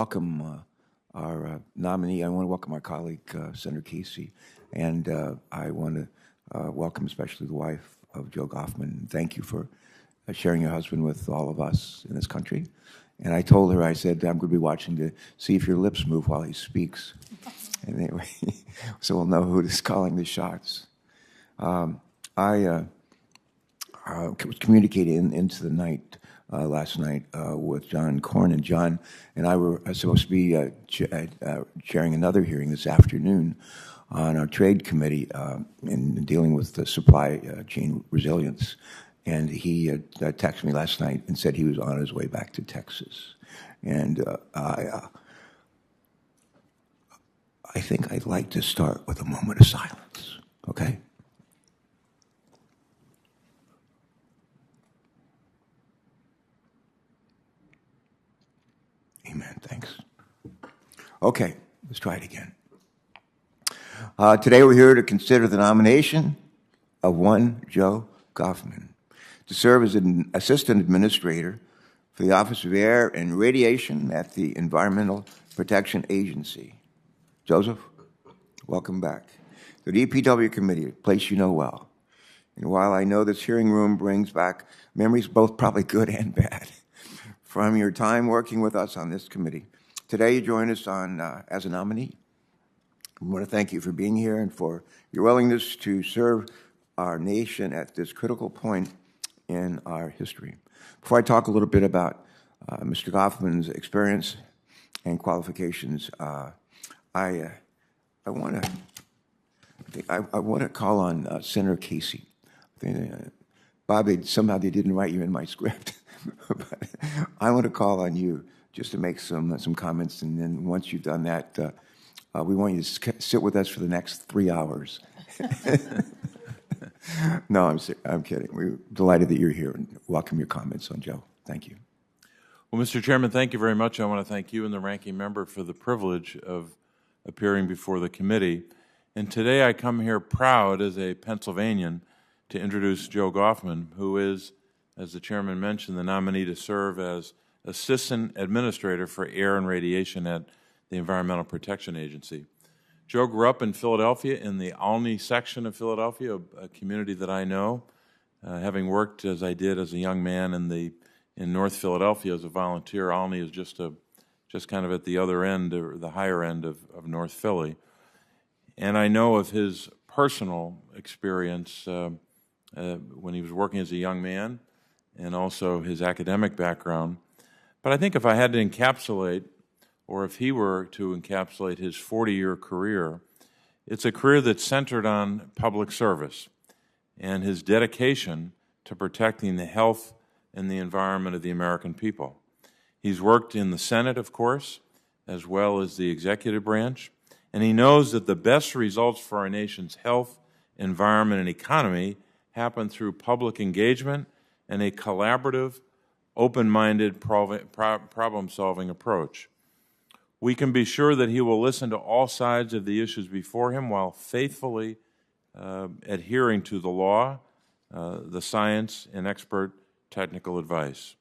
welcome our nominee. I want to welcome our colleague, Senator Casey, and I want to welcome especially the wife of Joe Goffman. Thank you for sharing your husband with all of us in this country. And I told her, I said, I'm going to be watching to see if your lips move while he speaks. And anyway, so we'll know who is calling the shots. I was communicating into the night last night with John Cornyn. John and I were supposed to be chairing another hearing this afternoon on our trade committee in dealing with the supply chain resilience. And he texted me last night and said he was on his way back to Texas. And I think I'd like to start with a moment of silence, okay? Amen, thanks. Okay, let's try it again. Today we're here to consider the nomination of one Joe Goffman to serve as an assistant administrator for the Office of Air and Radiation at the Environmental Protection Agency. Joseph, welcome back to the EPW committee, a place you know well. And while I know this hearing room brings back memories, both probably good and bad, from your time working with us on this committee, today you join us on as a nominee. I want to thank you for being here and for your willingness to serve our nation at this critical point in our history. Before I talk a little bit about Mr. Goffman's experience and qualifications, I want to call on Senator Casey. Bob, somehow they didn't write you in my script, but I want to call on you just to make some comments, and then once you've done that, we want you to sit with us for the next 3 hours. No, I'm kidding. We're delighted that you're here and welcome your comments on Joe. Thank you. Well, Mr. Chairman, thank you very much. I want to thank you and the ranking member for the privilege of appearing before the committee. And today I come here proud as a Pennsylvanian to introduce Joe Goffman, who is, as the chairman mentioned, the nominee to serve as Assistant Administrator for Air and Radiation at the Environmental Protection Agency. Joe grew up in Philadelphia, in the Olney section of Philadelphia, a community that I know, having worked as I did as a young man in North Philadelphia as a volunteer. Olney is just kind of at the other end, or the higher end of North Philly. And I know of his personal experience when he was working as a young man, and also his academic background. But I think if I had to encapsulate, or if he were to encapsulate his 40-year career, it's a career that's centered on public service and his dedication to protecting the health and the environment of the American people. He's worked in the Senate, of course, as well as the executive branch, and he knows that the best results for our nation's health, environment, and economy happen through public engagement and a collaborative, open-minded problem-solving approach. We can be sure that he will listen to all sides of the issues before him while faithfully adhering to the law, the science, and expert technical advice.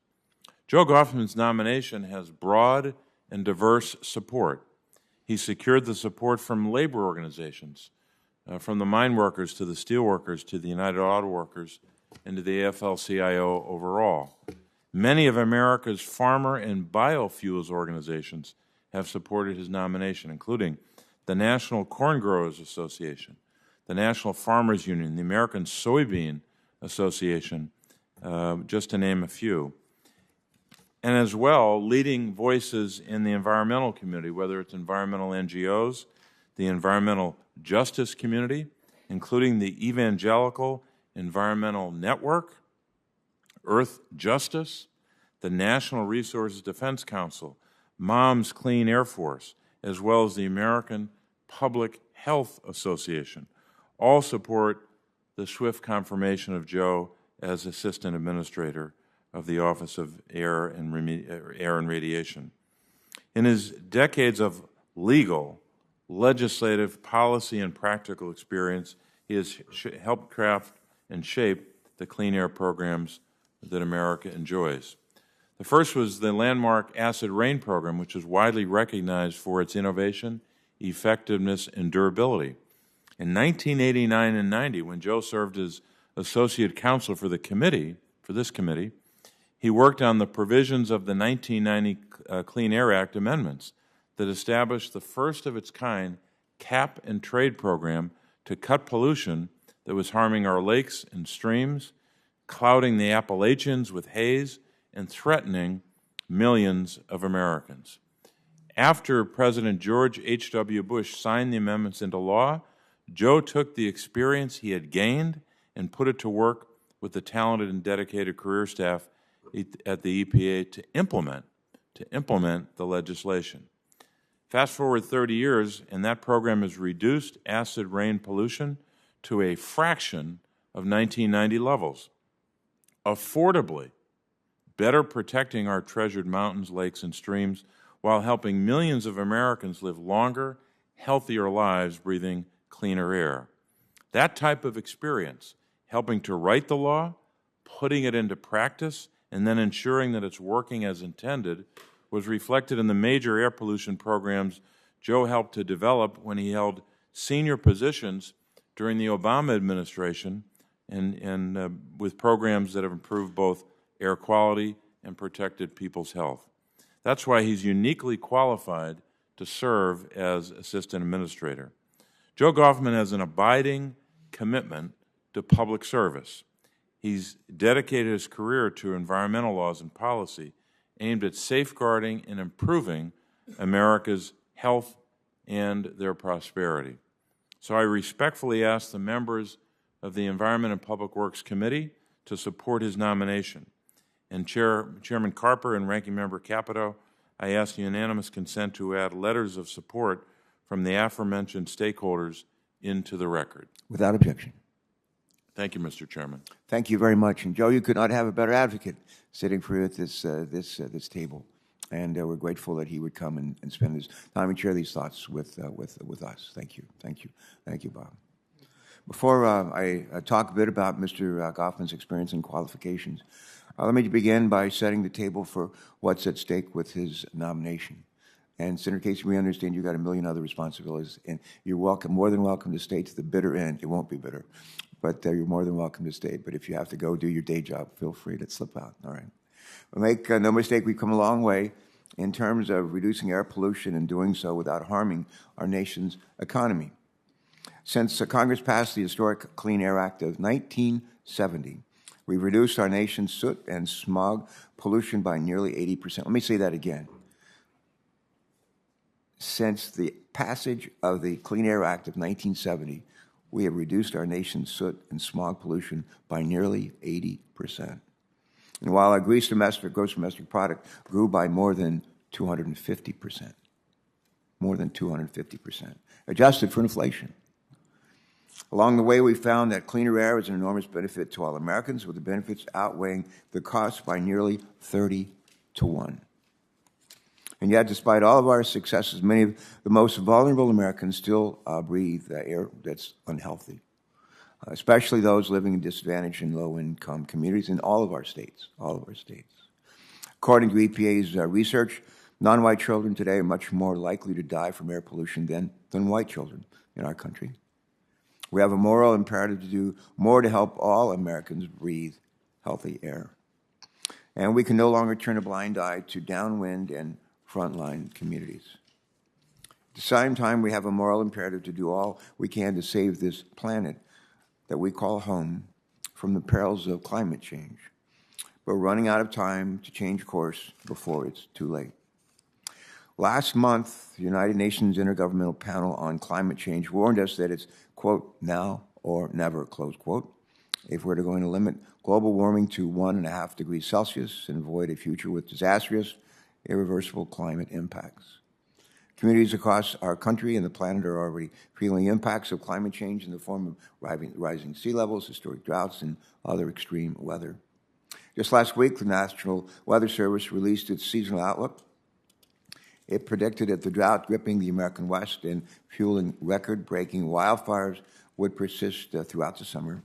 Joe Goffman's nomination has broad and diverse support. He secured the support from labor organizations, from the mine workers to the steel workers to the United Auto Workers and to the AFL-CIO overall. Many of America's farmer and biofuels organizations have supported his nomination, including the National Corn Growers Association, the National Farmers Union, the American Soybean Association, just to name a few. And as well, leading voices in the environmental community, whether it's environmental NGOs, the environmental justice community, including the Evangelical Environmental Network, Earth Justice, the National Resources Defense Council, Mom's Clean Air Force, as well as the American Public Health Association, all support the swift confirmation of Joe as Assistant Administrator of the Office of Air and Radiation. In his decades of legal, legislative, policy, and practical experience, he has helped craft and shape the clean air programs that America enjoys. The first was the landmark acid rain program, which is widely recognized for its innovation, effectiveness, and durability. In 1989 and 90, when Joe served as associate counsel for this committee, he worked on the provisions of the 1990 Clean Air Act amendments that established the first of its kind cap and trade program to cut pollution that was harming our lakes and streams, clouding the Appalachians with haze, and threatening millions of Americans. After President George H.W. Bush signed the amendments into law, Joe took the experience he had gained and put it to work with the talented and dedicated career staff at the EPA to implement the legislation. Fast forward 30 years, and that program has reduced acid rain pollution to a fraction of 1990 levels, affordably, better protecting our treasured mountains, lakes, and streams while helping millions of Americans live longer, healthier lives breathing cleaner air. That type of experience, helping to write the law, putting it into practice, and then ensuring that it's working as intended, was reflected in the major air pollution programs Joe helped to develop when he held senior positions during the Obama administration and with programs that have improved both air quality and protected people's health. That's why he's uniquely qualified to serve as assistant administrator. Joe Goffman has an abiding commitment to public service. He's dedicated his career to environmental laws and policy aimed at safeguarding and improving America's health and their prosperity. So I respectfully ask the members of the Environment and Public Works Committee to support his nomination. And Chairman Carper and Ranking Member Capito, I ask unanimous consent to add letters of support from the aforementioned stakeholders into the record. Without objection. Thank you, Mr. Chairman. Thank you very much. And Joe, you could not have a better advocate sitting for you at this table. And we're grateful that he would come and spend his time and share these thoughts with us. Thank you. Thank you. Thank you, Bob. Before I talk a bit about Mr. Goffman's experience and qualifications, let me begin by setting the table for what's at stake with his nomination. And Senator Casey, we understand you've got a million other responsibilities, and you're welcome, more than welcome to stay to the bitter end. It won't be bitter, but you're more than welcome to stay. But if you have to go do your day job, feel free to slip out, all right? But make no mistake, we've come a long way in terms of reducing air pollution and doing so without harming our nation's economy. Since Congress passed the historic Clean Air Act of 1970, we've reduced our nation's soot and smog pollution by nearly 80%. Let me say that again. Since the passage of the Clean Air Act of 1970, we have reduced our nation's soot and smog pollution by nearly 80%. And while our gross domestic product grew by more than 250%, adjusted for inflation. Along the way, we found that cleaner air is an enormous benefit to all Americans, with the benefits outweighing the costs by nearly 30 to 1. And yet, despite all of our successes, many of the most vulnerable Americans still breathe air that's unhealthy, especially those living in disadvantaged and low-income communities in all of our states, According to EPA's research, non-white children today are much more likely to die from air pollution than white children in our country. We have a moral imperative to do more to help all Americans breathe healthy air. And we can no longer turn a blind eye to downwind and frontline communities. At the same time, we have a moral imperative to do all we can to save this planet that we call home from the perils of climate change. But we're running out of time to change course before it's too late. Last month, the United Nations Intergovernmental Panel on Climate Change warned us that it's, quote, now or never, close quote, if we're going to limit global warming to 1.5 degrees Celsius and avoid a future with disastrous, irreversible climate impacts. Communities across our country and the planet are already feeling impacts of climate change in the form of rising sea levels, historic droughts, and other extreme weather. Just last week, the National Weather Service released its seasonal outlook. It predicted that the drought gripping the American West and fueling record-breaking wildfires would persist throughout the summer.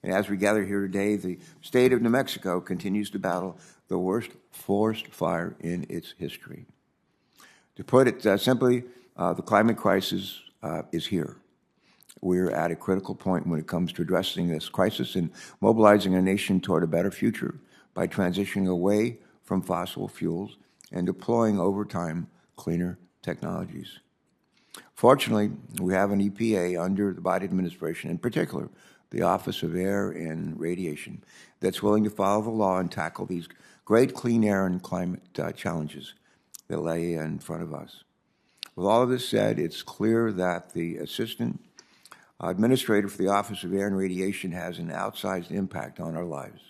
And as we gather here today, the state of New Mexico continues to battle the worst forest fire in its history. To put it simply, the climate crisis is here. We're at a critical point when it comes to addressing this crisis and mobilizing a nation toward a better future by transitioning away from fossil fuels and deploying over time cleaner technologies. Fortunately, we have an EPA under the Biden administration, in particular, the Office of Air and Radiation, that's willing to follow the law and tackle these great clean air and climate challenges that lay in front of us. With all of this said, it's clear that the Assistant Administrator for the Office of Air and Radiation has an outsized impact on our lives,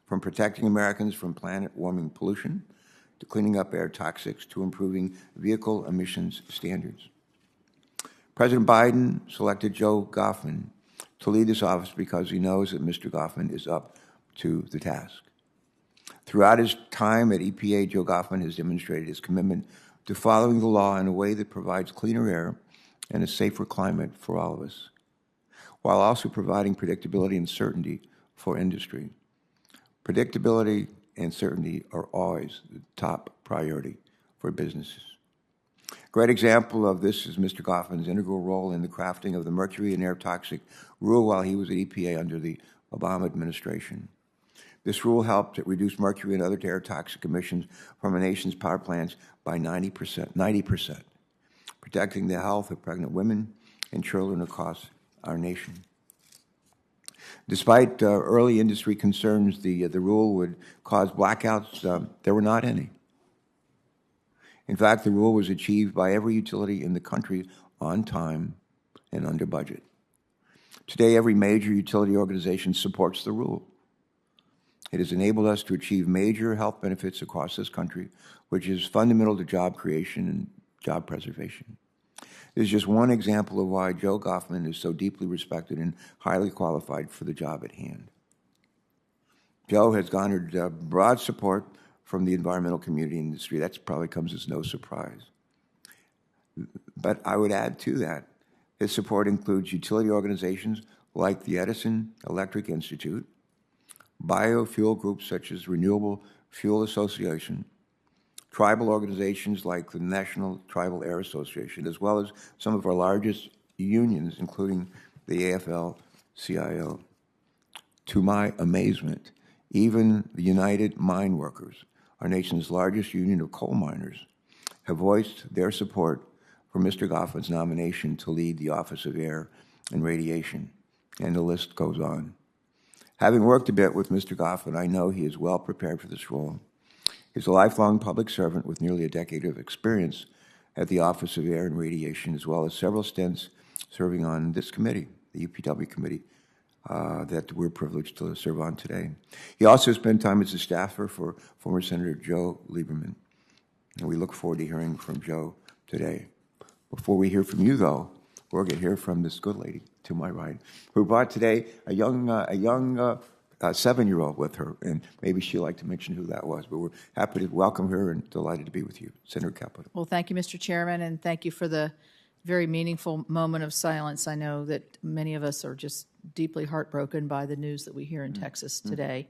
from protecting Americans from planet-warming pollution to cleaning up air toxics to improving vehicle emissions standards. President Biden selected Joe Goffman to lead this office because he knows that Mr. Goffman is up to the task. Throughout his time at EPA, Joe Goffman has demonstrated his commitment to following the law in a way that provides cleaner air and a safer climate for all of us, while also providing predictability and certainty for industry. Predictability and certainty are always the top priority for businesses. A great example of this is Mr. Goffman's integral role in the crafting of the mercury and air toxic rule while he was at EPA under the Obama administration. This rule helped reduce mercury and other air toxic emissions from a nation's power plants by 90%, protecting the health of pregnant women and children across our nation. Despite early industry concerns the rule would cause blackouts, there were not any. In fact, the rule was achieved by every utility in the country on time and under budget. Today, every major utility organization supports the rule. It has enabled us to achieve major health benefits across this country, which is fundamental to job creation and job preservation. This is just one example of why Joe Goffman is so deeply respected and highly qualified for the job at hand. Joe has garnered broad support from the environmental community and industry. That probably comes as no surprise. But I would add to that, his support includes utility organizations like the Edison Electric Institute, biofuel groups such as Renewable Fuel Association, tribal organizations like the National Tribal Air Association, as well as some of our largest unions, including the AFL-CIO. To my amazement, even the United Mine Workers, our nation's largest union of coal miners, have voiced their support for Mr. Goffman's nomination to lead the Office of Air and Radiation, and the list goes on. Having worked a bit with Mr. Goffman, I know he is well prepared for this role. He's a lifelong public servant with nearly a decade of experience at the Office of Air and Radiation, as well as several stints serving on this committee, the UPW committee, that we're privileged to serve on today. He also spent time as a staffer for former Senator Joe Lieberman, and we look forward to hearing from Joe today. Before we hear from you, though, we're going to hear from this good lady to my right, who brought today a young 7-year-old with her, and maybe she'd like to mention who that was, but we're happy to welcome her and delighted to be with you. Senator Capito. Well, thank you, Mr. Chairman, and thank you for the very meaningful moment of silence. I know that many of us are just deeply heartbroken by the news that we hear in Texas today.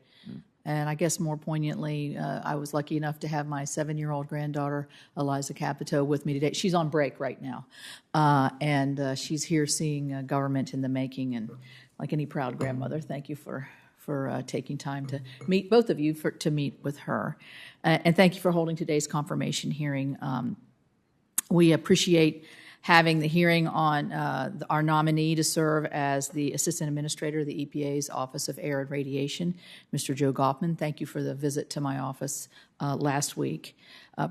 And I guess more poignantly, I was lucky enough to have my 7-year-old granddaughter, Eliza Capito, with me today. She's on break right now, and she's here seeing government in the making. And like any proud grandmother, thank you for taking time to meet, both of you, to meet with her. And thank you for holding today's confirmation hearing. We appreciate having the hearing on our nominee to serve as the Assistant Administrator of the EPA's Office of Air and Radiation, Mr. Joe Goffman. Thank you for the visit to my office last week.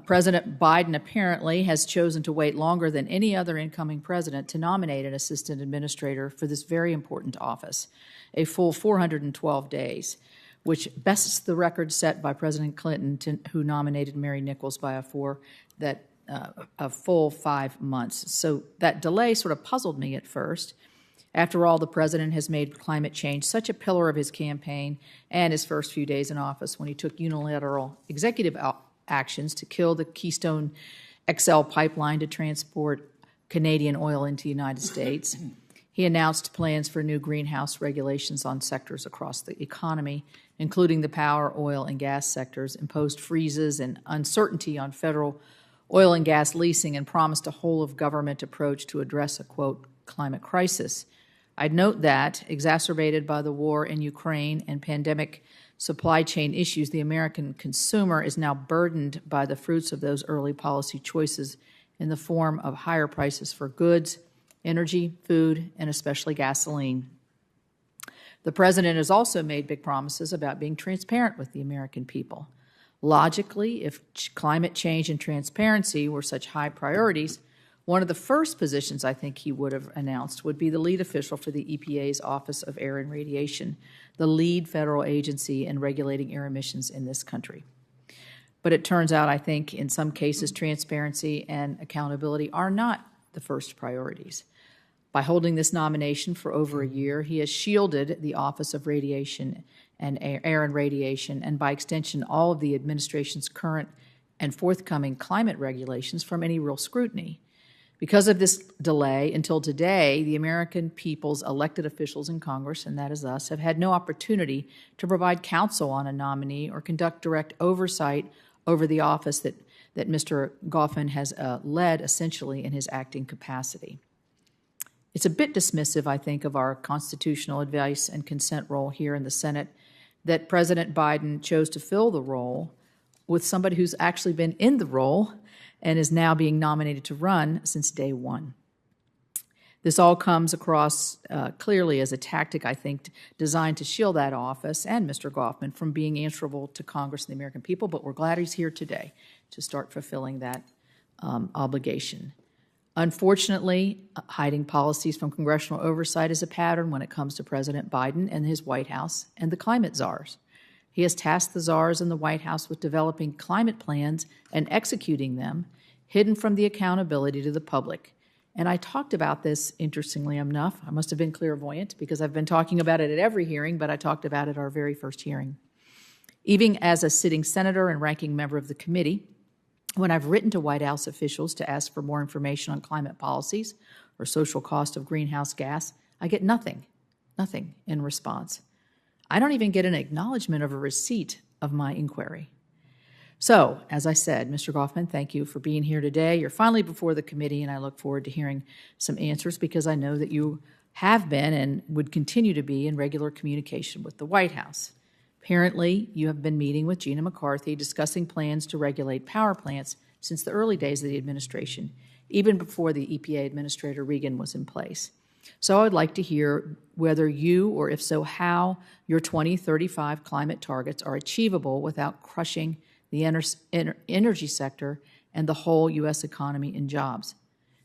President Biden apparently has chosen to wait longer than any other incoming president to nominate an Assistant Administrator for this very important office, a full 412 days, which bests the record set by President Clinton, who nominated Mary Nichols by a full 5 months. So that delay sort of puzzled me at first. After all, the president has made climate change such a pillar of his campaign and his first few days in office when he took unilateral executive actions to kill the Keystone XL pipeline to transport Canadian oil into the United States. He announced plans for new greenhouse regulations on sectors across the economy, including the power, oil, and gas sectors, imposed freezes and uncertainty on federal oil and gas leasing, and promised a whole-of-government approach to address a, quote, climate crisis. I'd note that, exacerbated by the war in Ukraine and pandemic supply chain issues, the American consumer is now burdened by the fruits of those early policy choices in the form of higher prices for goods, energy, food, and especially gasoline. The president has also made big promises about being transparent with the American people. Logically, if climate change and transparency were such high priorities, one of the first positions I think he would have announced would be the lead official for the EPA's Office of Air and Radiation, the lead federal agency in regulating air emissions in this country. But it turns out, I think, in some cases, transparency and accountability are not the first priorities. By holding this nomination for over a year, he has shielded the Office of Radiation and Air and Radiation, and by extension, all of the administration's current and forthcoming climate regulations from any real scrutiny. Because of this delay, until today, the American people's elected officials in Congress, and that is us, have had no opportunity to provide counsel on a nominee or conduct direct oversight over the office that Mr. Goffman has led essentially in his acting capacity. It's a bit dismissive, I think, of our constitutional advice and consent role here in the Senate that President Biden chose to fill the role with somebody who's actually been in the role and is now being nominated to run since day one. This all comes across clearly as a tactic, I think, designed to shield that office and Mr. Goffman from being answerable to Congress and the American people, but we're glad he's here today to start fulfilling that obligation. Unfortunately, hiding policies from congressional oversight is a pattern when it comes to President Biden and his White House and the climate czars. He has tasked the czars in the White House with developing climate plans and executing them, hidden from the accountability to the public. And I talked about this, interestingly enough. I must have been clairvoyant because I've been talking about it at every hearing, but I talked about it at our very first hearing. Even as a sitting senator and ranking member of the committee, when I've written to White House officials to ask for more information on climate policies or social cost of greenhouse gas, I get nothing in response. I don't even get an acknowledgement of a receipt of my inquiry. So, as I said, Mr. Goffman, thank you for being here today. You're finally before the committee, and I look forward to hearing some answers because I know that you have been and would continue to be in regular communication with the White House. Apparently, you have been meeting with Gina McCarthy discussing plans to regulate power plants since the early days of the administration, even before the EPA Administrator Regan was in place. So I would like to hear whether you, or if so, how your 2035 climate targets are achievable without crushing the energy sector and the whole U.S. economy and jobs.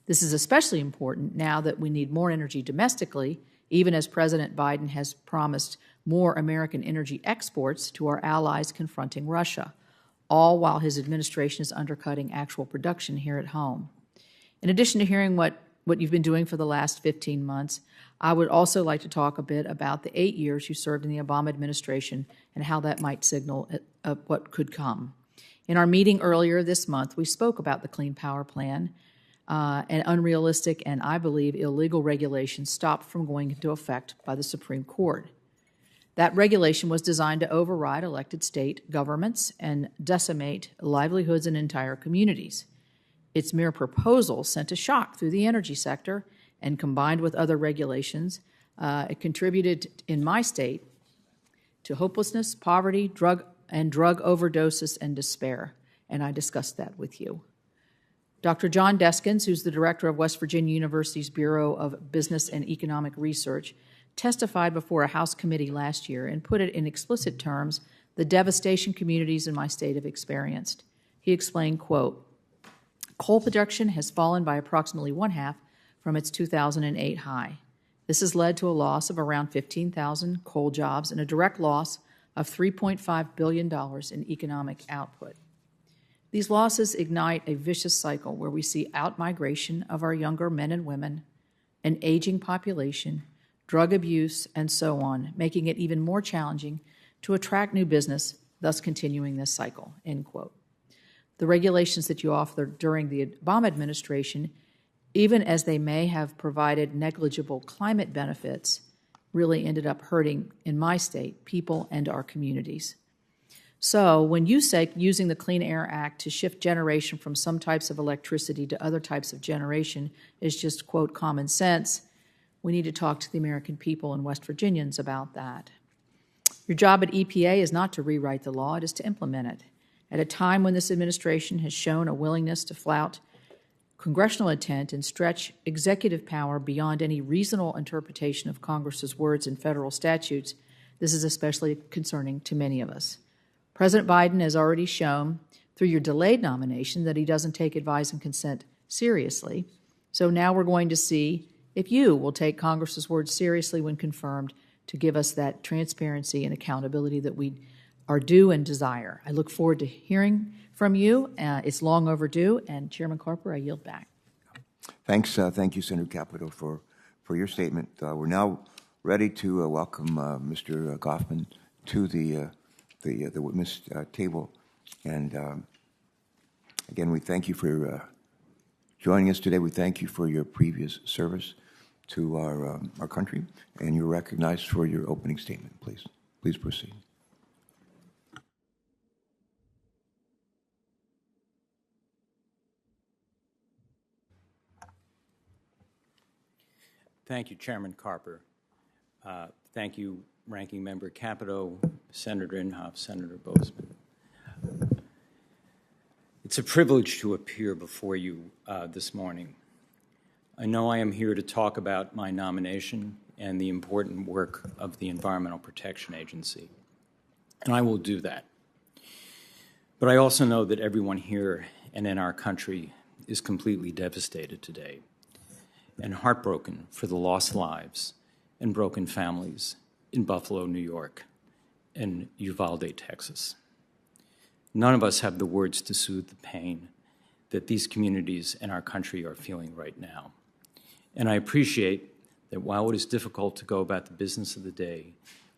This is especially important now that we need more energy domestically, even as President Biden has promised more American energy exports to our allies confronting Russia, all while his administration is undercutting actual production here at home. In addition to hearing what you've been doing for the last 15 months, I would also like to talk a bit about the 8 years you served in the Obama administration and how that might signal what could come. In our meeting earlier this month, we spoke about the Clean Power Plan and unrealistic and, I believe, illegal regulations stopped from going into effect by the Supreme Court. That regulation was designed to override elected state governments and decimate livelihoods in entire communities. Its mere proposal sent a shock through the energy sector, and combined with other regulations, it contributed in my state to hopelessness, poverty, drug overdoses, and despair. And I discussed that with you. Dr. John Deskins, who's the director of West Virginia University's Bureau of Business and Economic Research, testified before a House committee last year and put it in explicit terms the devastation communities in my state have experienced. He explained, quote, "Coal production has fallen by approximately one-half from its 2008 high. This has led to a loss of around 15,000 coal jobs and a direct loss of $3.5 billion in economic output. These losses ignite a vicious cycle where we see out-migration of our younger men and women, an aging population, drug abuse, and so on, making it even more challenging to attract new business, thus continuing this cycle," end quote. The regulations that you authored during the Obama administration even as they may have provided negligible climate benefits, really ended up hurting, in my state, people and our communities. So when you say using the Clean Air Act to shift generation from some types of electricity to other types of generation is just, quote, common sense, we need to talk to the American people and West Virginians about that. Your job at EPA is not to rewrite the law, it is to implement it. At a time when this administration has shown a willingness to flout congressional intent and stretch executive power beyond any reasonable interpretation of Congress's words in federal statutes, this is especially concerning to many of us. President Biden has already shown through your delayed nomination that he doesn't take advice and consent seriously. So now we're going to see if you will take Congress's words seriously when confirmed to give us that transparency and accountability that we are due and desire. I look forward to hearing from you. It's long overdue. And Chairman Carper, I yield back. Thanks. Thank you, Senator Capito, for your statement. We're now ready to welcome Mr. Goffman to the witness table. And again, we thank you for joining us today. We thank you for your previous service to our country, and you're recognized for your opening statement. Please proceed. Thank you, Chairman Carper. Thank you, Ranking Member Capito, Senator Inhofe, Senator Bozeman. It's a privilege to appear before you this morning. I know I am here to talk about my nomination and the important work of the Environmental Protection Agency, and I will do that. But I also know that everyone here and in our country is completely devastated today and heartbroken for the lost lives and broken families in Buffalo, New York, and Uvalde, Texas. None of us have the words to soothe the pain that these communities and our country are feeling right now. And I appreciate that while it is difficult to go about the business of the day,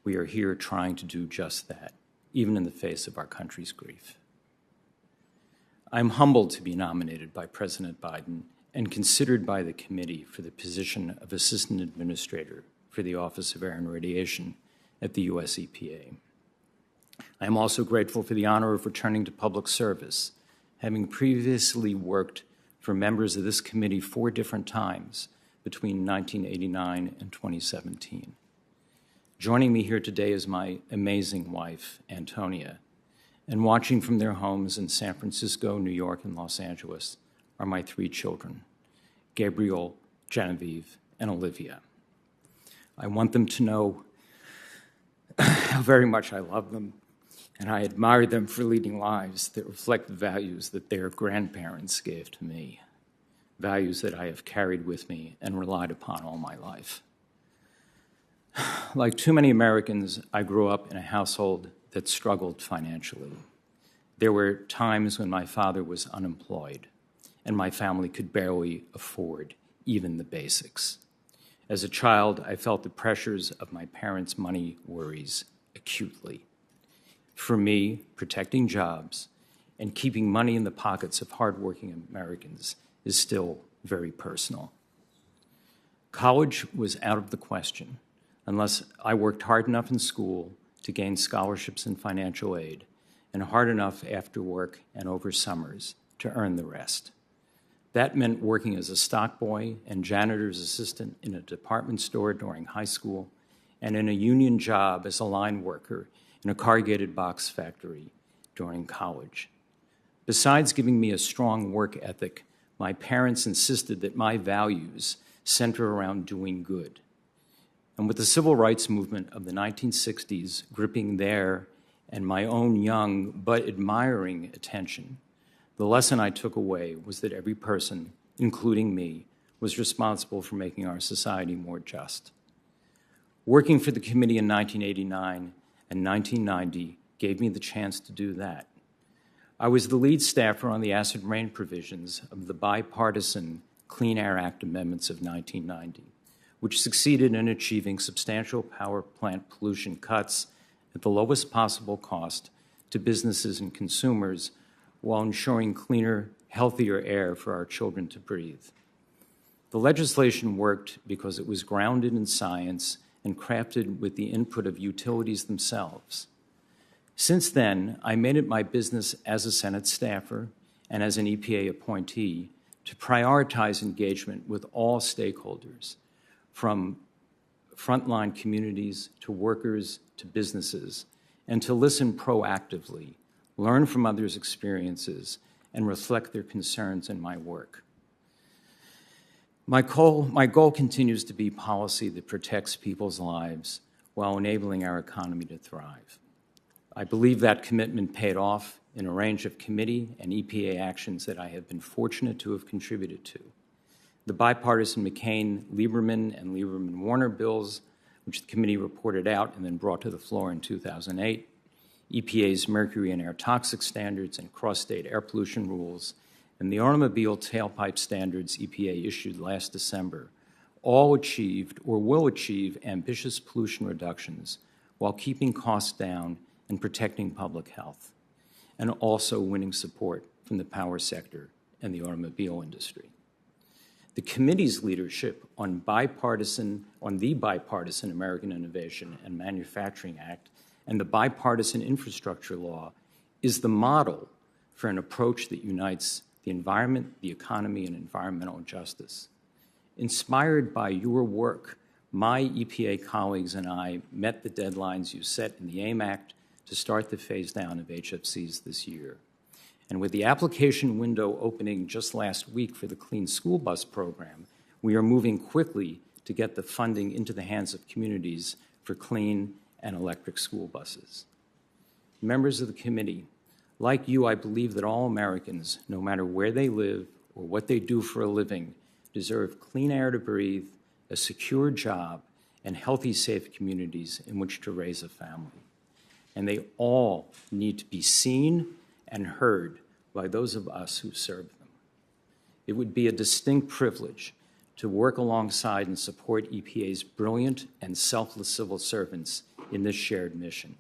we are here trying to do just that, even in the face of our country's grief. I'm humbled to be nominated by President Biden and considered by the committee for the position of Assistant Administrator for the Office of Air and Radiation at the U.S. EPA. I am also grateful for the honor of returning to public service, having previously worked for members of this committee 4 different times between 1989 and 2017. Joining me here today is my amazing wife, Antonia, and watching from their homes in San Francisco, New York, and Los Angeles are my 3 children, Gabriel, Genevieve, and Olivia. I want them to know how very much I love them, and I admire them for leading lives that reflect the values that their grandparents gave to me, values that I have carried with me and relied upon all my life. Like too many Americans, I grew up in a household that struggled financially. There were times when my father was unemployed, and my family could barely afford even the basics. As a child, I felt the pressures of my parents' money worries acutely. For me, protecting jobs and keeping money in the pockets of hardworking Americans is still very personal. College was out of the question unless I worked hard enough in school to gain scholarships and financial aid, and hard enough after work and over summers to earn the rest. That meant working as a stock boy and janitor's assistant in a department store during high school, and in a union job as a line worker in a corrugated box factory during college. Besides giving me a strong work ethic, my parents insisted that my values center around doing good. And with the civil rights movement of the 1960s gripping their and my own young but admiring attention, the lesson I took away was that every person, including me, was responsible for making our society more just. Working for the committee in 1989 and 1990 gave me the chance to do that. I was the lead staffer on the acid rain provisions of the bipartisan Clean Air Act amendments of 1990, which succeeded in achieving substantial power plant pollution cuts at the lowest possible cost to businesses and consumers while ensuring cleaner, healthier air for our children to breathe. The legislation worked because it was grounded in science and crafted with the input of utilities themselves. Since then, I made it my business as a Senate staffer and as an EPA appointee to prioritize engagement with all stakeholders, from frontline communities to workers to businesses, and to listen proactively, learn from others' experiences, and reflect their concerns in my work. My goal continues to be policy that protects people's lives while enabling our economy to thrive. I believe that commitment paid off in a range of committee and EPA actions that I have been fortunate to have contributed to. The bipartisan McCain-Lieberman and Lieberman-Warner bills, which the committee reported out and then brought to the floor in 2008, EPA's mercury and air toxic standards and cross-state air pollution rules, and the automobile tailpipe standards EPA issued last December, all achieved or will achieve ambitious pollution reductions while keeping costs down and protecting public health, and also winning support from the power sector and the automobile industry. The committee's leadership on the bipartisan American Innovation and Manufacturing Act and the bipartisan infrastructure law is the model for an approach that unites the environment, the economy, and environmental justice. Inspired by your work, my EPA colleagues and I met the deadlines you set in the AIM Act to start the phase down of HFCs this year. And with the application window opening just last week for the Clean School Bus program, we are moving quickly to get the funding into the hands of communities for clean and electric school buses. Members of the committee, like you, I believe that all Americans, no matter where they live or what they do for a living, deserve clean air to breathe, a secure job, and healthy, safe communities in which to raise a family. And they all need to be seen and heard by those of us who serve them. It would be a distinct privilege to work alongside and support EPA's brilliant and selfless civil servants in this shared mission.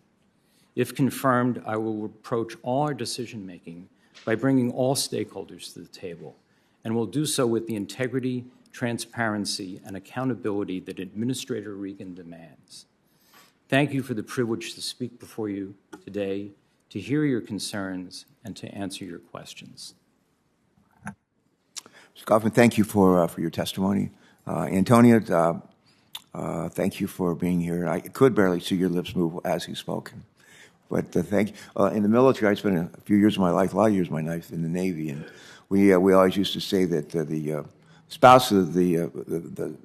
If confirmed, I will approach all our decision-making by bringing all stakeholders to the table, and will do so with the integrity, transparency, and accountability that Administrator Regan demands. Thank you for the privilege to speak before you today, to hear your concerns, and to answer your questions. Mr. Goffman, thank you for your testimony. Antonia, thank you for being here. I could barely see your lips move as he spoke. But thank you. In the military, I spent a few years of my life, a lot of years of my life in the Navy, and we always used to say that the spouse of the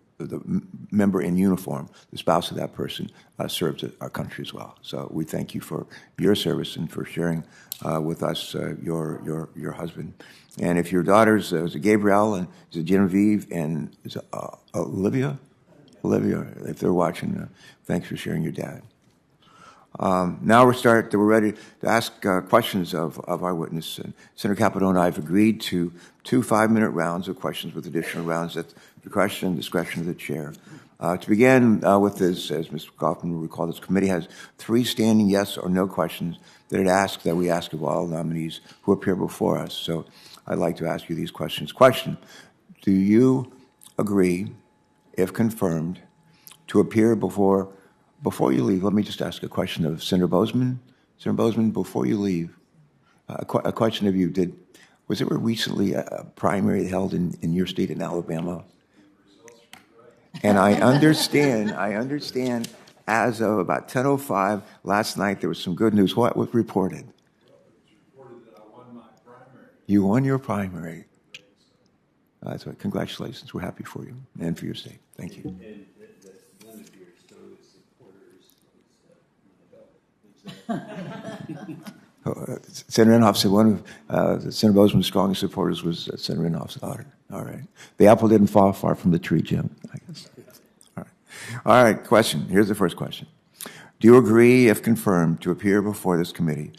member in uniform, the spouse of that person, serves our country as well. So we thank you for your service and for sharing with us your husband. And if your daughters, is it Gabrielle and is it Genevieve and is it Olivia, if they're watching, thanks for sharing your dad. Now we're ready to ask questions of our witness. Senator Capito and I have agreed to 2 5-minute rounds of questions with additional rounds at the question and discretion of the chair. To begin with this, as Mr. Goffman will recall, this committee has 3 standing yes or no questions that we ask of all nominees who appear before us. So I'd like to ask you these questions. Question, do you agree, if confirmed, to appear before you leave, let me just ask a question of Senator Bozeman. Senator Bozeman, before you leave, a question of you. Was there recently a primary held in your state in Alabama? And I understand, as of about 10:05 last night, there was some good news. What was reported? It was reported that I won my primary. You won your primary. That's right. Congratulations. We're happy for you and for your state. Thank you. Senator Inhofe said one of Senator Bozeman's strongest supporters was Senator Inhofe's daughter. All right. The apple didn't fall far from the tree, Jim, I guess. All right. Question. Here's the first question. Do you agree, if confirmed, to appear before this committee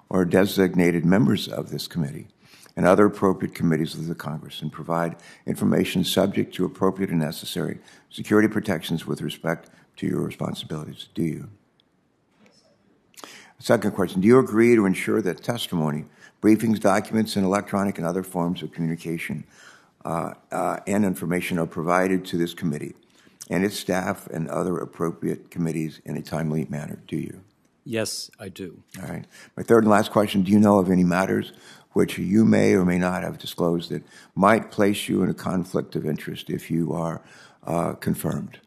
or designated members of this committee and other appropriate committees of the Congress and provide information subject to appropriate and necessary security protections with respect to your responsibilities? Do you? Second question, do you agree to ensure that testimony, briefings, documents, and electronic and other forms of communication and information are provided to this committee and its staff and other appropriate committees in a timely manner? Do you? Yes, I do. All right. My third and last question, do you know of any matters which you may or may not have disclosed that might place you in a conflict of interest if you are confirmed?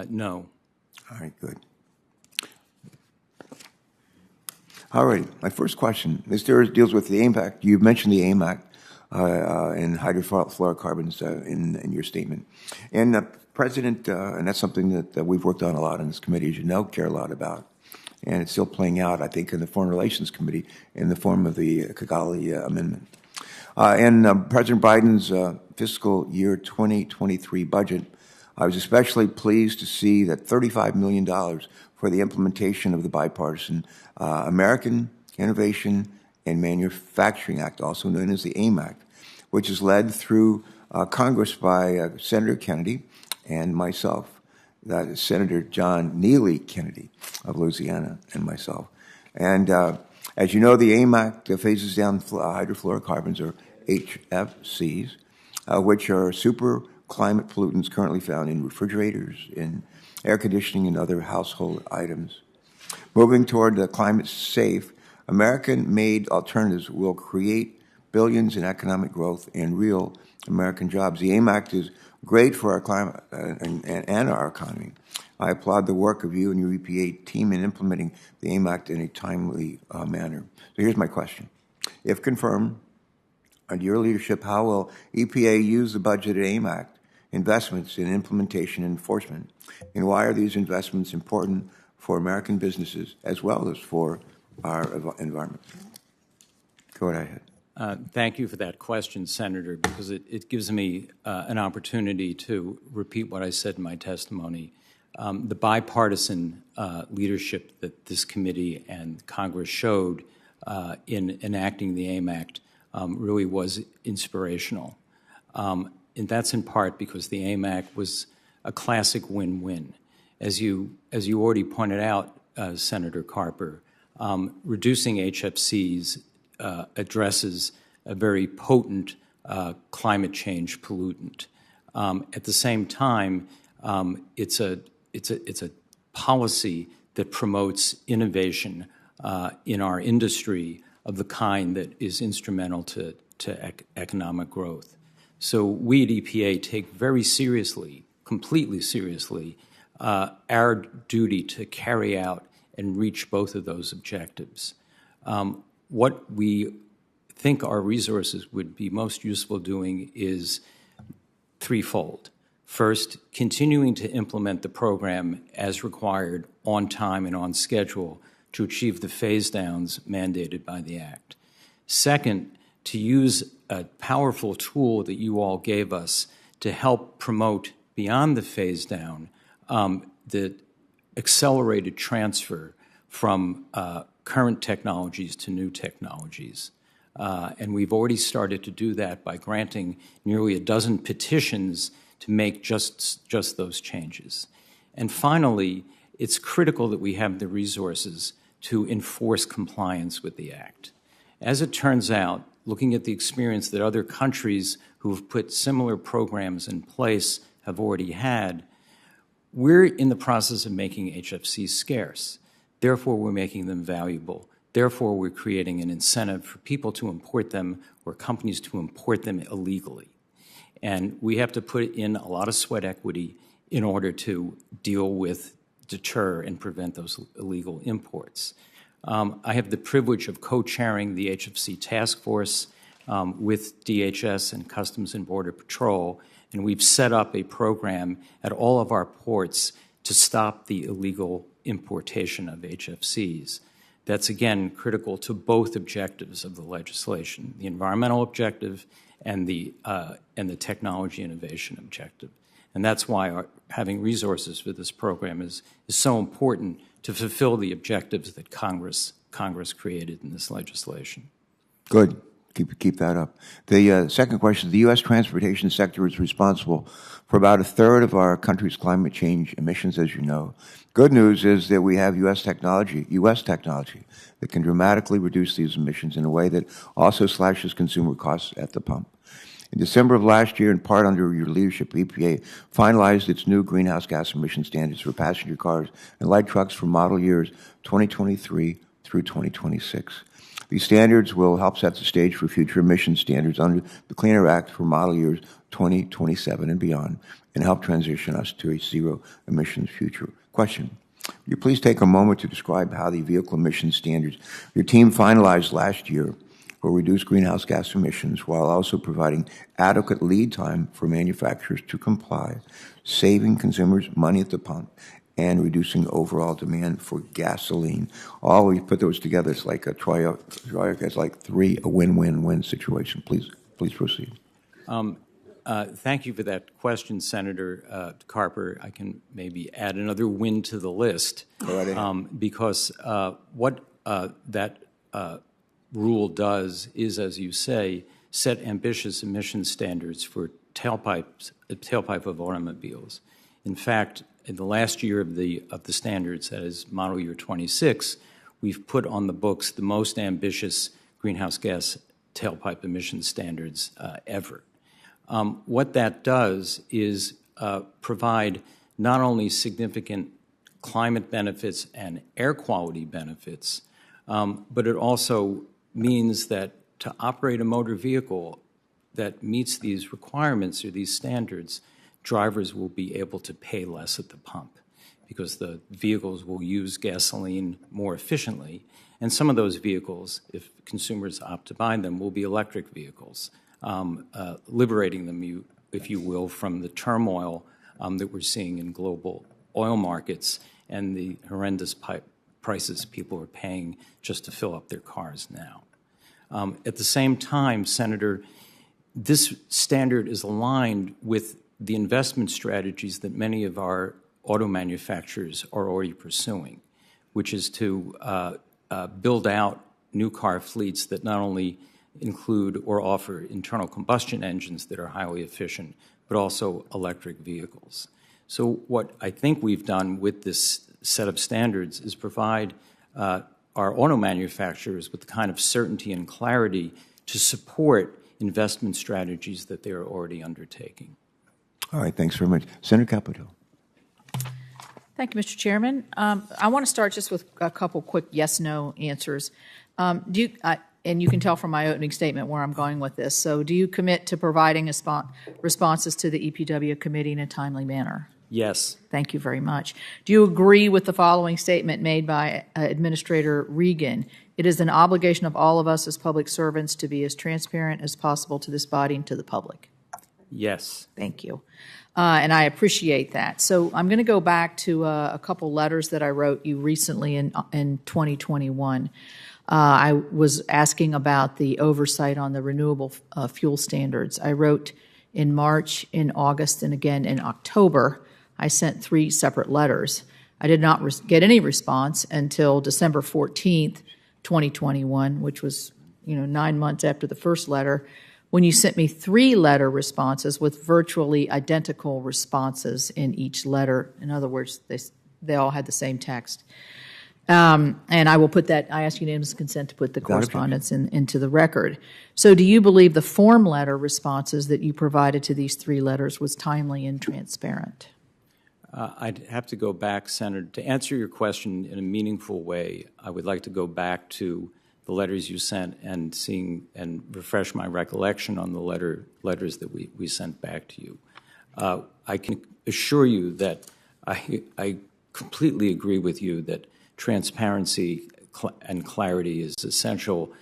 No. All right, good. All right, my first question, this deals with the AIM Act. You mentioned the AIM Act and hydrofluorocarbons in your statement. And President, and that's something that we've worked on a lot in this committee, as you know, care a lot about. And it's still playing out, I think, in the Foreign Relations Committee in the form of the Kigali Amendment. In President Biden's fiscal year 2023 budget, I was especially pleased to see that $35 million for the implementation of the bipartisan American Innovation and Manufacturing Act, also known as the AIM Act, which is led through Congress by Senator Kennedy and myself. That is Senator John Neely Kennedy of Louisiana and myself. And as you know, the AIM Act phases down hydrofluorocarbons, or HFCs, which are super climate pollutants currently found in refrigerators, in air conditioning, and other household items. Moving toward the climate safe, American-made alternatives will create billions in economic growth and real American jobs. The AIM Act is great for our climate and our economy. I applaud the work of you and your EPA team in implementing the AIM Act in a timely manner. So here's my question. If confirmed, under your leadership, how will EPA use the budgeted AIM Act investments in implementation and enforcement? And why are these investments important for American businesses as well as for our environment? Go right ahead. Thank you for that question, Senator, because it gives me an opportunity to repeat what I said in my testimony. The bipartisan leadership that this committee and Congress showed in enacting the AIM Act really was inspirational. And that's in part because the AIM Act was a classic win-win. As you already pointed out, Senator Carper, reducing HFCs addresses a very potent climate change pollutant. At the same time, it's a policy that promotes innovation in our industry of the kind that is instrumental to economic growth. So we at EPA take very seriously, completely seriously, our duty to carry out and reach both of those objectives. What we think our resources would be most useful doing is threefold. First, continuing to implement the program as required on time and on schedule to achieve the phase downs mandated by the Act. Second, to use a powerful tool that you all gave us to help promote beyond the phase down the accelerated transfer from current technologies to new technologies. And we've already started to do that by granting nearly a dozen petitions to make just those changes. And finally, it's critical that we have the resources to enforce compliance with the Act. As it turns out, looking at the experience that other countries who have put similar programs in place have already had, we're in the process of making HFCs scarce. Therefore, we're making them valuable. Therefore, we're creating an incentive for people to import them or companies to import them illegally. And we have to put in a lot of sweat equity in order to deal with, deter, and prevent those illegal imports. I have the privilege of co-chairing the HFC task force with DHS and Customs and Border Patrol, and we've set up a program at all of our ports to stop the illegal importation of HFCs. That's, again, critical to both objectives of the legislation, the environmental objective and the technology innovation objective. And that's why having resources for this program is so important to fulfill the objectives that Congress created in this legislation. Good. Keep that up. The second question, the U.S. transportation sector is responsible for about a third of our country's climate change emissions, as you know. Good news is that we have U.S. technology that can dramatically reduce these emissions in a way that also slashes consumer costs at the pump. In December of last year, in part under your leadership, EPA finalized its new greenhouse gas emission standards for passenger cars and light trucks for model years 2023 through 2026. These standards will help set the stage for future emission standards under the Clean Air Act for model years 2027 and beyond, and help transition us to a zero emissions future. Question: will you please take a moment to describe how the vehicle emission standards your team finalized last year will reduce greenhouse gas emissions while also providing adequate lead time for manufacturers to comply, saving consumers money at the pump, and reducing overall demand for gasoline? All we put those together, it's like a it's like a win-win-win situation. Please proceed. Thank you for that question, Senator Carper. I can maybe add another win to the list, because what that rule does is, as you say, set ambitious emission standards for tailpipe of automobiles. In fact, in the last year of the standards, that is model year 26, we've put on the books the most ambitious greenhouse gas tailpipe emission standards ever. What that does is provide not only significant climate benefits and air quality benefits, but it also means that to operate a motor vehicle that meets these requirements or these standards, drivers will be able to pay less at the pump because the vehicles will use gasoline more efficiently. And some of those vehicles, if consumers opt to buy them, will be electric vehicles, liberating them, if you will, from the turmoil that we're seeing in global oil markets and the horrendous prices people are paying just to fill up their cars now. At the same time, Senator, this standard is aligned with the investment strategies that many of our auto manufacturers are already pursuing, which is to build out new car fleets that not only include or offer internal combustion engines that are highly efficient, but also electric vehicles. So what I think we've done with this set of standards is provide our auto manufacturers with the kind of certainty and clarity to support investment strategies that they are already undertaking. All right, thanks very much. Senator Capito. Thank you, Mr. Chairman. I want to start just with a couple quick yes-no answers. And you can tell from my opening statement where I'm going with this. So do you commit to providing responses to the EPW committee in a timely manner? Yes. Thank you very much. Do you agree with the following statement made by Administrator Regan? It is an obligation of all of us as public servants to be as transparent as possible to this body and to the public. Yes. Thank you. And I appreciate that. So I'm going to go back to a couple letters that I wrote you recently in 2021. I was asking about the oversight on the renewable fuel standards. I wrote in March, in August, and again in October. I sent 3 separate letters. I did not get any response until December 14th, 2021, which was 9 months after the first letter, when you sent me 3 letter responses with virtually identical responses in each letter. In other words, they all had the same text. And I will put that, I ask unanimous consent to put the correspondence into the record. So do you believe the form letter responses that you provided to these 3 letters was timely and transparent? I'd have to go back, Senator. To answer your question in a meaningful way, I would like to go back to the letters you sent and refresh my recollection on the letters that we sent back to you. I can assure you that I completely agree with you that transparency and clarity is essential.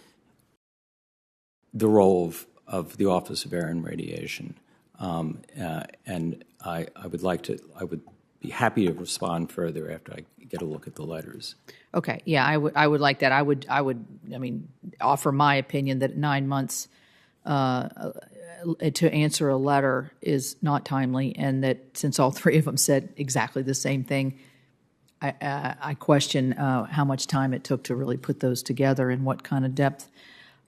The role of the Office of Air and Radiation, and I would be happy to respond further after I get a look at the letters. Okay, yeah, I would like that. I would offer my opinion that 9 months to answer a letter is not timely, and that since all 3 of them said exactly the same thing, I question how much time it took to really put those together and what kind of depth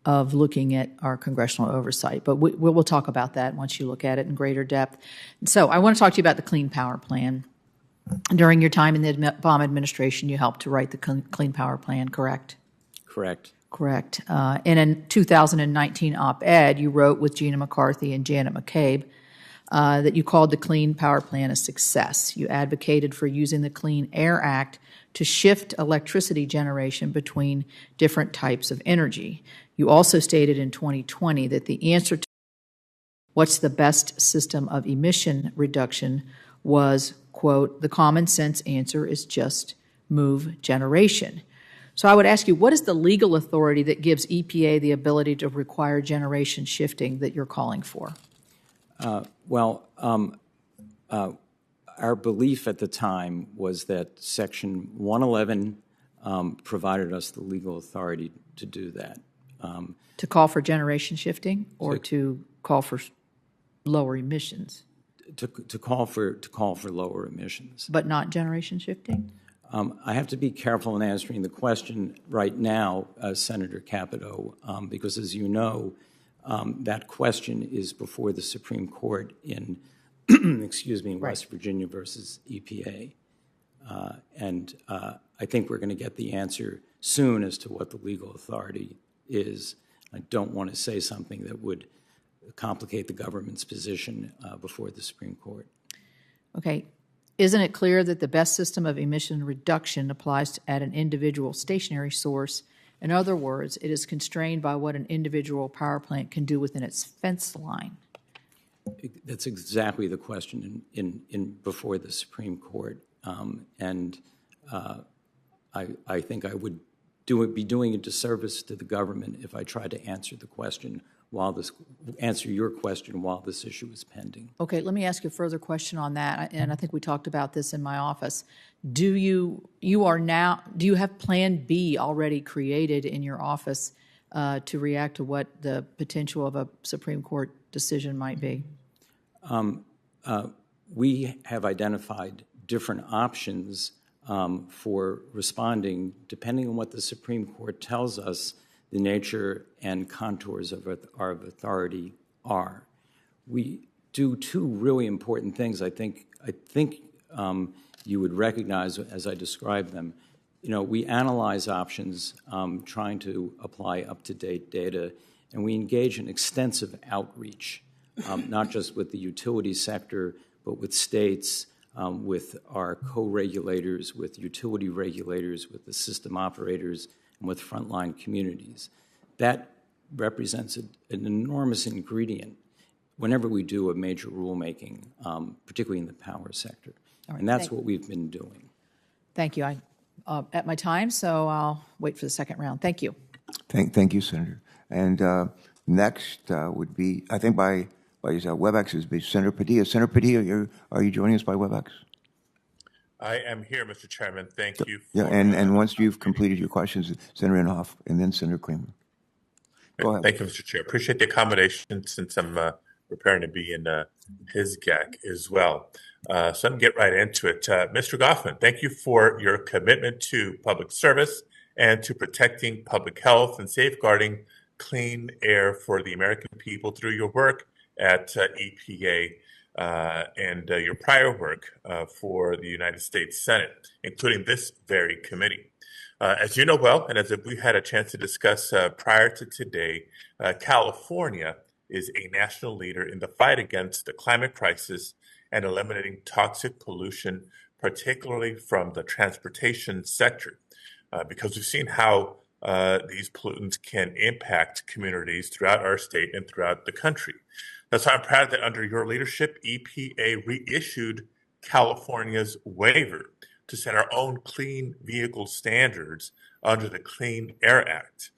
of looking at our congressional oversight. But we'll talk about that once you look at it in greater depth. So I want to talk to you about the Clean Power Plan. During your time in the Obama administration, you helped to write the Clean Power Plan, correct? Correct. Correct. In a 2019 op-ed, you wrote with Gina McCarthy and Janet McCabe that you called the Clean Power Plan a success. You advocated for using the Clean Air Act to shift electricity generation between different types of energy. You also stated in 2020 that the answer to what's the best system of emission reduction was, quote, the common sense answer is just move generation. So I would ask you, what is the legal authority that gives EPA the ability to require generation shifting that you're calling for? Our belief at the time was that Section 111 provided us the legal authority to do that. To call for generation shifting or to call for lower emissions? To call for lower emissions. But not generation shifting? I have to be careful in answering the question right now, Senator Capito, because as you know, that question is before the Supreme Court in, West Virginia versus EPA. And I think we're going to get the answer soon as to what the legal authority is. I don't want to say something that would complicate the government's position before the Supreme Court. Okay. Isn't it clear that the best system of emission reduction applies at an individual stationary source? In other words, it is constrained by what an individual power plant can do within its fence line. That's exactly the question in before the Supreme Court, and I think I would be doing a disservice to the government if I tried to answer the question answer your question while this issue is pending. Okay, let me ask you a further question on that, and I think we talked about this in my office. Do you have Plan B already created in your office to react to what the potential of a Supreme Court decision might be? We have identified different options for responding, depending on what the Supreme Court tells us the nature and contours of our authority are. We do two really important things. I think you would recognize as I describe them. You know, we analyze options, trying to apply up-to-date data, and we engage in extensive outreach, not just with the utility sector, but with states, with our co-regulators, with utility regulators, with the system operators, and with frontline communities. That represents an enormous ingredient whenever we do a major rulemaking, particularly in the power sector. Right, and that's what we've been doing. Thank you. I'm at my time, so I'll wait for the second round. Thank you. Thank you, Senator. And next would be, I think by WebEx, is Senator Padilla. Senator Padilla, are you joining us by WebEx? I am here, Mr. Chairman. Thank you. Yeah, and once you've completed your questions, Senator Inhofe, and then Senator Kramer. Go ahead. Thank you, Mr. Chair. Appreciate the accommodation since I'm preparing to be in his GAC as well. So I'm going to get right into it. Mr. Goffman, thank you for your commitment to public service and to protecting public health and safeguarding clean air for the American people through your work at EPA. And your prior work for the United States Senate, including this very committee. As you know well, and as we had a chance to discuss prior to today, California is a national leader in the fight against the climate crisis and eliminating toxic pollution, particularly from the transportation sector, because we've seen how these pollutants can impact communities throughout our state and throughout the country. That's why I'm proud that under your leadership, EPA reissued California's waiver to set our own clean vehicle standards under the Clean Air Act.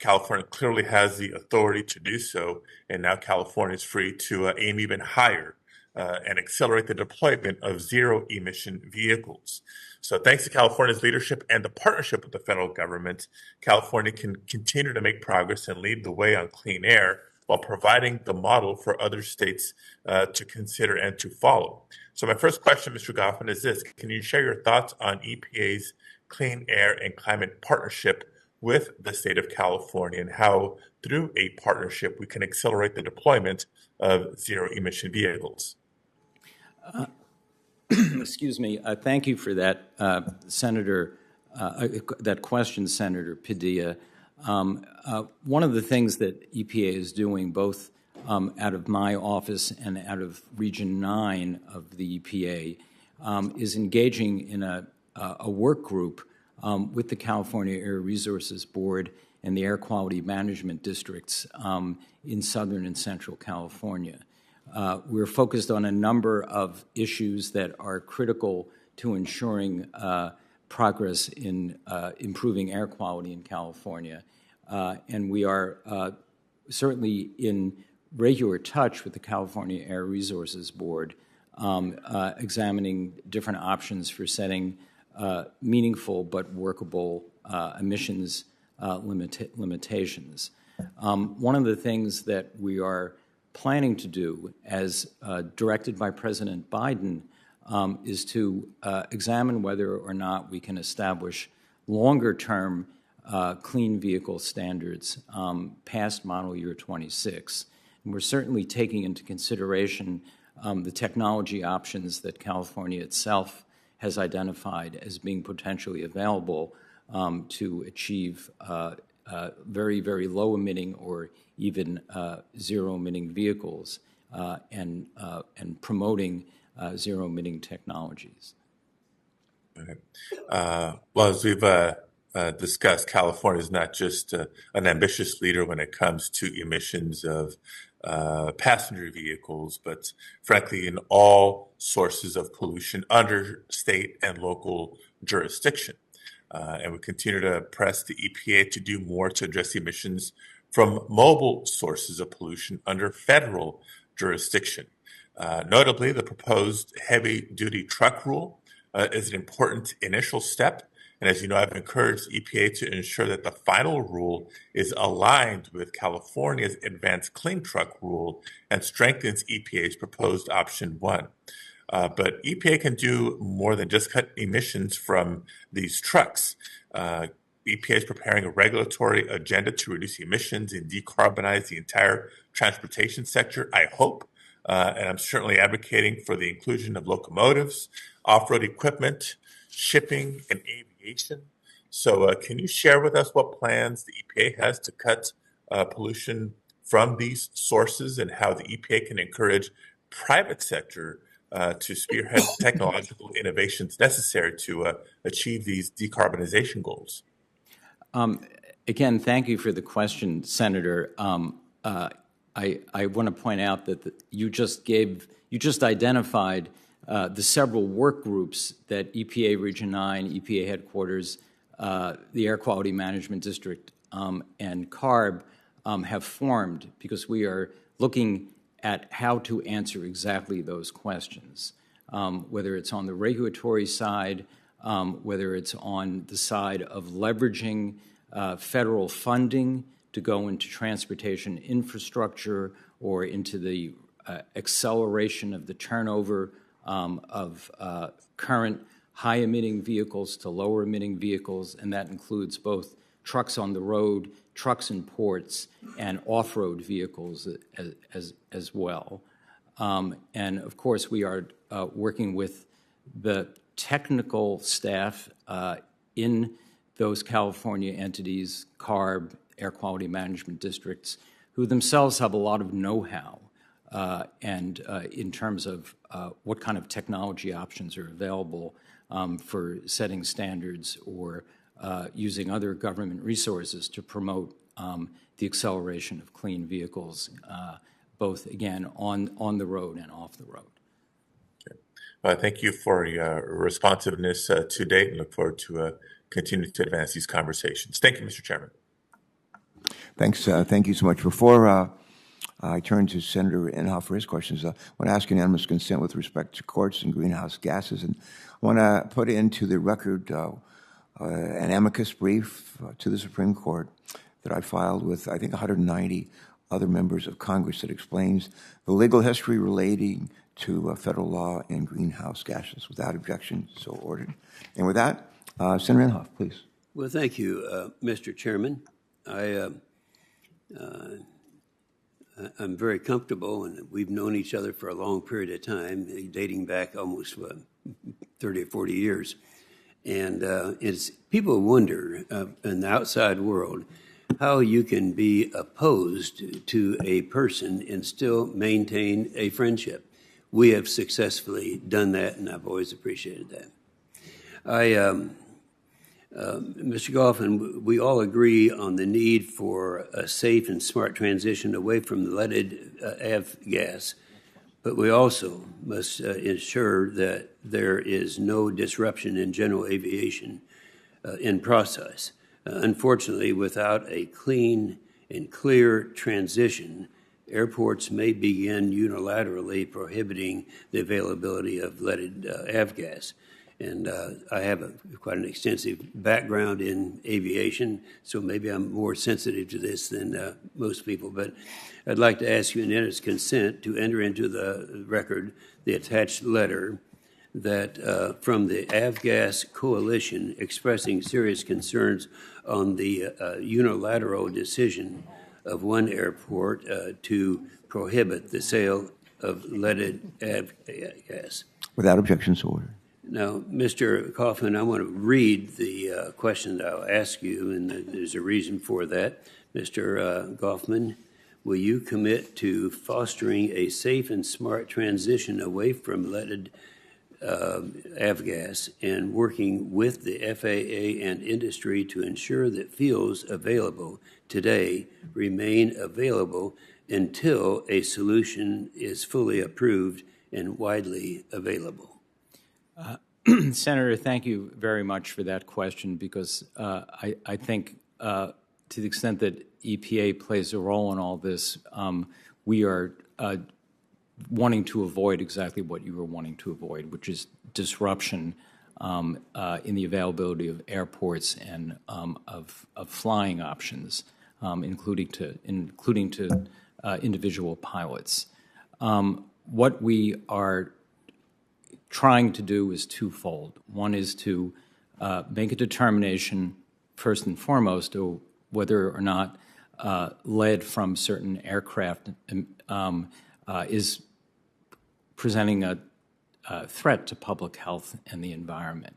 California clearly has the authority to do so, and now California is free to aim even higher and accelerate the deployment of zero-emission vehicles. So thanks to California's leadership and the partnership with the federal government, California can continue to make progress and lead the way on clean air, while providing the model for other states to consider and to follow. So my first question, Mr. Goffman, is this. Can you share your thoughts on EPA's Clean Air and Climate Partnership with the state of California and how, through a partnership, we can accelerate the deployment of zero-emission vehicles? Excuse me. Thank you for that, Senator. that question, Senator Padilla. One of the things that EPA is doing, both out of my office and out of Region 9 of the EPA, is engaging in a work group with the California Air Resources Board and the air quality management districts in Southern and Central California. We're focused on a number of issues that are critical to ensuring progress in improving air quality in California. And we are certainly in regular touch with the California Air Resources Board, examining different options for setting meaningful but workable emissions limitations. One of the things that we are planning to do, as directed by President Biden, is to examine whether or not we can establish longer-term clean vehicle standards past model year 26. And we're certainly taking into consideration the technology options that California itself has identified as being potentially available to achieve very, very low-emitting or even zero-emitting vehicles and promoting zero-emitting technologies. Okay. Well, as we've discussed, California is not just an ambitious leader when it comes to emissions of passenger vehicles, but frankly, in all sources of pollution under state and local jurisdiction. And we continue to press the EPA to do more to address emissions from mobile sources of pollution under federal jurisdiction. Notably, the proposed heavy-duty truck rule is an important initial step. And as you know, I've encouraged EPA to ensure that the final rule is aligned with California's Advanced Clean Truck Rule and strengthens EPA's proposed option 1. But EPA can do more than just cut emissions from these trucks. EPA is preparing a regulatory agenda to reduce emissions and decarbonize the entire transportation sector, I hope. And I'm certainly advocating for the inclusion of locomotives, off-road equipment, shipping, and aviation. So can you share with us what plans the EPA has to cut pollution from these sources and how the EPA can encourage private sector to spearhead technological innovations necessary to achieve these decarbonization goals? Again, thank you for the question, Senator. I want to point out that you just identified the several work groups that EPA Region 9, EPA headquarters, the Air Quality Management District, and CARB have formed because we are looking at how to answer exactly those questions, whether it's on the regulatory side, whether it's on the side of leveraging federal funding to go into transportation infrastructure or into the acceleration of the turnover of current high-emitting vehicles to lower-emitting vehicles, and that includes both trucks on the road, trucks in ports, and off-road vehicles as well. And, of course, we are working with the technical staff in those California entities, CARB, Air Quality Management Districts, who themselves have a lot of know-how and in terms of what kind of technology options are available for setting standards or using other government resources to promote the acceleration of clean vehicles, both, again, on the road and off the road. Okay. Thank you for your responsiveness to date and look forward to continuing to advance these conversations. Thank you, Mr. Chairman. Thanks. Thank you so much. Before I turn to Senator Inhofe for his questions, I want to ask unanimous consent with respect to courts and greenhouse gases. And I want to put into the record an amicus brief to the Supreme Court that I filed with, I think, 190 other members of Congress that explains the legal history relating to federal law and greenhouse gases. Without objection, so ordered. And with that, Senator Inhofe, please. Well, thank you, Mr. Chairman. I'm very comfortable, and we've known each other for a long period of time, dating back almost 30 or 40 years. And people wonder in the outside world how you can be opposed to a person and still maintain a friendship. We have successfully done that, and I've always appreciated that. Mr. Goffman, we all agree on the need for a safe and smart transition away from the leaded avgas, but we also must ensure that there is no disruption in general aviation in process. Unfortunately, without a clean and clear transition, airports may begin unilaterally prohibiting the availability of leaded avgas. And I have quite an extensive background in aviation, so maybe I'm more sensitive to this than most people. But I'd like to ask you, in its consent, to enter into the record the attached letter that from the Avgas Coalition expressing serious concerns on the unilateral decision of one airport to prohibit the sale of leaded avgas. Without objection, so ordered. Now, Mr. Goffman, I want to read the question that I'll ask you, and there's a reason for that. Mr. Goffman, will you commit to fostering a safe and smart transition away from leaded avgas and working with the FAA and industry to ensure that fuels available today remain available until a solution is fully approved and widely available? Senator, thank you very much for that question, because I think to the extent that EPA plays a role in all this, we are wanting to avoid exactly what you were wanting to avoid, which is disruption in the availability of airports and of flying options, including to individual pilots. What we are trying to do is twofold. One is to make a determination, first and foremost, of whether or not lead from certain aircraft is presenting a threat to public health and the environment.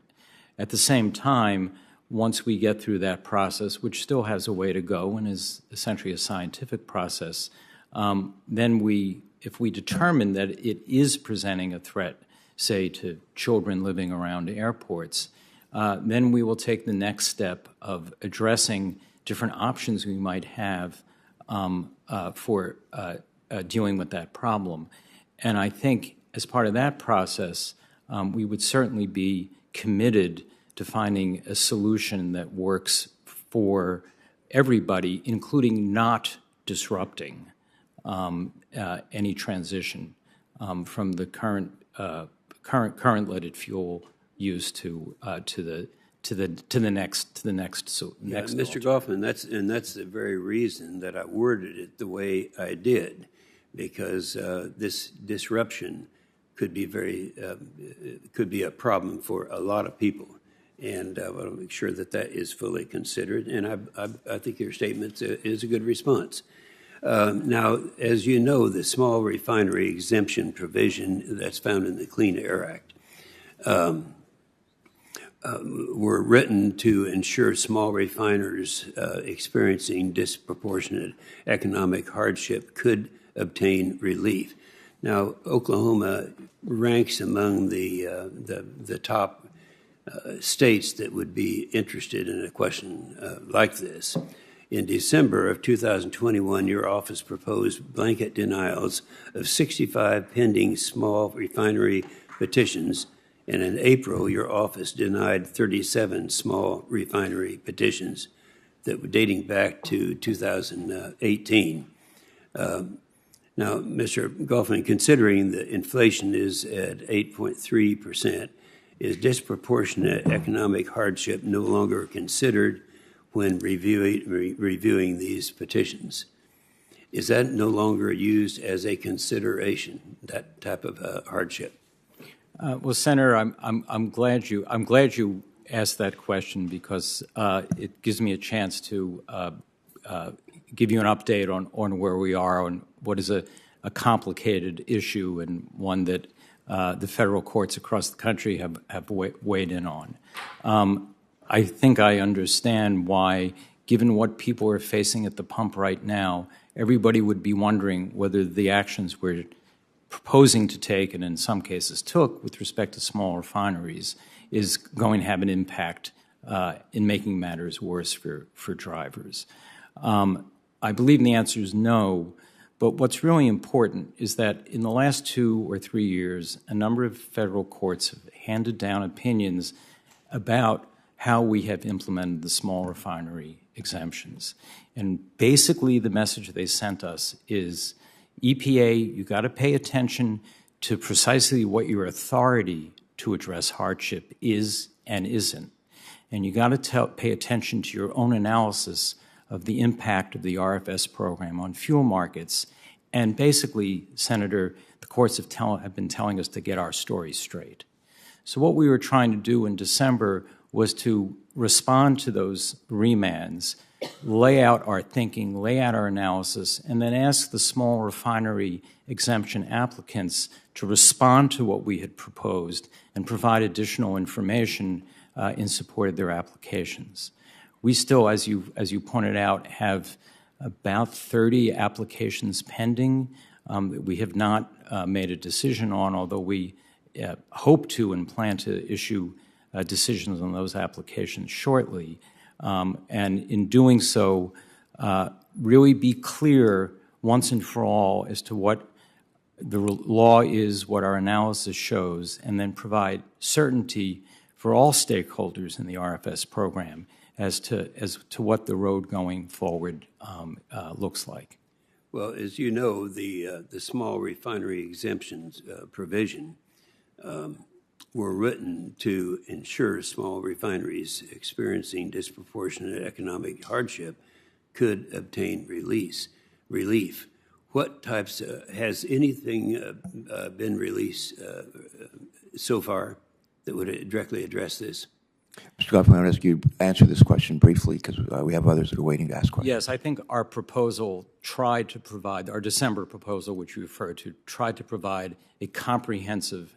At the same time, once we get through that process, which still has a way to go and is essentially a scientific process, then if we determine that it is presenting a threat, say, to children living around airports, then we will take the next step of addressing different options we might have for dealing with that problem. And I think as part of that process, we would certainly be committed to finding a solution that works for everybody, including not disrupting any transition from the current leaded fuel use to the next. Mr. Goffman, that's the very reason that I worded it the way I did, because this disruption could be a problem for a lot of people, and I want to make sure that is fully considered. And I think your statement is a good response. Now, as you know, the small refinery exemption provision that's found in the Clean Air Act were written to ensure small refiners experiencing disproportionate economic hardship could obtain relief. Now, Oklahoma ranks among the top states that would be interested in a question like this. In December of 2021, your office proposed blanket denials of 65 pending small refinery petitions, and in April, your office denied 37 small refinery petitions that were dating back to 2018. Now, Mr. Goffman, considering that inflation is at 8.3%, is disproportionate economic hardship no longer considered when reviewing these petitions? Is that no longer used as a consideration, that type of hardship? Well, Senator, I'm glad you asked that question, because it gives me a chance to give you an update on where we are on what is a complicated issue, and one that the federal courts across the country have weighed in on. I think I understand why, given what people are facing at the pump right now, everybody would be wondering whether the actions we're proposing to take, and in some cases took, with respect to small refineries, is going to have an impact in making matters worse for drivers. I believe the answer is no, but what's really important is that in the last 2 or 3 years, a number of federal courts have handed down opinions about how we have implemented the small refinery exemptions. And basically the message they sent us is, EPA, you got to pay attention to precisely what your authority to address hardship is and isn't. And you got to pay attention to your own analysis of the impact of the RFS program on fuel markets. And basically, Senator, the courts have been telling us to get our story straight. So what we were trying to do in December was to respond to those remands, lay out our thinking, lay out our analysis, and then ask the small refinery exemption applicants to respond to what we had proposed and provide additional information in support of their applications. We still, as you pointed out, have about 30 applications pending that we have not made a decision on, although we hope to and plan to issue decisions on those applications shortly. And in doing so, really be clear once and for all as to what the law is, what our analysis shows, and then provide certainty for all stakeholders in the RFS program as to what the road going forward looks like. Well, as you know, the small refinery exemptions provision were written to ensure small refineries experiencing disproportionate economic hardship could obtain relief. What types, has anything been released so far that would directly address this? Mr. Goffman, I want to ask you to answer this question briefly because we have others that are waiting to ask questions. Yes, I think our proposal tried to provide, our December proposal, which you referred to, tried to provide a comprehensive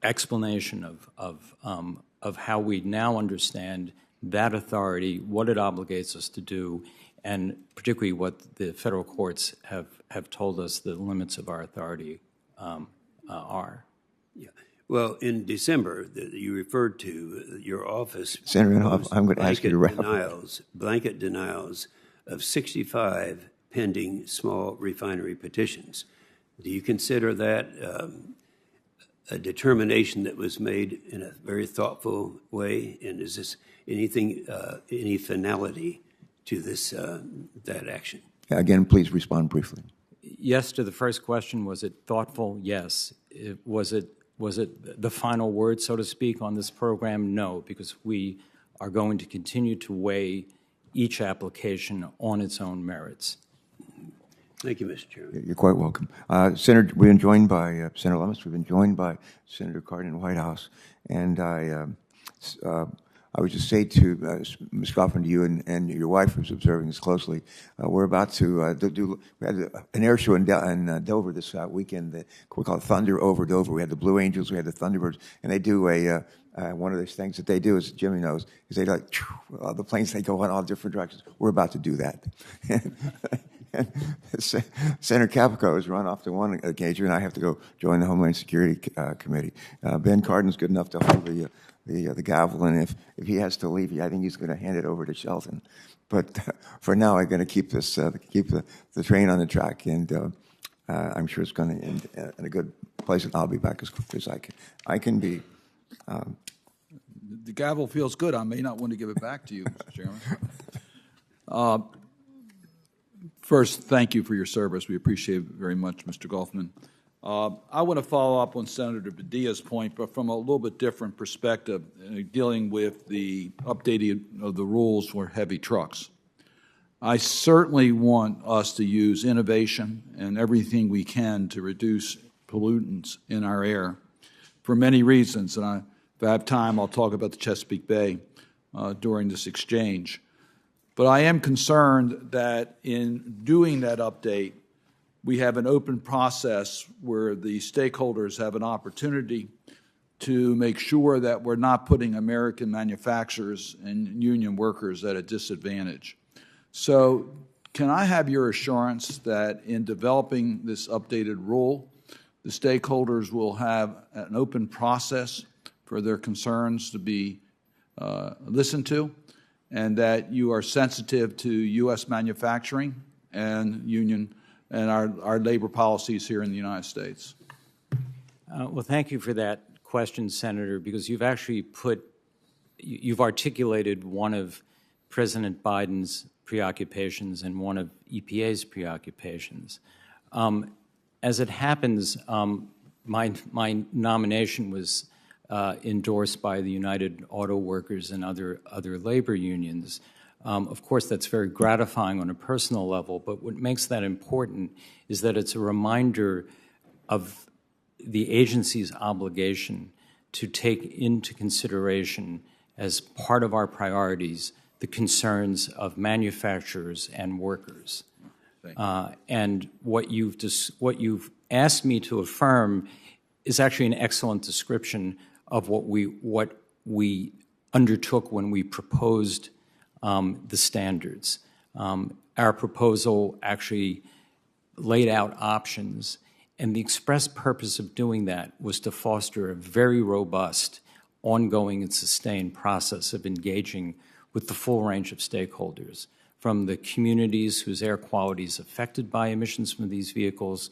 explanation of how we now understand that authority, what it obligates us to do, and particularly what the federal courts have told us the limits of our authority are. Yeah. Well, in December, you referred to your office. Senator Inhofe, I'm going to ask you to wrap blanket denials of 65 pending small refinery petitions. Do you consider that a determination that was made in a very thoughtful way? And is this anything, any finality to this that action? Again, please respond briefly. Yes to the first question. Was it thoughtful? Yes. Was it the final word, so to speak, on this program? No, because we are going to continue to weigh each application on its own merits. Thank you, Mr. Chairman. You're quite welcome. Senator, we've been joined by Senator Lummis. We've been joined by Senator Cardin in the White House. And I would just say to Ms. Goffman, to you and your wife who's observing this closely, we're about to do, we had an air show in Dover this weekend that we call Thunder Over Dover. We had the Blue Angels, we had the Thunderbirds, and they do one of those things that they do, as Jimmy knows, is they like, the planes, they go in all different directions. We're about to do that. Senator Capico has run off to one occasion, and I have to go join the Homeland Security Committee. Ben Cardin's good enough to hold the gavel, and if he has to leave, I think he's going to hand it over to Shelton. But for now, I'm going to keep this keep the train on the track, and I'm sure it's going to end in a good place, and I'll be back as quickly as I can be. The gavel feels good. I may not want to give it back to you, Mr. Chairman. First, thank you for your service. We appreciate it very much, Mr. Goffman. I want to follow up on Senator Padilla's point, but from a little bit different perspective, dealing with the updating of the rules for heavy trucks. I certainly want us to use innovation and everything we can to reduce pollutants in our air for many reasons. And if I have time, I'll talk about the Chesapeake Bay during this exchange. But I am concerned that in doing that update, we have an open process where the stakeholders have an opportunity to make sure that we're not putting American manufacturers and union workers at a disadvantage. So can I have your assurance that in developing this updated rule, the stakeholders will have an open process for their concerns to be listened to, and that you are sensitive to U.S. manufacturing and union and our labor policies here in the United States? Well, thank you for that question, Senator, because you've actually you've articulated one of President Biden's preoccupations and one of EPA's preoccupations. As it happens, my nomination was endorsed by the United Auto Workers and other labor unions. Of course, that's very gratifying on a personal level, but what makes that important is that it's a reminder of the agency's obligation to take into consideration as part of our priorities the concerns of manufacturers and workers. And what you've asked me to affirm is actually an excellent description of what we undertook when we proposed the standards. Our proposal actually laid out options, and the express purpose of doing that was to foster a very robust, ongoing and sustained process of engaging with the full range of stakeholders, from the communities whose air quality is affected by emissions from these vehicles,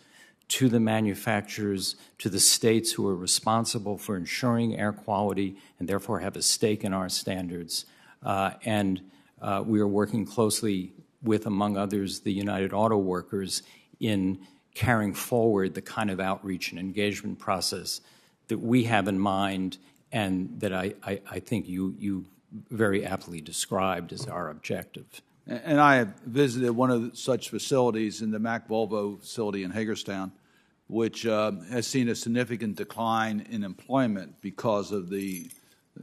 to the manufacturers, to the states who are responsible for ensuring air quality and therefore have a stake in our standards. We are working closely with, among others, the United Auto Workers in carrying forward the kind of outreach and engagement process that we have in mind and that I think you very aptly described as our objective. And I have visited one of such facilities in the Mack Volvo facility in Hagerstown, which has seen a significant decline in employment because of the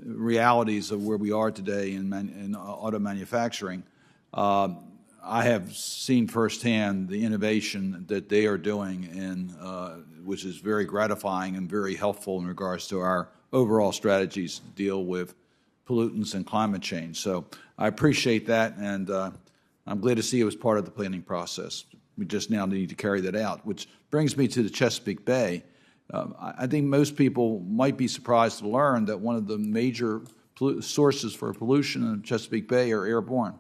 realities of where we are today in auto manufacturing. I have seen firsthand the innovation that they are doing, which is very gratifying and very helpful in regards to our overall strategies to deal with pollutants and climate change. So I appreciate that, and I'm glad to see it was part of the planning process. We just now need to carry that out, which brings me to the Chesapeake Bay. I think most people might be surprised to learn that one of the major sources for pollution in Chesapeake Bay are airborne.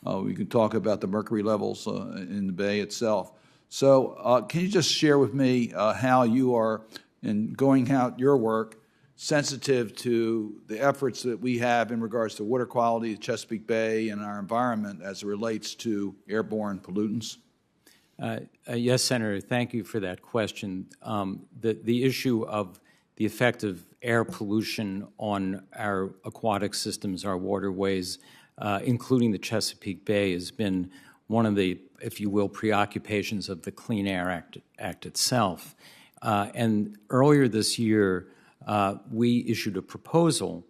We can talk about the mercury levels in the bay itself. So can you just share with me how you are, in going out your work, sensitive to the efforts that we have in regards to water quality at Chesapeake Bay and our environment as it relates to airborne pollutants? Yes, Senator, thank you for that question. The issue of the effect of air pollution on our aquatic systems, our waterways, including the Chesapeake Bay, has been one of the, if you will, preoccupations of the Clean Air Act itself. And earlier this year, we issued a proposal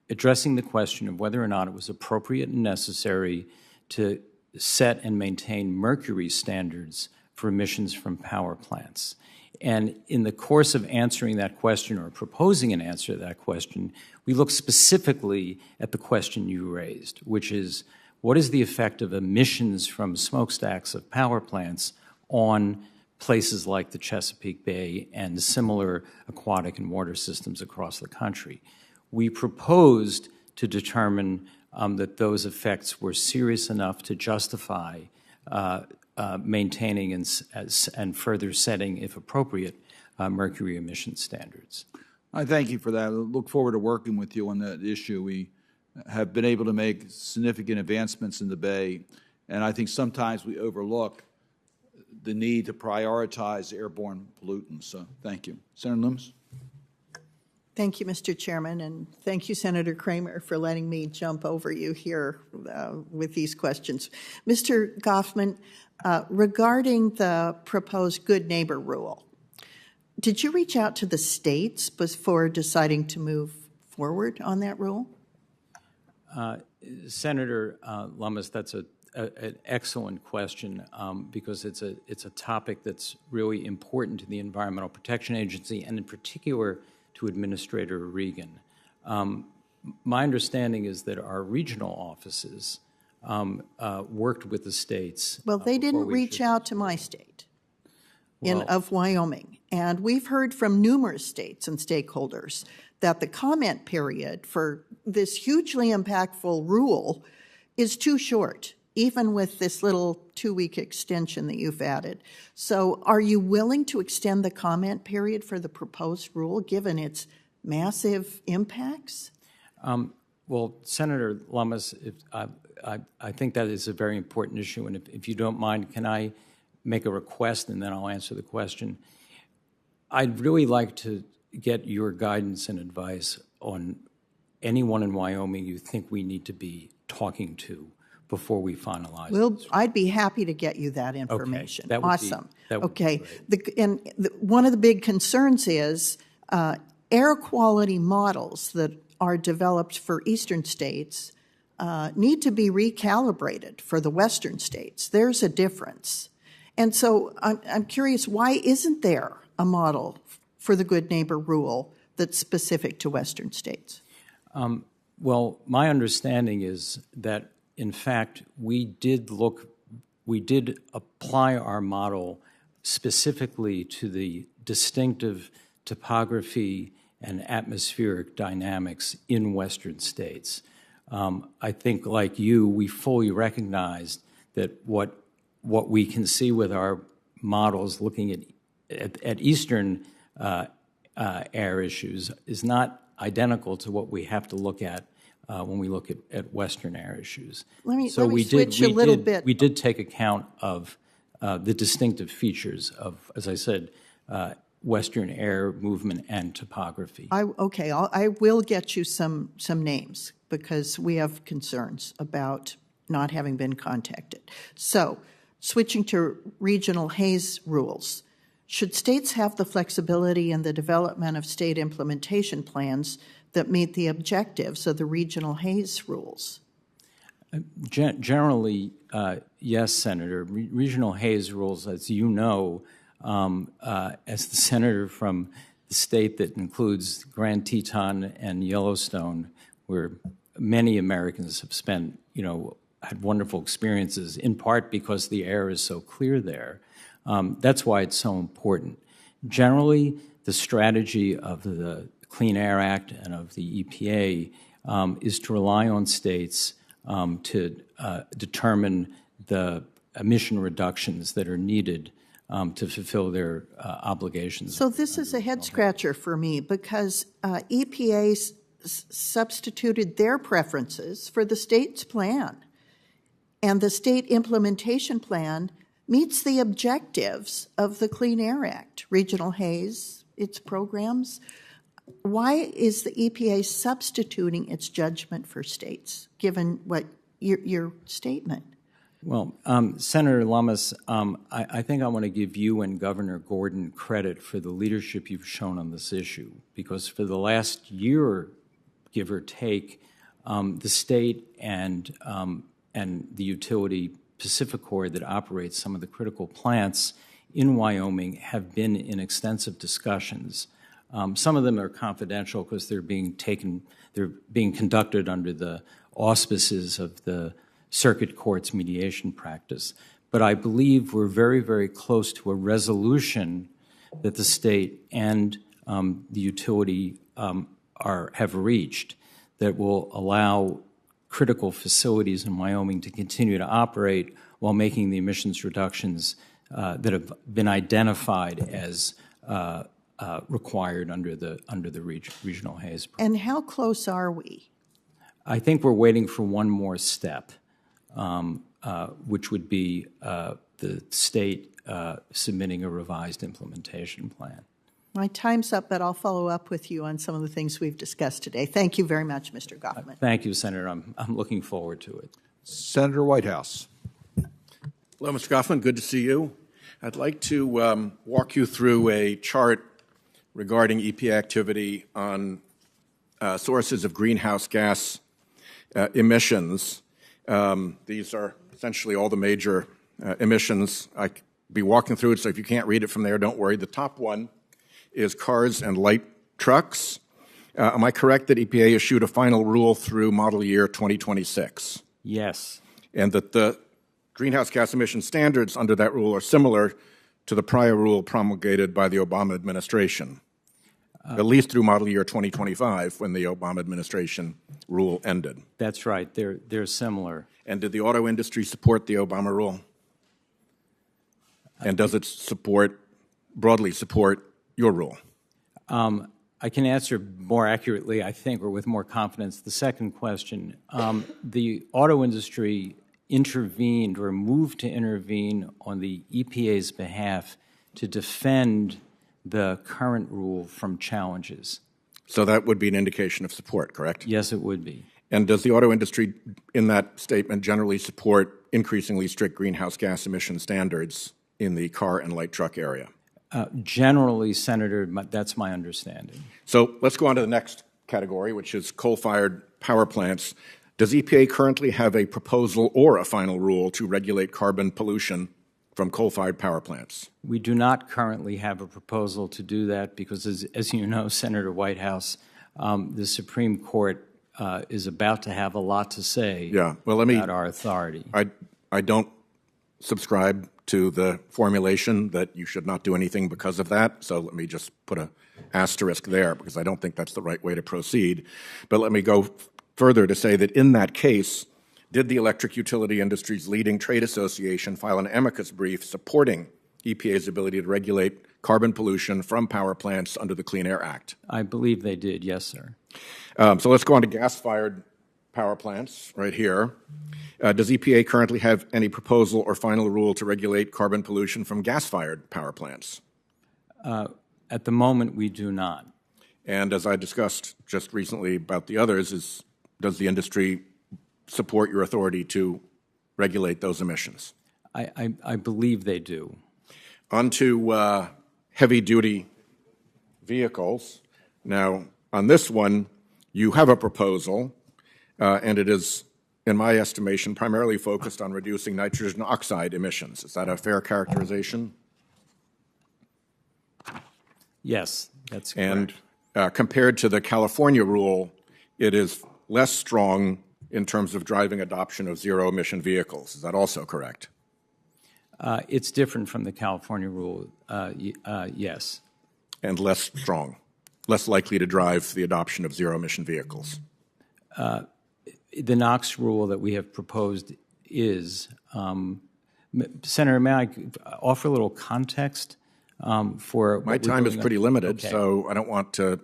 addressing the question of whether or not it was appropriate and necessary to set and maintain mercury standards for emissions from power plants. And in the course of answering that question or proposing an answer to that question, we looked specifically at the question you raised, which is, what is the effect of emissions from smokestacks of power plants on places like the Chesapeake Bay and similar aquatic and water systems across the country? We proposed to determine that those effects were serious enough to justify maintaining and further setting, if appropriate, mercury emission standards. I thank you for that. I look forward to working with you on that issue. We have been able to make significant advancements in the Bay, and I think sometimes we overlook the need to prioritize airborne pollutants. So thank you. Senator Loomis? Thank you, Mr. Chairman, and thank you, Senator Kramer, for letting me jump over you here with these questions. Mr. Goffman, regarding the proposed good neighbor rule, did you reach out to the states before deciding to move forward on that rule? Senator Lummis, that's an excellent question because it's a topic that's really important to the Environmental Protection Agency and in particular to Administrator Regan. My understanding is that our regional offices worked with the states. Well, they didn't reach out to my state of Wyoming. And we've heard from numerous states and stakeholders that the comment period for this hugely impactful rule is too short, even with this little 2-week extension that you've added. So are you willing to extend the comment period for the proposed rule, given its massive impacts? Well, Senator Lummis, I think that is a very important issue, and if you don't mind, can I make a request and then I'll answer the question? I'd really like to get your guidance and advice on anyone in Wyoming you think we need to be talking to before we finalize Well, this. I'd be happy to get you that information. That would be- awesome. that would be Okay. great. One of the big concerns is air quality models that are developed for eastern states need to be recalibrated for the western states. There's a difference. And so I'm curious, why isn't there a model for the Good Neighbor rule that's specific to western states? Well, my understanding is that, in fact, we did apply our model specifically to the distinctive topography and atmospheric dynamics in western states. I think, like you, we fully recognized that what we can see with our models looking at eastern air issues is not identical to what we have to look at when we look at western air issues. Let me switch a little bit. We did take account of the distinctive features of, as I said, western air movement and topography. I will get you some names because we have concerns about not having been contacted. So, switching to regional haze rules. Should states have the flexibility in the development of state implementation plans that meet the objectives of the regional haze rules? Generally, yes, Senator. Regional haze rules, as you know, as the senator from the state that includes Grand Teton and Yellowstone, where many Americans have spent, had wonderful experiences, in part because the air is so clear there. That's why it's so important. Generally, the strategy of the Clean Air Act and of the EPA is to rely on states to determine the emission reductions that are needed to fulfill their obligations. So this is a head-scratcher for me because EPA substituted their preferences for the state's plan. And the state implementation plan meets the objectives of the Clean Air Act, regional haze, its programs. Why is the EPA substituting its judgment for states, given what your statement? Well, Senator Lummis, I think I want to give you and Governor Gordon credit for the leadership you've shown on this issue, because for the last year, give or take, the state and the utility Pacificorp that operates some of the critical plants in Wyoming have been in extensive discussions. Some of them are confidential because they're being conducted under the auspices of the circuit court's mediation practice. But I believe we're very, very close to a resolution that the state and the utility have reached that will allow critical facilities in Wyoming to continue to operate while making the emissions reductions that have been identified as required under the regional haze program. And how close are we? I think we're waiting for one more step, which would be the state submitting a revised implementation plan. My time's up, but I'll follow up with you on some of the things we've discussed today. Thank you very much, Mr. Goffman. Thank you, Senator. I'm looking forward to it. Senator Whitehouse. Hello, Mr. Goffman. Good to see you. I'd like to walk you through a chart regarding EPA activity on sources of greenhouse gas emissions. These are essentially all the major emissions. I'll be walking through it, so if you can't read it from there, don't worry. The top one is cars and light trucks. Am I correct that EPA issued a final rule through model year 2026? Yes. And that the greenhouse gas emission standards under that rule are similar to the prior rule promulgated by the Obama administration, at least through model year 2025, when the Obama administration rule ended. That's right. They're similar. And did the auto industry support the Obama rule? And does it broadly support your rule? I can answer more accurately, I think, or with more confidence, the second question. The auto industry intervened or moved to intervene on the EPA's behalf to defend the current rule from challenges. So that would be an indication of support, correct? Yes, it would be. And does the auto industry, in that statement, generally support increasingly strict greenhouse gas emission standards in the car and light truck area? Generally, Senator, that's my understanding. So let's go on to the next category, which is coal-fired power plants. Does EPA currently have a proposal or a final rule to regulate carbon pollution from coal-fired power plants? We do not currently have a proposal to do that because, as you know, Senator Whitehouse, the Supreme Court is about to have a lot to say about our authority. I don't subscribe to the formulation that you should not do anything because of that, so let me just put an asterisk there because I don't think that's the right way to proceed. But let me go further to say that in that case, did the electric utility industry's leading trade association file an amicus brief supporting EPA's ability to regulate carbon pollution from power plants under the Clean Air Act? I believe they did, yes, sir. So let's go on to gas-fired power plants right here. Does EPA currently have any proposal or final rule to regulate carbon pollution from gas-fired power plants? At the moment, we do not. And as I discussed just recently about the others, does the industry support your authority to regulate those emissions? I believe they do. On to heavy-duty vehicles. Now, on this one, you have a proposal, and it is, in my estimation, primarily focused on reducing nitrogen oxide emissions. Is that a fair characterization? Yes, that's correct. And compared to the California rule, it is less strong in terms of driving adoption of zero-emission vehicles. Is that also correct? It's different from the California rule, yes. And less strong, less likely to drive the adoption of zero-emission vehicles? The NOx rule that we have proposed is, Senator, may I offer a little context for my time is pretty limited, so I don't want to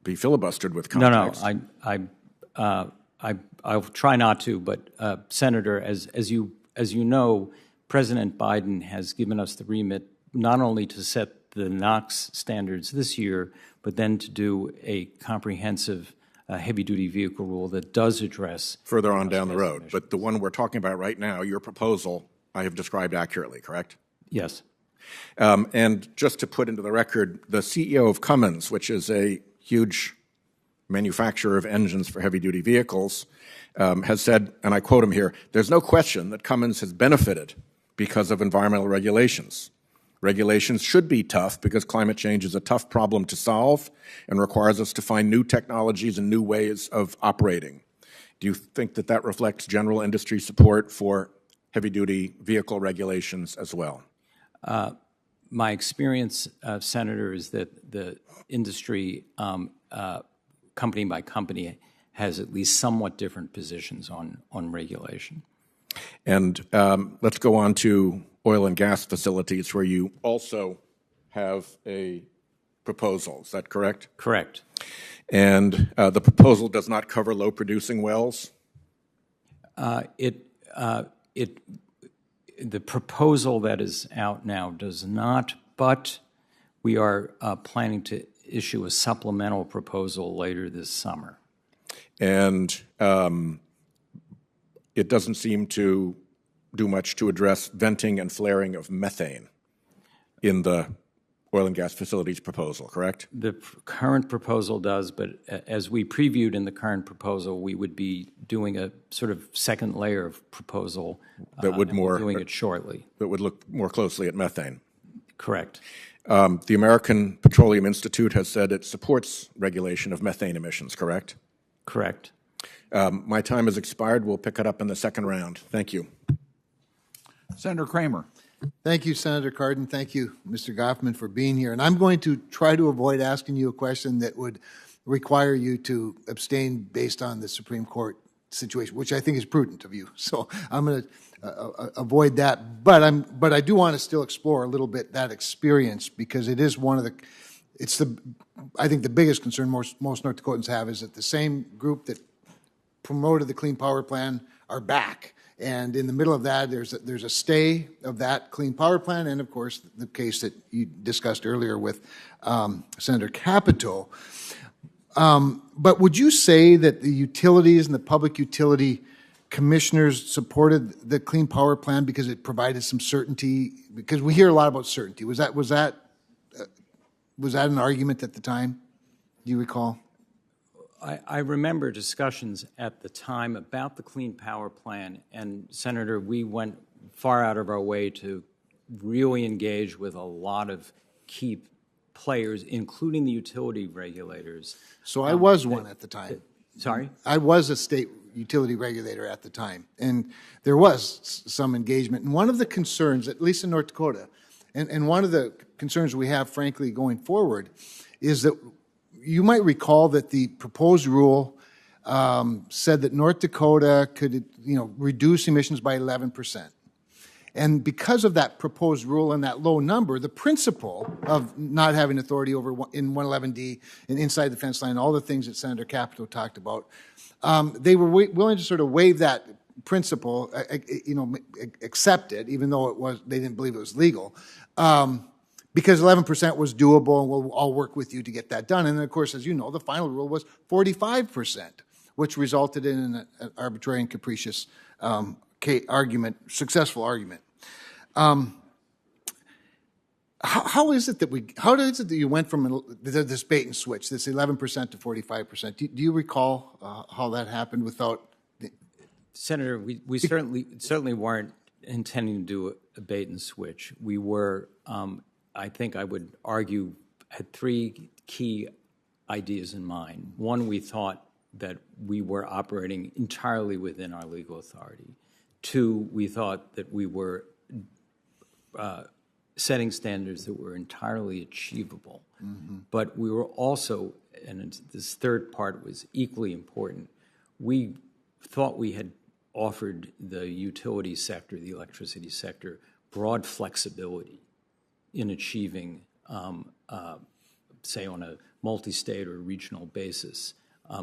be filibustered with context. No, I'll try not to, but Senator, as you know, President Biden has given us the remit not only to set the NOx standards this year, but then to do a comprehensive heavy-duty vehicle rule that does address further on down the road. But the one we're talking about right now, your proposal, I have described accurately, correct? Yes. And just to put into the record, the CEO of Cummins, which is a huge manufacturer of engines for heavy-duty vehicles, has said, and I quote him here, "There's no question that Cummins has benefited because of environmental regulations. Regulations should be tough because climate change is a tough problem to solve and requires us to find new technologies and new ways of operating." Do you think that that reflects general industry support for heavy-duty vehicle regulations as well? My experience, Senator, is that the industry, company by company, has at least somewhat different positions on regulation. And let's go on to oil and gas facilities where you also have a proposal. Is that correct? Correct. And the proposal does not cover low-producing wells? The proposal that is out now does not, but we are planning to issue a supplemental proposal later this summer. And it doesn't seem to do much to address venting and flaring of methane in the oil and gas facilities proposal, correct? The current proposal does, but as we previewed in the current proposal, we would be doing a sort of second layer of proposal. That would and more we're doing it shortly. That would look more closely at methane. Correct. The American Petroleum Institute has said it supports regulation of methane emissions, correct? Correct. My time has expired. We'll pick it up in the second round. Thank you. Senator Kramer. Thank you, Senator Cardin. Thank you, Mr. Goffman, for being here. And I'm going to try to avoid asking you a question that would require you to abstain based on the Supreme Court situation, which I think is prudent of you. So I'm going to avoid that. But I do want to still explore a little bit that experience, because it is one of the, I think the biggest concern most North Dakotans have is that the same group that promoted the Clean Power Plan are back. And in the middle of that, there's a stay of that Clean Power Plan, and of course the case that you discussed earlier with Senator Capito. But would you say that the utilities and the public utility commissioners supported the Clean Power Plan because it provided some certainty? Because we hear a lot about certainty. Was that an argument at the time? Do you recall? I remember discussions at the time about the Clean Power Plan, and Senator, we went far out of our way to really engage with a lot of key players, including the utility regulators. So I was one at the time. Sorry? I was a state utility regulator at the time, and there was some engagement. And one of the concerns, at least in North Dakota, and one of the concerns we have, frankly, going forward, is that you might recall that the proposed rule said that North Dakota could, reduce emissions by 11%. And because of that proposed rule and that low number, the principle of not having authority over in 111D and inside the fence line, all the things that Senator Capito talked about, they were willing to sort of waive that principle, accept it, even though they didn't believe it was legal. Because 11% was doable, and we'll all work with you to get that done. And then, of course, as you know, the final rule was 45%, which resulted in an arbitrary and capricious successful argument. How is it that you went from this bait and switch, this 11% to 45%? Do you recall how that happened without? Senator, we certainly weren't intending to do a bait and switch. We were. I think I would argue had three key ideas in mind. One, we thought that we were operating entirely within our legal authority. Two, we thought that we were setting standards that were entirely achievable. Mm-hmm. But we were also, and this third part was equally important, we thought we had offered the utility sector, the electricity sector, broad flexibility in achieving, say, on a multi-state or regional basis,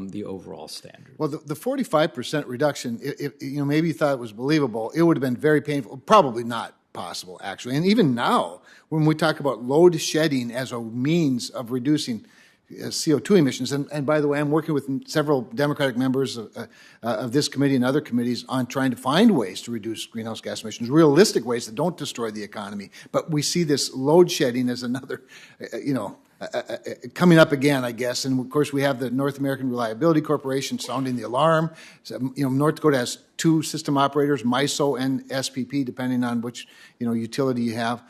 the overall standard. Well, the 45% reduction, maybe you thought it was believable. It would have been very painful, probably not possible, actually. And even now, when we talk about load shedding as a means of reducing CO2 emissions, and by the way, I'm working with several Democratic members of this committee and other committees on trying to find ways to reduce greenhouse gas emissions, realistic ways that don't destroy the economy. But we see this load shedding as another, coming up again, I guess. And of course, we have the North American Reliability Corporation sounding the alarm. So, North Dakota has two system operators, MISO and SPP, depending on which utility you have.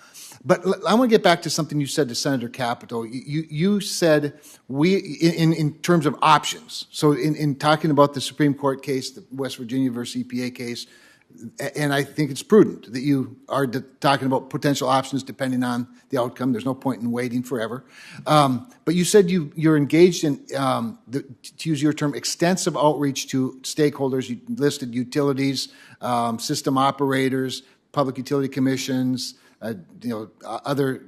But I want to get back to something you said to Senator Capito. You said in terms of options. So in talking about the Supreme Court case, the West Virginia versus EPA case, and I think it's prudent that you are talking about potential options depending on the outcome. There's no point in waiting forever. But you said you're engaged in, to use your term, extensive outreach to stakeholders. You listed utilities, system operators, public utility commissions, other,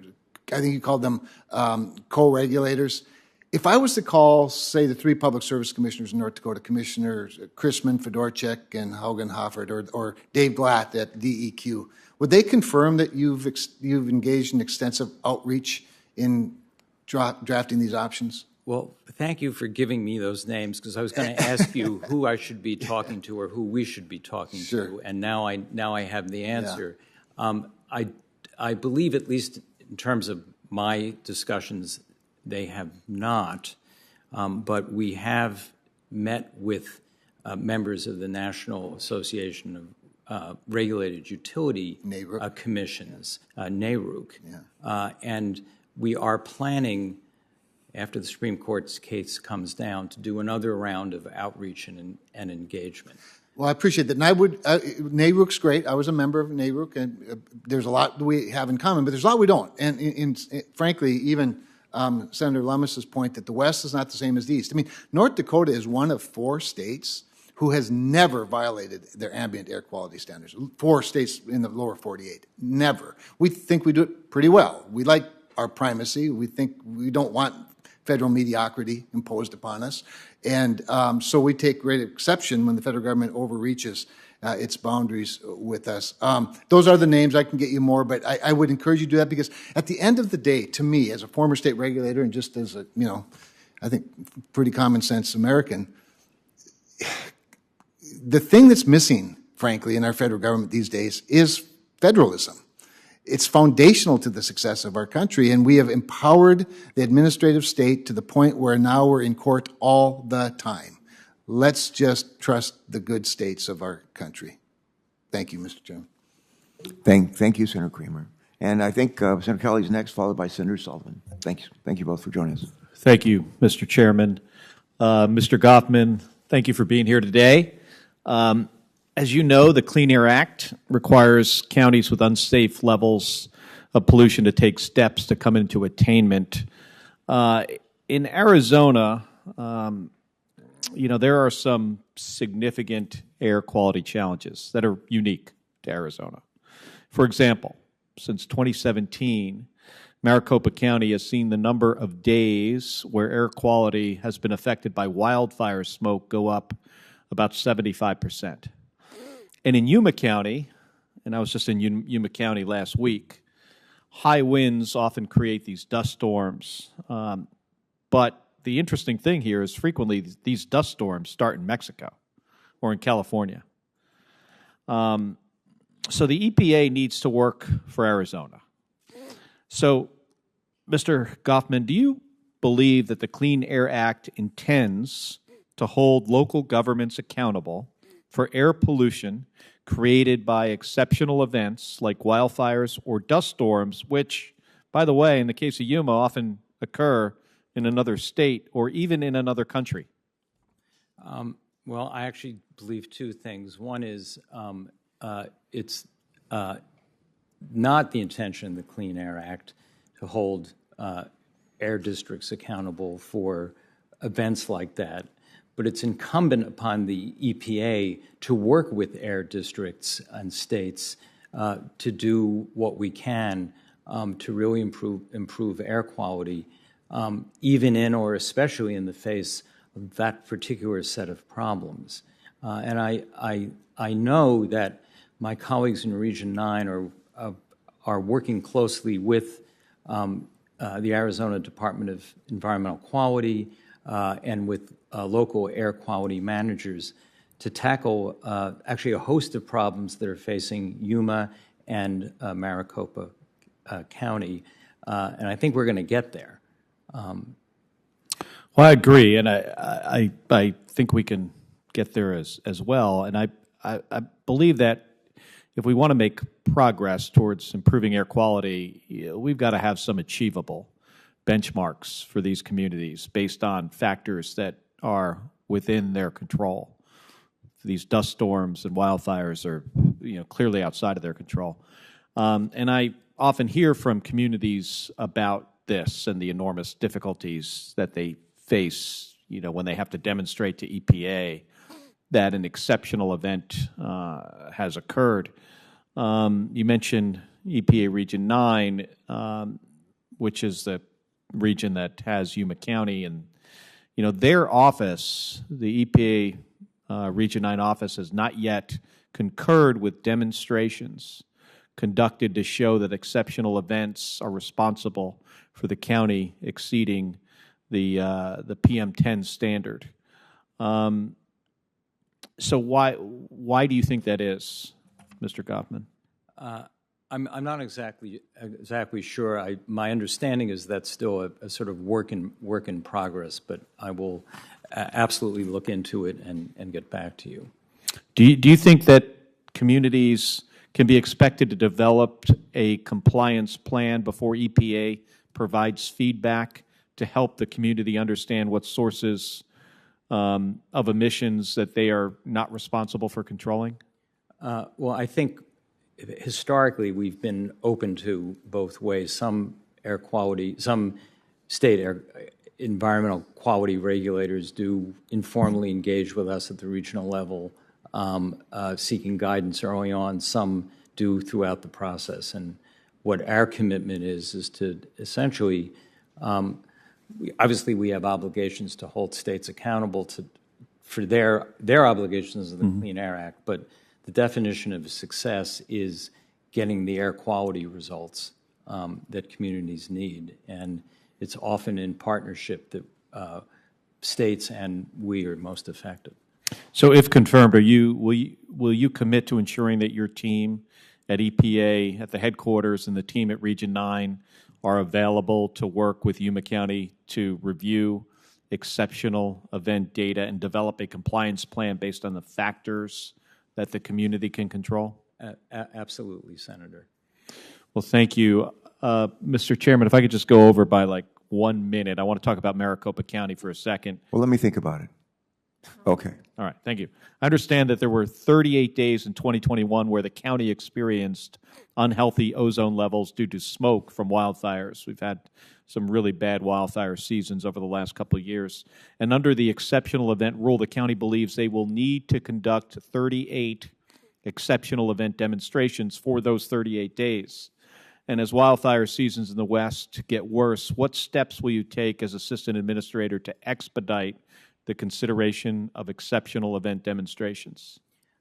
I think you called them co-regulators. If I was to call, say, the three public service commissioners in North Dakota, Commissioners Chrisman, Fedorchak, and Haugen Hoffert, or Dave Glatt at DEQ, would they confirm that you've engaged in extensive outreach in drafting these options? Well, thank you for giving me those names, because I was going to ask you who I should be talking to or who we should be talking to, and now I have the answer. Yeah. I believe, at least in terms of my discussions, they have not, but we have met with members of the National Association of Regulated Utility Commissions, NARUC, and we are planning, after the Supreme Court's case comes down, to do another round of outreach and engagement. Well, I appreciate that. And I would, NARUC's great. I was a member of NARUC, and there's a lot we have in common, but there's a lot we don't. And frankly, even Senator Lummis's point that the West is not the same as the East. I mean, North Dakota is one of 4 states who has never violated their ambient air quality standards. 4 states in the lower 48, never. We think we do it pretty well. We like our primacy. We think we don't want federal mediocrity imposed upon us. And so we take great exception when the federal government overreaches its boundaries with us. Those are the names. I can get you more, but I would encourage you to do that, because at the end of the day, to me, as a former state regulator and just as a, I think pretty common sense American, the thing that's missing, frankly, in our federal government these days is federalism. It's foundational to the success of our country, and we have empowered the administrative state to the point where now we're in court all the time. Let's just trust the good states of our country. Thank you, Mr. Chairman. Thank you, Senator Kramer. And I think Senator Kelly's next, followed by Senator Sullivan. Thank you. Thank you both for joining us. Thank you, Mr. Chairman. Mr. Goffman, thank you for being here today. As you know, the Clean Air Act requires counties with unsafe levels of pollution to take steps to come into attainment. In Arizona, there are some significant air quality challenges that are unique to Arizona. For example, since 2017, Maricopa County has seen the number of days where air quality has been affected by wildfire smoke go up about 75%. And in Yuma County, and I was just in Yuma County last week, high winds often create these dust storms. But the interesting thing here is frequently these dust storms start in Mexico or in California. So the EPA needs to work for Arizona. So, Mr. Goffman, do you believe that the Clean Air Act intends to hold local governments accountable for air pollution created by exceptional events like wildfires or dust storms, which, by the way, in the case of Yuma, often occur in another state or even in another country? Well, I actually believe 2 things. One is it's not the intention of the Clean Air Act to hold air districts accountable for events like that, but it's incumbent upon the EPA to work with air districts and states to do what we can to really improve air quality, even in or especially in the face of that particular set of problems. And I know that my colleagues in Region 9 are working closely with the Arizona Department of Environmental Quality and with local air quality managers to tackle actually a host of problems that are facing Yuma and Maricopa County. And I think we're going to get there. Well, I agree, and I think we can get there as well. And I believe that if we want to make progress towards improving air quality, we've got to have some achievable benchmarks for these communities based on factors that are within their control. These dust storms and wildfires are, clearly outside of their control. And I often hear from communities about this and the enormous difficulties that they face, when they have to demonstrate to EPA that an exceptional event has occurred. You mentioned EPA Region 9, which is the region that has Yuma County, and their office, the EPA Region 9 office, has not yet concurred with demonstrations conducted to show that exceptional events are responsible for the county exceeding the PM10 standard. So why do you think that is, Mr. Goffman? I'm not exactly sure. My understanding is that's still a sort of work in progress, but I will absolutely look into it and get back to you. Do you think that communities can be expected to develop a compliance plan before EPA provides feedback to help the community understand what sources of emissions that they are not responsible for controlling? Well, I think historically we've been open to both ways. Some state environmental quality regulators do informally engage with us at the regional level, seeking guidance early on. Some do throughout the process. And what our commitment is to essentially, obviously we have obligations to hold states accountable for their obligations of the Clean Air Act, but the definition of success is getting the air quality results that communities need. And it's often in partnership that states and we are most effective. So if confirmed, will you commit to ensuring that your team at EPA, at the headquarters, and the team at Region 9 are available to work with Yuma County to review exceptional event data and develop a compliance plan based on the factors that the community can control? Absolutely, Senator. Well, thank you. Mr. Chairman, if I could just go over by like 1 minute, I want to talk about Maricopa County for a second. Well, let me think about it. Okay. All right, thank you. I understand that there were 38 days in 2021 where the county experienced unhealthy ozone levels due to smoke from wildfires. We've had some really bad wildfire seasons over the last couple of years. And under the exceptional event rule, the county believes they will need to conduct 38 exceptional event demonstrations for those 38 days. And as wildfire seasons in the West get worse, what steps will you take as Assistant Administrator to expedite the consideration of exceptional event demonstrations?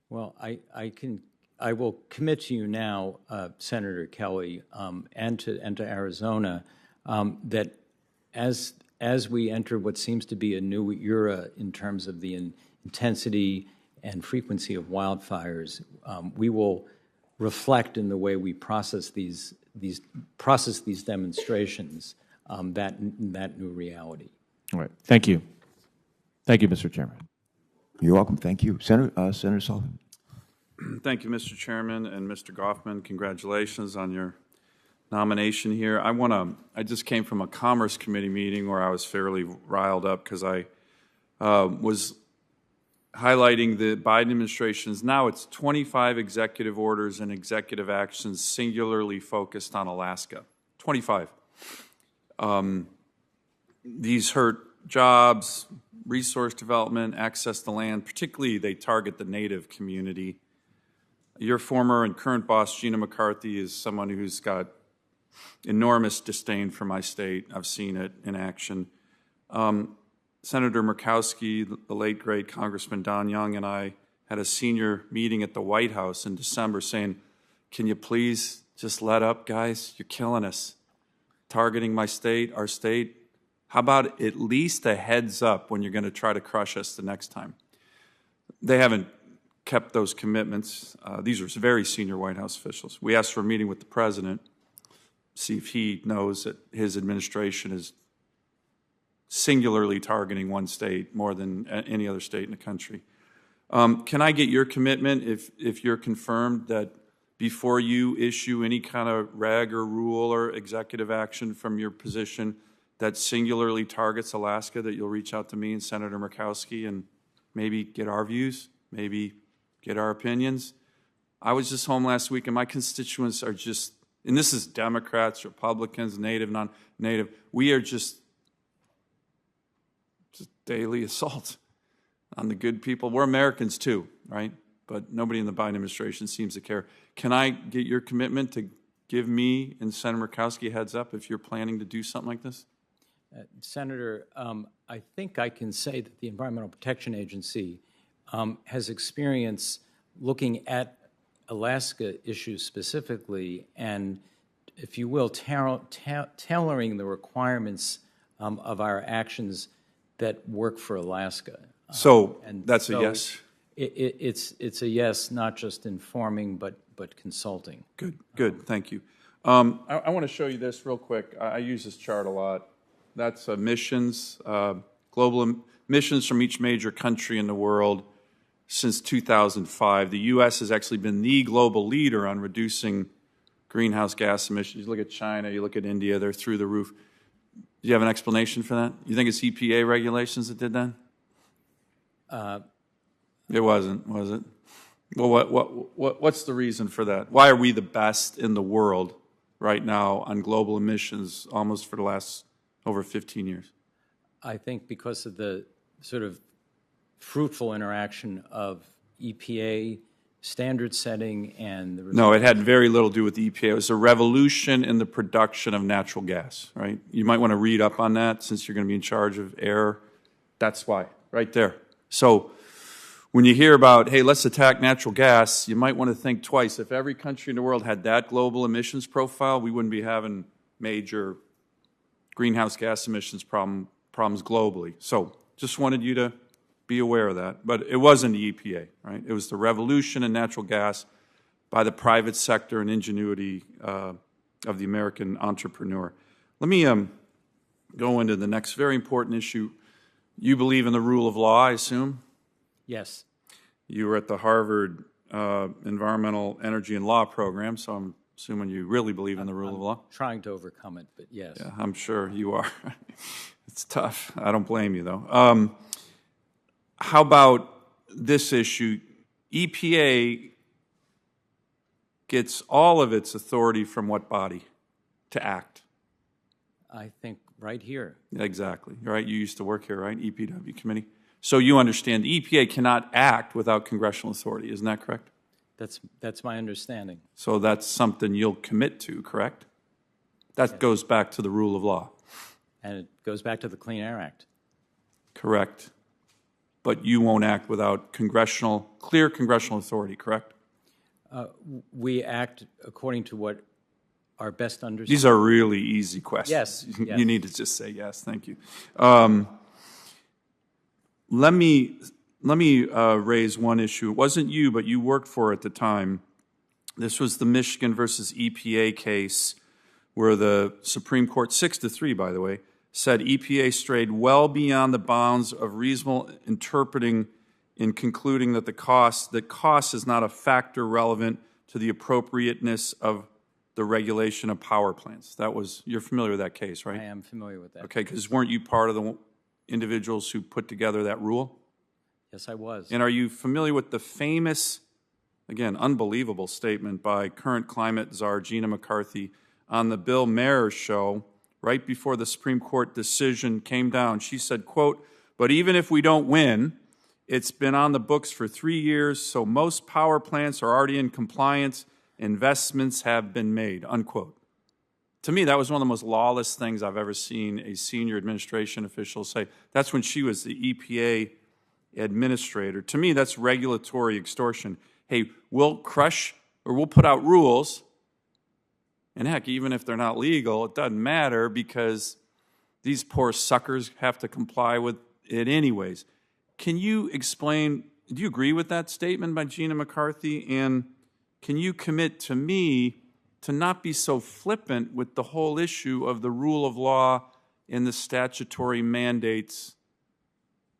Well, I will commit to you now, Senator Kelly, and to Arizona, that as we enter what seems to be a new era in terms of the intensity and frequency of wildfires, we will reflect in the way we process these demonstrations that new reality. All right. Thank you. Thank you, Mr. Chairman. You're welcome. Thank you. Senator Sullivan. Thank you, Mr. Chairman, and Mr. Goffman. Congratulations on your nomination here. I just came from a Commerce Committee meeting where I was fairly riled up because I was highlighting the Biden administration's, now it's 25 executive orders and executive actions singularly focused on Alaska. 25. These hurt jobs, resource development, access to land. Particularly, they target the Native community. Your former and current boss, Gina McCarthy, is someone who's got enormous disdain for my state. I've seen it in action. Senator Murkowski, the late, great Congressman Don Young, and I had a senior meeting at the White House in December saying, can you please just let up, guys? You're killing us. Targeting my state, our state. How about at least a heads up when you're going to try to crush us the next time? They haven't kept those commitments. These are very senior White House officials. We asked for a meeting with the president, see if he knows that his administration is singularly targeting one state more than any other state in the country. Can I get your commitment if you're confirmed that before you issue any kind of reg or rule or executive action from your position that singularly targets Alaska, that you'll reach out to me and Senator Murkowski and maybe get our views, maybe get our opinions? I was just home last week, and my constituents are just, and this is Democrats, Republicans, Native, non-Native, we are just daily assault on the good people. We're Americans too, right? But nobody in the Biden administration seems to care. Can I get your commitment to give me and Senator Murkowski a heads up if you're planning to do something like this? Senator, I think I can say that the Environmental Protection Agency has experience looking at Alaska issues specifically and, if you will, tailoring the requirements of our actions that work for Alaska. So that's a yes? It's a yes, not just informing, but but consulting. Good, thank you. I want to show you this real quick. I use this chart a lot. That's emissions, global emissions from each major country in the world since 2005. The U.S. has actually been the global leader on reducing greenhouse gas emissions. You look at China, you look at India, they're through the roof. Do you have an explanation for that? You think it's EPA regulations that did that? It wasn't, was it? Well, what's the reason for that? Why are we the best in the world right now on global emissions almost for the last over 15 years? I think because of the sort of fruitful interaction of EPA standard setting and the... No, it had very little to do with the EPA. It was a revolution in the production of natural gas, right? You might want to read up on that since you're going to be in charge of air. That's why, right there. So when you hear about, hey, let's attack natural gas, you might want to think twice. If every country in the world had that global emissions profile, we wouldn't be having major greenhouse gas emissions problems globally. So just wanted you to be aware of that. But it wasn't the EPA, right? It was the revolution in natural gas by the private sector and ingenuity of the American entrepreneur. Let me go into the next very important issue. You believe in the rule of law, I assume? Yes. You were at the Harvard Environmental Energy and Law program, so I'm assuming you really believe in the rule of law? Trying to overcome it, but yes. Yeah, I'm sure you are. It's tough. I don't blame you, though. How about this issue? EPA gets all of its authority from what body to act? I think right here. Exactly. Right? You used to work here, right? EPW committee. So you understand the EPA cannot act without congressional authority. Isn't that correct? That's my understanding. So that's something you'll commit to, correct? That goes back to the rule of law. And it goes back to the Clean Air Act. Correct. But you won't act without clear congressional authority, correct? We act according to what our best understanding. These are really easy questions. Yes. You need to just say yes. Thank you. Let me raise one issue. It wasn't you, but you worked for at the time. This was the Michigan versus EPA case where the Supreme Court, 6-3, by the way, said EPA strayed well beyond the bounds of reasonable interpreting in concluding that cost is not a factor relevant to the appropriateness of the regulation of power plants. You're familiar with that case, right? I am familiar with that. Okay, because weren't you part of the individuals who put together that rule? Yes, I was. And are you familiar with the famous, again, unbelievable statement by current climate czar Gina McCarthy on the Bill Maher show right before the Supreme Court decision came down? She said, quote, "But even if we don't win, it's been on the books for 3 years, so most power plants are already in compliance. Investments have been made," unquote. To me, that was one of the most lawless things I've ever seen a senior administration official say. That's when she was the EPA administrator. To me, that's regulatory extortion. Hey, we'll crush or we'll put out rules, and heck, even if they're not legal, it doesn't matter because these poor suckers have to comply with it anyways. Can you explain, do you agree with that statement by Gina McCarthy? And can you commit to me to not be so flippant with the whole issue of the rule of law and the statutory mandates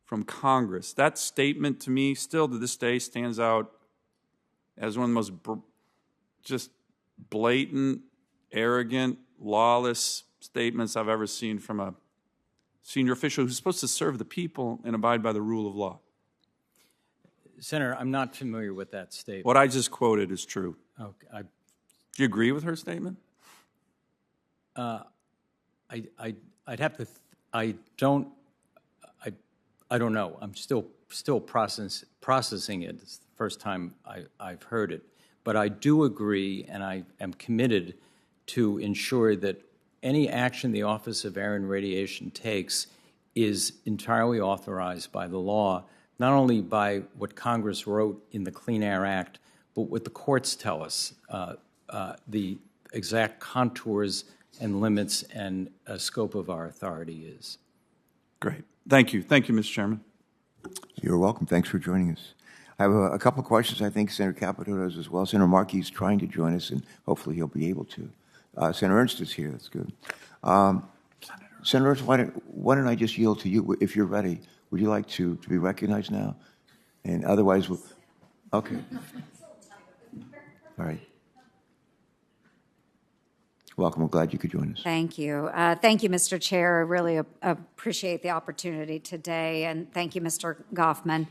from Congress? That statement to me still to this day stands out as one of the most just blatant, arrogant, lawless statements I've ever seen from a senior official who's supposed to serve the people and abide by the rule of law. Senator, I'm not familiar with that statement. What I just quoted is true. Okay, Do you agree with her statement? I'd have to. I don't know. I'm still processing it. It's the first time I've heard it. But I do agree, and I am committed to ensure that any action the Office of Air and Radiation takes is entirely authorized by the law, not only by what Congress wrote in the Clean Air Act, but what the courts tell us, the exact contours and limits and scope of our authority is. Great. Thank you. Thank you, Mr. Chairman. You're welcome. Thanks for joining us. I have a couple of questions. I think Senator Capito does as well. Senator Markey is trying to join us, and hopefully he'll be able to. Senator Ernst is here. That's good. Senator Ernst, why don't I just yield to you if you're ready? Would you like to be recognized now? And otherwise, okay. All right. Welcome. We're glad you could join us. Thank you. Thank you, Mr. Chair. I really appreciate the opportunity today, and thank you, Mr. Goffman.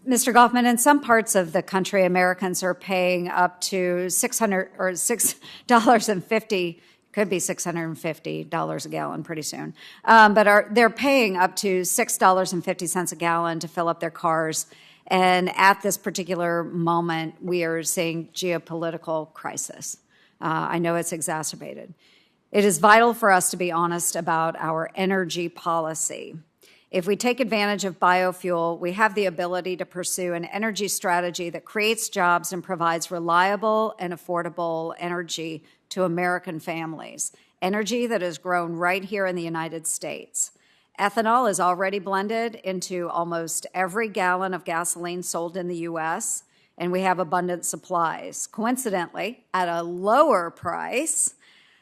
Mr. Goffman, in some parts of the country, Americans are paying up to $6.50, could be $650 a gallon pretty soon, but they're paying up to $6.50 a gallon to fill up their cars. And at this particular moment, we are seeing geopolitical crisis. I know it's exacerbated. It is vital for us to be honest about our energy policy. If we take advantage of biofuel, we have the ability to pursue an energy strategy that creates jobs and provides reliable and affordable energy to American families, energy that is grown right here in the United States. Ethanol is already blended into almost every gallon of gasoline sold in the U.S., and we have abundant supplies, coincidentally, at a lower price.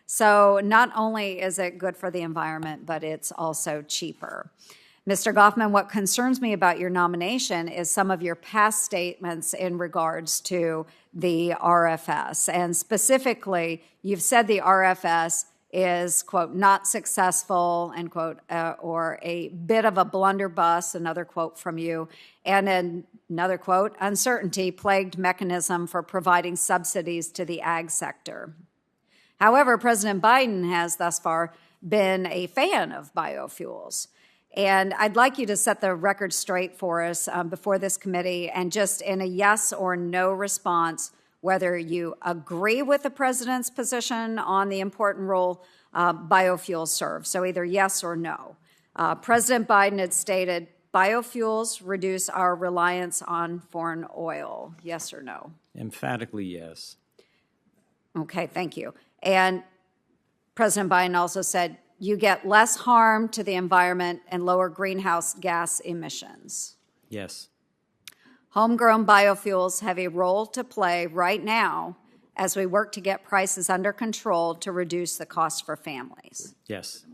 So not only is it good for the environment, but it's also cheaper. Mr. Goffman, what concerns me about your nomination is some of your past statements in regards to the RFS. And specifically, you've said the RFS is, quote, not successful, end quote, or a bit of a blunderbuss, another quote from you, and another quote, uncertainty-plagued mechanism for providing subsidies to the ag sector. However, President Biden has thus far been a fan of biofuels. And I'd like you to set the record straight for us before this committee, and just in a yes or no response, whether you agree with the president's position on the important role biofuels serve. So either yes or no. President Biden had stated, biofuels reduce our reliance on foreign oil. Yes or no? Emphatically yes. Okay, thank you. And President Biden also said, you get less harm to the environment and lower greenhouse gas emissions. Yes. Homegrown biofuels have a role to play right now as we work to get prices under control to reduce the cost for families. Yes.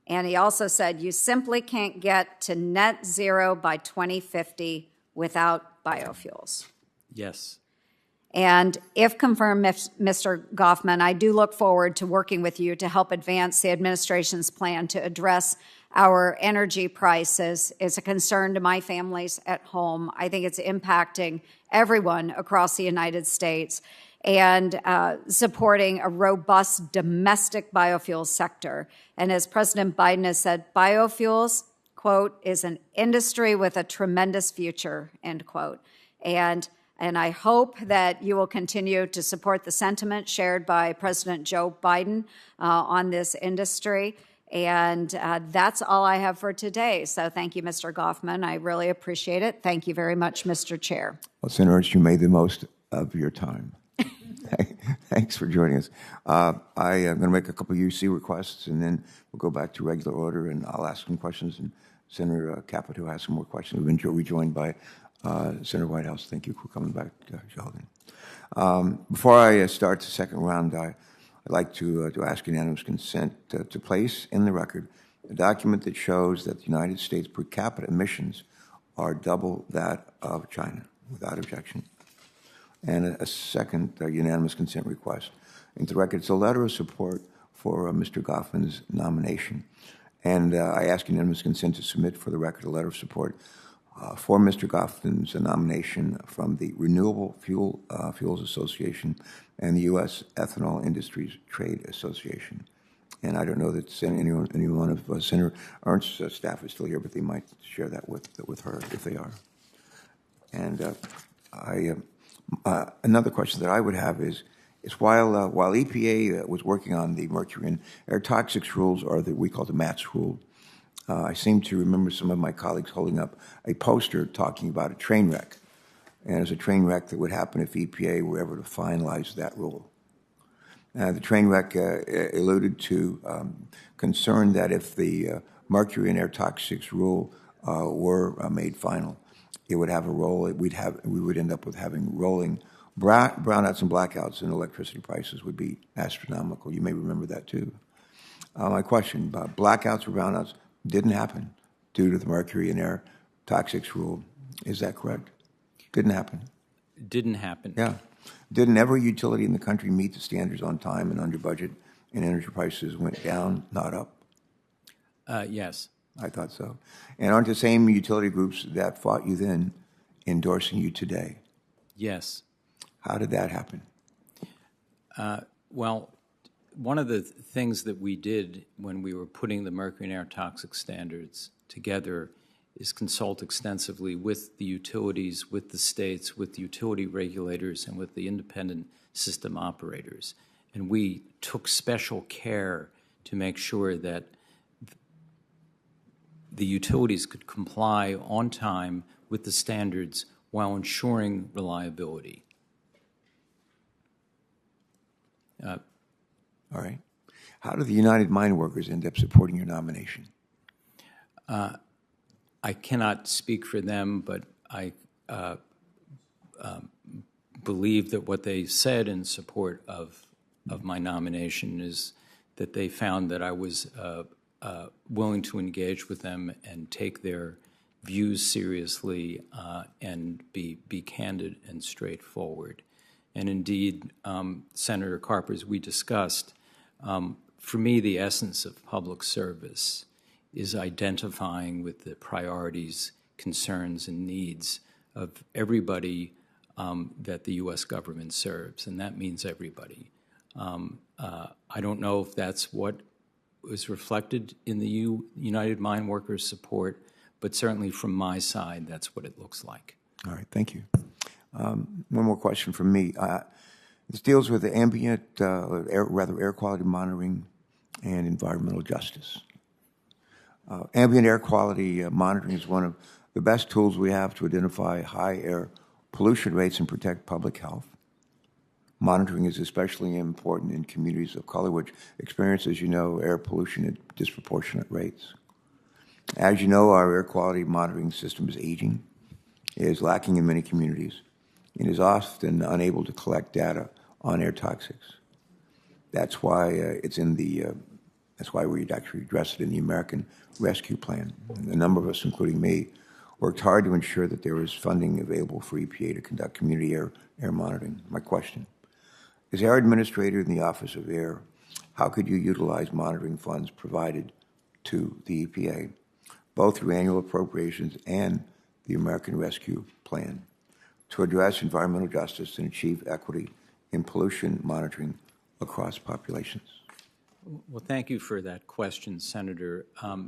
And he also said you simply can't get to net zero by 2050 without biofuels. Yes. And if confirmed, Mr. Goffman, I do look forward to working with you to help advance the administration's plan to address our energy prices. It's a concern to my families at home. I think it's impacting everyone across the United States, and supporting a robust domestic biofuels sector. And as President Biden has said, biofuels, quote, is an industry with a tremendous future, end quote. And I hope that you will continue to support the sentiment shared by President Joe Biden on this industry. And that's all I have for today. So thank you, Mr. Goffman. I really appreciate it. Thank you very much, Mr. Chair. Well, Senator Ernst, you made the most of your time. Thanks for joining us. I am going to make a couple of UC requests, and then we'll go back to regular order, and I'll ask some questions, and Senator Capito has some more questions. We've been rejoined by Senator Whitehouse. Thank you for coming back, Sheldon. Before I start the second round, I'd like to ask unanimous consent to place in the record a document that shows that the United States per capita emissions are double that of China, without objection. And a second unanimous consent request. Into the record, it's a letter of support for Mr. Goffman's nomination. And I ask unanimous consent to submit for the record a letter of support for Mr. Goffman's nomination from the Renewable Fuels Association and the U.S. Ethanol Industries Trade Association. And I don't know that any one of Senator Ernst's staff is still here, but they might share that with her if they are. And another question that I would have is while EPA was working on the mercury and air toxics rules, or we call the MATS rule, I seem to remember some of my colleagues holding up a poster talking about a train wreck. And it's a train wreck that would happen if EPA were ever to finalize that rule. The train wreck alluded to concern that if the mercury and air toxics rule were made final, it would have a roll. We would end up with having rolling brownouts and blackouts, and electricity prices would be astronomical. You may remember that too. My question about blackouts or brownouts didn't happen due to the mercury and air toxics rule. Is that correct? Didn't happen. Didn't happen. Yeah. Didn't every utility in the country meet the standards on time and under budget, and energy prices went down, not up? Yes. I thought so. And aren't the same utility groups that fought you then endorsing you today? Yes. How did that happen? Well, one of the things that we did when we were putting the mercury and air toxic standards together is consult extensively with the utilities, with the states, with the utility regulators, and with the independent system operators. And we took special care to make sure that the utilities could comply on time with the standards while ensuring reliability. All right. How did the United Mine Workers end up supporting your nomination? I cannot speak for them, but I believe that what they said in support of my nomination is that they found that I was willing to engage with them and take their views seriously and be candid and straightforward. And indeed, Senator Carper, as we discussed, for me, the essence of public service is identifying with the priorities, concerns, and needs of everybody that the U.S. government serves, and that means everybody. I don't know if that's what was reflected in the United Mine Workers support, but certainly from my side, that's what it looks like. All right, thank you. One more question from me. This deals with the ambient, air quality monitoring and environmental justice. Ambient air quality monitoring is one of the best tools we have to identify high air pollution rates and protect public health. Monitoring is especially important in communities of color, which experience, as you know, air pollution at disproportionate rates. As you know, our air quality monitoring system is aging, is lacking in many communities, and is often unable to collect data on air toxics. That's why that's why we actually addressed it in the American Rescue Plan. And a number of us, including me, worked hard to ensure that there was funding available for EPA to conduct community air monitoring. My question, as Air Administrator in the Office of Air, how could you utilize monitoring funds provided to the EPA, both through annual appropriations and the American Rescue Plan, to address environmental justice and achieve equity in pollution monitoring across populations? Well, thank you for that question, Senator.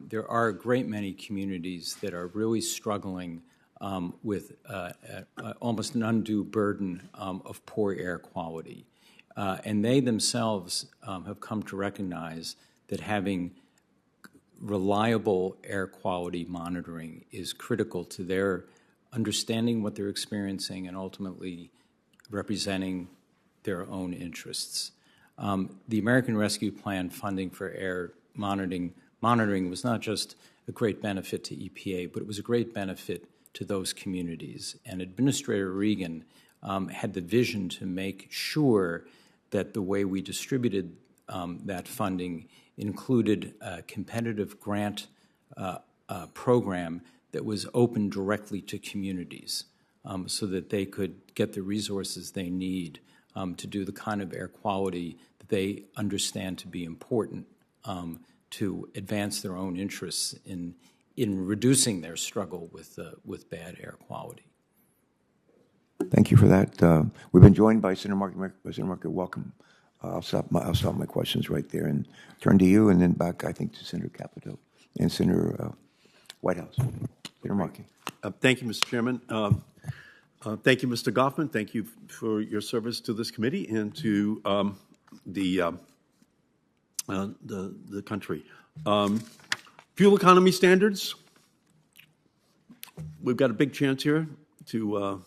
There are a great many communities that are really struggling with almost an undue burden of poor air quality. And they themselves have come to recognize that having reliable air quality monitoring is critical to their understanding what they're experiencing and ultimately representing their own interests. The American Rescue Plan funding for air monitoring was not just a great benefit to EPA, but it was a great benefit to those communities. And Administrator Regan had the vision to make sure that the way we distributed that funding included a competitive grant program that was open directly to communities so that they could get the resources they need to do the kind of air quality that they understand to be important to advance their own interests in reducing their struggle with bad air quality. Thank you for that. We've been joined by Senator Markey. Senator Markey, welcome. I'll stop my questions right there and turn to you, and then back, I think, to Senator Capito and Senator Whitehouse. Senator Markey. Thank you, Mr. Chairman. Thank you, Mr. Goffman. Thank you for your service to this committee and to the country. Fuel economy standards. We've got a big chance here to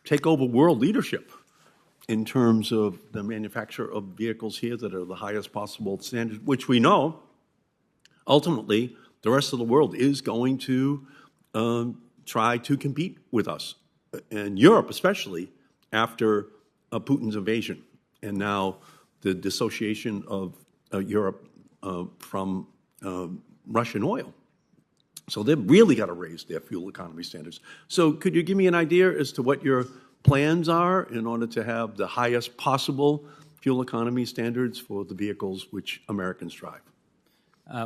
take over world leadership in terms of the manufacture of vehicles here that are the highest possible standard, which we know ultimately the rest of the world is going to try to compete with us, and Europe especially, after Putin's invasion, and now the dissociation of Europe from Russian oil. So they've really got to raise their fuel economy standards. So could you give me an idea as to what your plans are in order to have the highest possible fuel economy standards for the vehicles which Americans drive?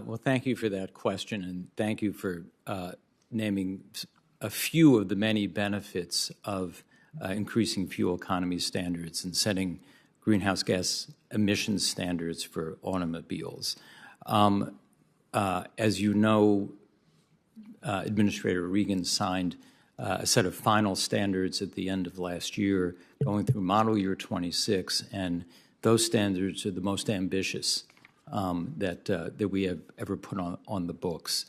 Well, thank you for that question, and thank you for naming a few of the many benefits of increasing fuel economy standards and setting greenhouse gas emissions standards for automobiles. As you know, Administrator Regan signed a set of final standards at the end of last year, going through model year 26, and those standards are the most ambitious that we have ever put on the books.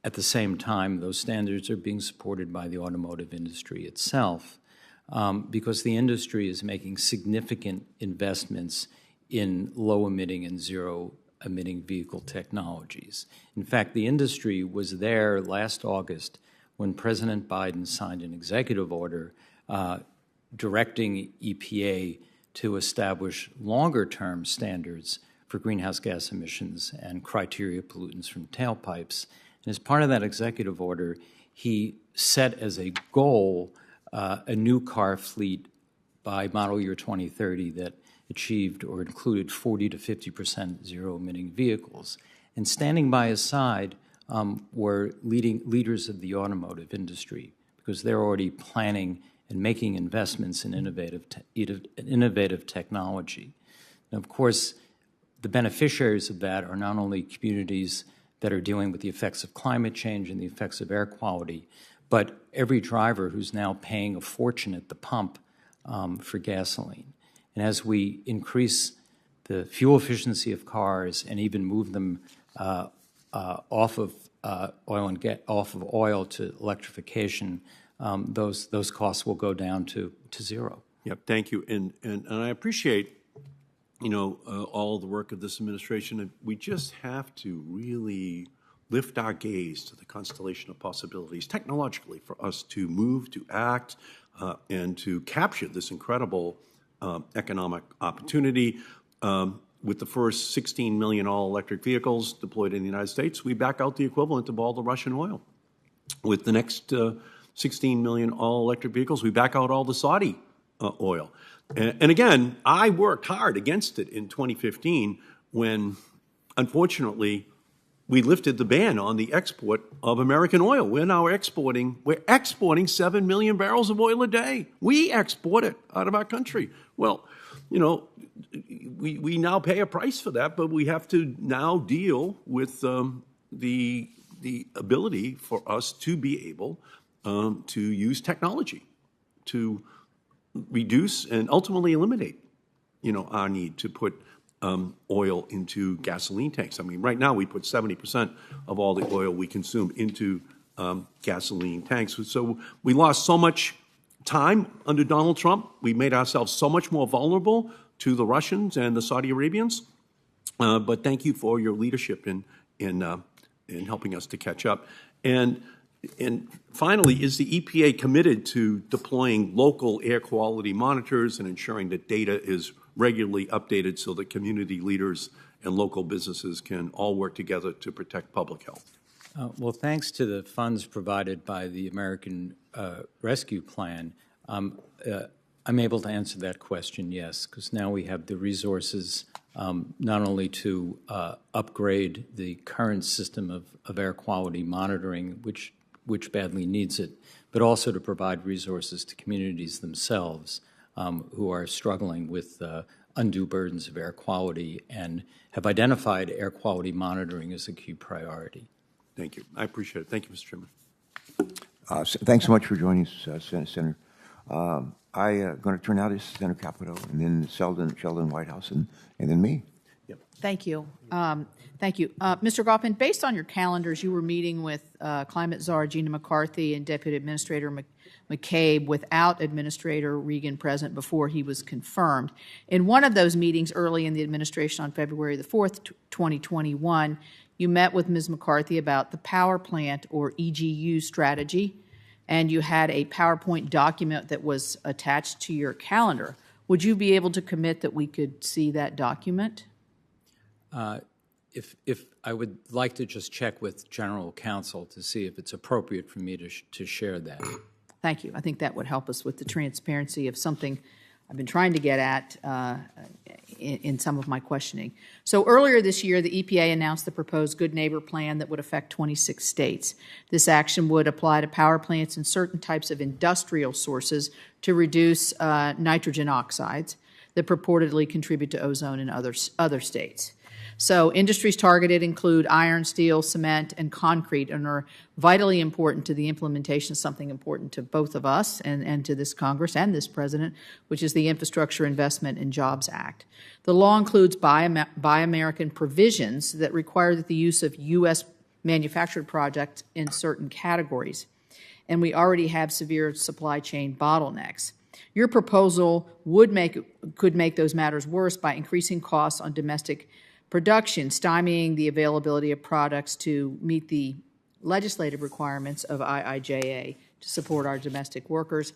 At the same time, those standards are being supported by the automotive industry itself, because the industry is making significant investments in low-emitting and zero-emitting vehicle technologies. In fact, the industry was there last August when President Biden signed an executive order directing EPA to establish longer-term standards for greenhouse gas emissions and criteria pollutants from tailpipes. And as part of that executive order, he set as a goal a new car fleet by model year 2030 that achieved or included 40 to 50% zero-emitting vehicles. And standing by his side were leaders of the automotive industry, because they're already planning and making investments in innovative technology. And of course, the beneficiaries of that are not only communities that are dealing with the effects of climate change and the effects of air quality, but every driver who's now paying a fortune at the pump for gasoline. And as we increase the fuel efficiency of cars and even move them off of oil to electrification, those costs will go down to zero. Yep, thank you, and I appreciate all the work of this administration. And we just have to really lift our gaze to the constellation of possibilities technologically for us to move, to act, and to capture this incredible economic opportunity. With the first 16 million all-electric vehicles deployed in the United States, we back out the equivalent of all the Russian oil. With the next 16 million all-electric vehicles, we back out all the Saudi oil. And again, I worked hard against it in 2015 when, unfortunately, we lifted the ban on the export of American oil. We're now exporting 7 million barrels of oil a day. We export it out of our country. Well, we now pay a price for that, but we have to now deal with the ability for us to be able to use technology to reduce and ultimately eliminate, our need to put oil into gasoline tanks. I mean, right now we put 70% of all the oil we consume into gasoline tanks. So we lost so much time under Donald Trump. We made ourselves so much more vulnerable to the Russians and the Saudi Arabians. But thank you for your leadership in helping us to catch up. And finally, is the EPA committed to deploying local air quality monitors and ensuring that data is regularly updated so that community leaders and local businesses can all work together to protect public health? Well, thanks to the funds provided by the American Rescue Plan, I'm able to answer that question, yes, because now we have the resources not only to upgrade the current system of air quality monitoring, which badly needs it, but also to provide resources to communities themselves who are struggling with undue burdens of air quality and have identified air quality monitoring as a key priority. Thank you. I appreciate it. Thank you, Mr. Chairman. Thanks so much for joining us, Senator. I'm going to turn now to Senator Capito, and then Sheldon Whitehouse, and then me. Yep. Thank you. Thank you. Mr. Goffman, based on your calendars, you were meeting with Climate Czar Gina McCarthy and Deputy Administrator McCabe without Administrator Regan present before he was confirmed. In one of those meetings early in the administration on February the 4th, 2021, you met with Ms. McCarthy about the power plant or EGU strategy, and you had a PowerPoint document that was attached to your calendar. Would you be able to commit that we could see that document? If I would like to just check with General Counsel to see if it's appropriate for me to share that. Thank you. I think that would help us with the transparency of something I've been trying to get at in some of my questioning. So earlier this year, the EPA announced the proposed Good Neighbor Plan that would affect 26 states. This action would apply to power plants and certain types of industrial sources to reduce nitrogen oxides that purportedly contribute to ozone in other states. So industries targeted include iron, steel, cement, and concrete, and are vitally important to the implementation of something important to both of us and to this Congress and this President, which is the Infrastructure Investment and Jobs Act. The law includes Buy American provisions that require the use of U.S. manufactured products in certain categories, and we already have severe supply chain bottlenecks. Your proposal could make those matters worse by increasing costs on domestic production, stymieing the availability of products to meet the legislative requirements of IIJA to support our domestic workers,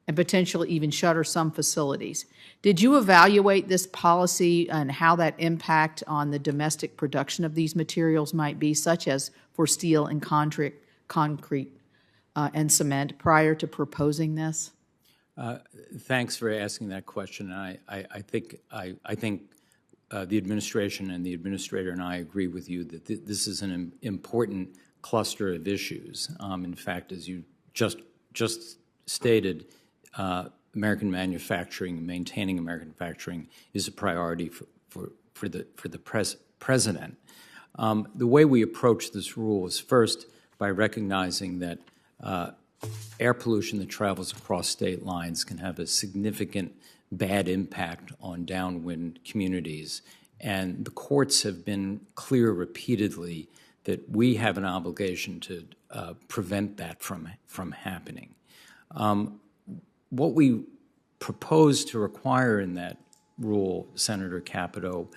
and potentially even shutter some facilities. Did you evaluate this policy and how that impact on the domestic production of these materials might be, such as for steel and concrete and cement, prior to proposing this? Thanks for asking that question. I think the administration and the administrator and I agree with you that this is an important cluster of issues. In fact, as you just stated, American manufacturing, maintaining American manufacturing, is a priority for the president. The way we approach this rule is first by recognizing that air pollution that travels across state lines can have a significant bad impact on downwind communities. And the courts have been clear repeatedly that we have an obligation to prevent that from happening. What we propose to require in that rule, Senator Capito,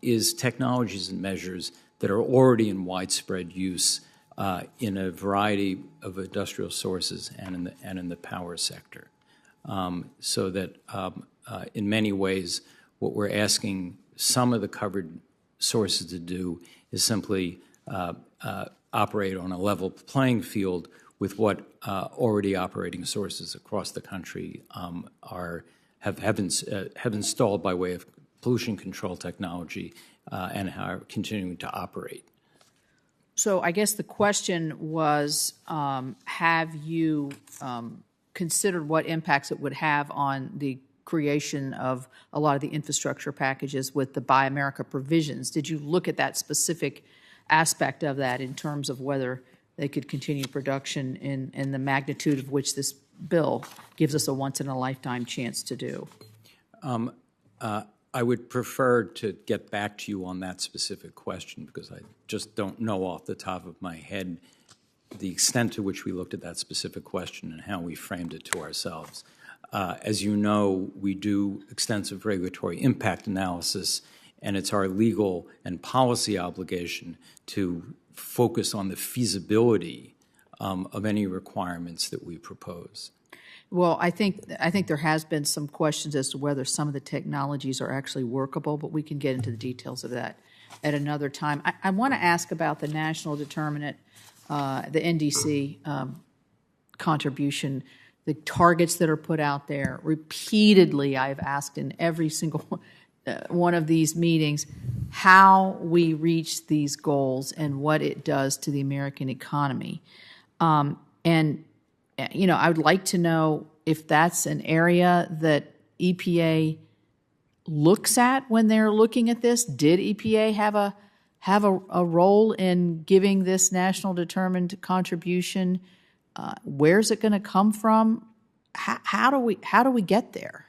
is technologies and measures that are already in widespread use in a variety of industrial sources and in the power sector. So that in many ways, what we're asking some of the covered sources to do is simply operate on a level playing field with what already operating sources across the country have installed by way of pollution control technology and are continuing to operate. So I guess the question was, have you considered what impacts it would have on the creation of a lot of the infrastructure packages with the Buy America provisions? Did you look at that specific aspect of that in terms of whether they could continue production in the magnitude of which this bill gives us a once-in-a-lifetime chance to do? I would prefer to get back to you on that specific question because I just don't know off the top of my head the extent to which we looked at that specific question and how we framed it to ourselves. As you know, we do extensive regulatory impact analysis, and it's our legal and policy obligation to focus on the feasibility of any requirements that we propose. Well, I think there has been some questions as to whether some of the technologies are actually workable, but we can get into the details of that at another time. I want to ask about the national determinant, the NDC contribution, the targets that are put out there. Repeatedly, I've asked in every single one of these meetings how we reach these goals and what it does to the American economy. And you know, I would like to know if that's an area that EPA looks at when they're looking at this. Did EPA have a role in giving this national determined contribution? Where's it going to come from? How do we get there?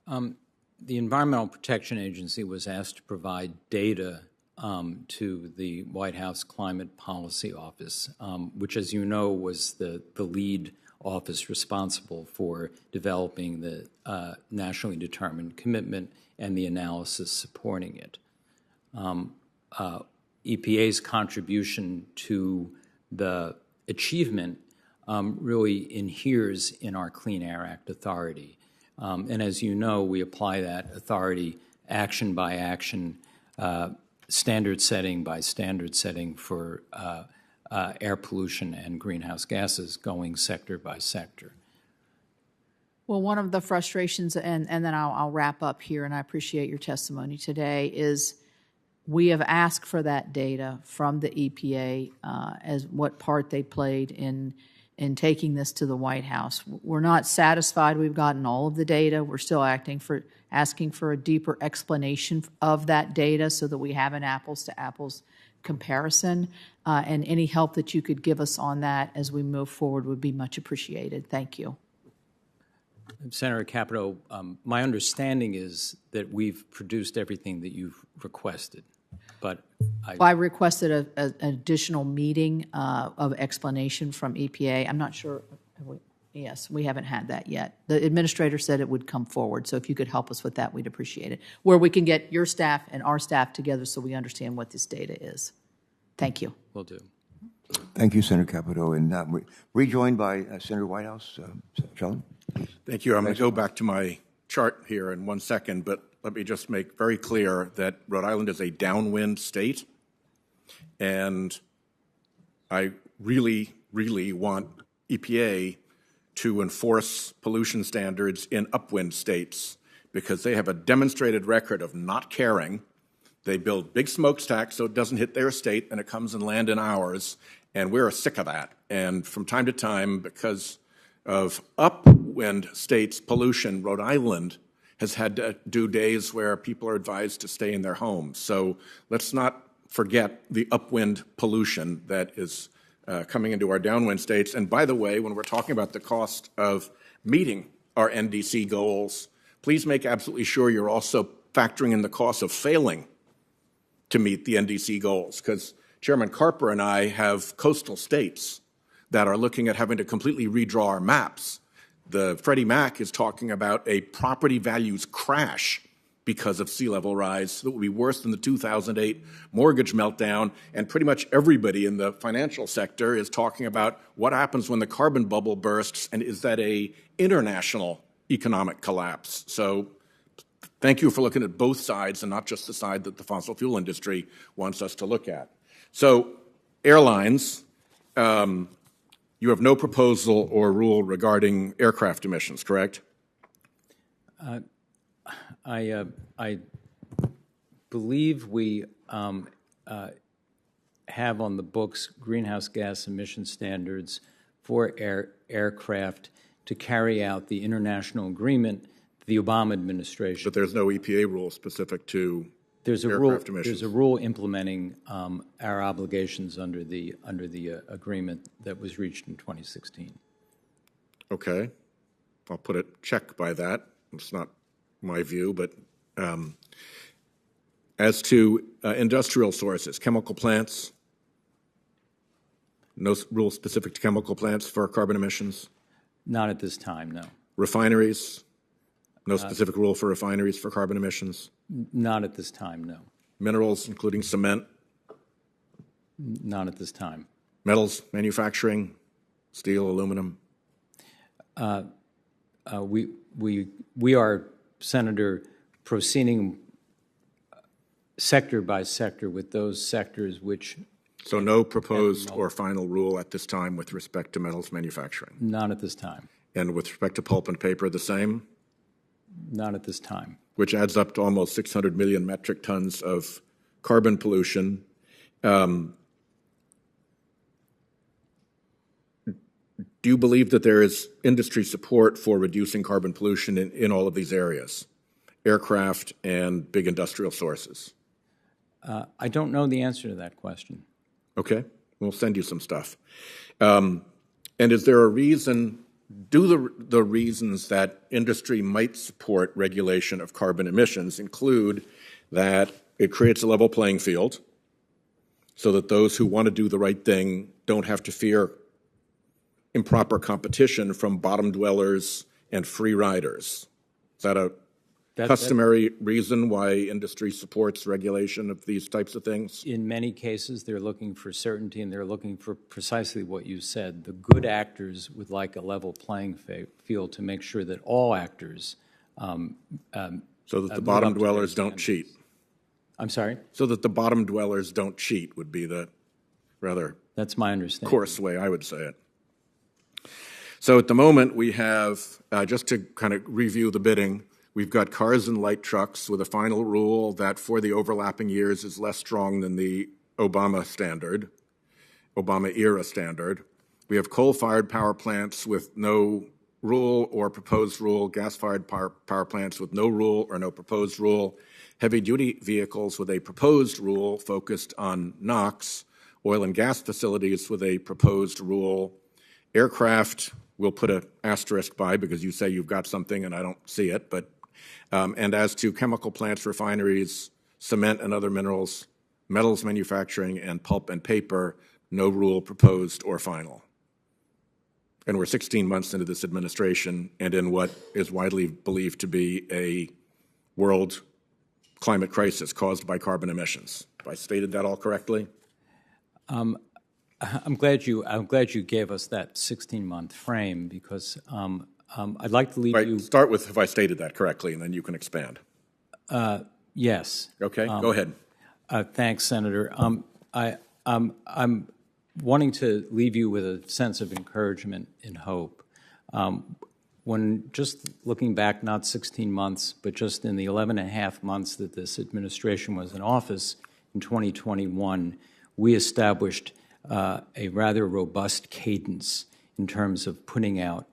The Environmental Protection Agency was asked to provide data to the White House Climate Policy Office, which, as you know, was the lead office responsible for developing the nationally determined commitment and the analysis supporting it. EPA's contribution to the achievement really inheres in our Clean Air Act authority. And as you know, we apply that authority action by action, standard setting by standard setting for air pollution and greenhouse gases going sector by sector. Well, one of the frustrations, and then I'll wrap up here, and I appreciate your testimony today, is we have asked for that data from the EPA as what part they played in taking this to the White House. We're not satisfied we've gotten all of the data. We're still asking for a deeper explanation of that data so that we have an apples-to-apples comparison. And any help that you could give us on that as we move forward would be much appreciated. Thank you. Senator Capito, my understanding is that we've produced everything that you've requested, but I requested an additional meeting of explanation from EPA. I'm not sure. Yes, we haven't had that yet. The administrator said it would come forward, so if you could help us with that, we'd appreciate it. Where we can get your staff and our staff together so we understand what this data is. Thank you. Will do. Thank you, Senator Capito. And rejoined by Senator Whitehouse. Sheldon? Thank you. I'm going to go back to my chart here in 1 second, but let me just make very clear that Rhode Island is a downwind state, and I really, really want EPA to enforce pollution standards in upwind states because they have a demonstrated record of not caring. They build big smokestacks so it doesn't hit their state and it comes and land in ours, and we're sick of that. And from time to time, because of upwind states' pollution, Rhode Island has had to do days where people are advised to stay in their homes. So let's not forget the upwind pollution that is coming into our downwind states. And by the way, when we're talking about the cost of meeting our NDC goals, please make absolutely sure you're also factoring in the cost of failing to meet the NDC goals, because Chairman Carper and I have coastal states that are looking at having to completely redraw our maps. The Freddie Mac is talking about a property values crash because of sea level rise that will be worse than the 2008 mortgage meltdown, and pretty much everybody in the financial sector is talking about what happens when the carbon bubble bursts, and is that a international economic collapse? So thank you for looking at both sides and not just the side that the fossil fuel industry wants us to look at. So airlines, you have no proposal or rule regarding aircraft emissions, correct? I believe we have on the books greenhouse gas emission standards for aircraft to carry out the international agreement the Obama administration. But there's no EPA rule specific to aircraft emissions. There's a rule implementing our obligations under the agreement that was reached in 2016. Okay, I'll put a check by that. It's not my view, but as to industrial sources, chemical plants, no rule specific to chemical plants for carbon emissions? Not at this time, no. Refineries, no specific rule for refineries for carbon emissions? Not at this time, no. Minerals, including cement? Not at this time. Metals manufacturing, steel, aluminum? We are, Senator, proceeding sector by sector with those sectors which... So no proposed or final rule at this time with respect to metals manufacturing? Not at this time. And with respect to pulp and paper, the same? Not at this time. Which adds up to almost 600 million metric tons of carbon pollution. Do you believe that there is industry support for reducing carbon pollution in all of these areas, aircraft and big industrial sources? I don't know the answer to that question. Okay, we'll send you some stuff. And is there a reason, do the reasons that industry might support regulation of carbon emissions include that it creates a level playing field so that those who want to do the right thing don't have to fear improper competition from bottom dwellers and free riders? Is that a customary reason why industry supports regulation of these types of things? In many cases, they're looking for certainty, and they're looking for precisely what you said. The good actors would like a level playing field to make sure that all actors so that the bottom dwellers don't cheat. I'm sorry? So that the bottom dwellers don't cheat would be the rather That's my understanding. coarse way I would say it. So at the moment we have, just to kind of review the bidding, we've got cars and light trucks with a final rule that for the overlapping years is less strong than the Obama era standard. We have coal-fired power plants with no rule or proposed rule, gas-fired power plants with no rule or no proposed rule, heavy-duty vehicles with a proposed rule focused on NOx, oil and gas facilities with a proposed rule, aircraft we'll put an asterisk by because you say you've got something and I don't see it, but and as to chemical plants, refineries, cement and other minerals, metals manufacturing, and pulp and paper, no rule proposed or final. And we're 16 months into this administration and in what is widely believed to be a world climate crisis caused by carbon emissions. Have I stated that all correctly? I'm glad you gave us that 16-month frame because I'd like to leave you. Start with have I stated that correctly, and then you can expand. Yes. Okay. Go ahead. Thanks, Senator. I'm wanting to leave you with a sense of encouragement and hope. When just looking back, not 16 months, but just in the 11 and a half months that this administration was in office in 2021, we established a rather robust cadence in terms of putting out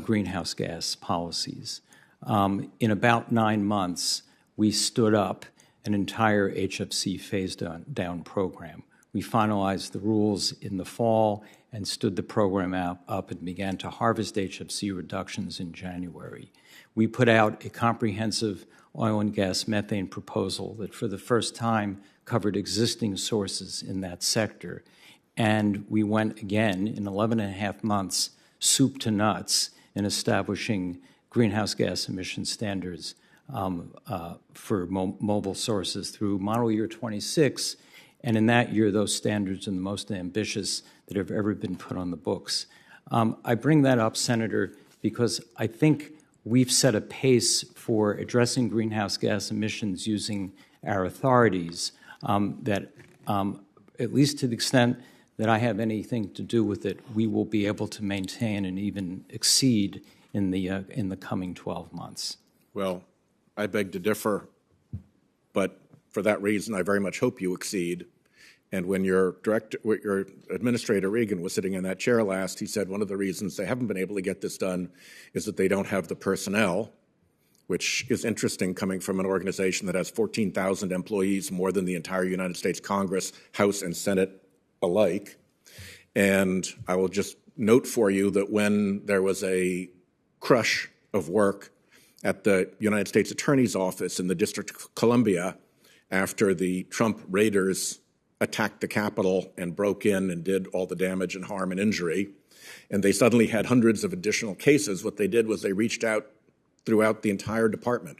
greenhouse gas policies. In about 9 months, we stood up an entire HFC phase-down program. We finalized the rules in the fall and stood the program up and began to harvest HFC reductions in January. We put out a comprehensive oil and gas methane proposal that for the first time covered existing sources in that sector. And we went again in 11 and a half months, soup to nuts, in establishing greenhouse gas emission standards for mobile sources through model year 26. And in that year, those standards are the most ambitious that have ever been put on the books. I bring that up, Senator, because I think we've set a pace for addressing greenhouse gas emissions using our authorities that, at least to the extent that I have anything to do with it, we will be able to maintain and even exceed in the coming 12 months. Well, I beg to differ, but for that reason, I very much hope you exceed. And when your Administrator Regan was sitting in that chair last, he said one of the reasons they haven't been able to get this done is that they don't have the personnel, which is interesting coming from an organization that has 14,000 employees, more than the entire United States Congress, House, and Senate alike. And I will just note for you that when there was a crush of work at the United States Attorney's Office in the District of Columbia after the Trump raiders attacked the Capitol and broke in and did all the damage and harm and injury, and they suddenly had hundreds of additional cases, what they did was they reached out throughout the entire department,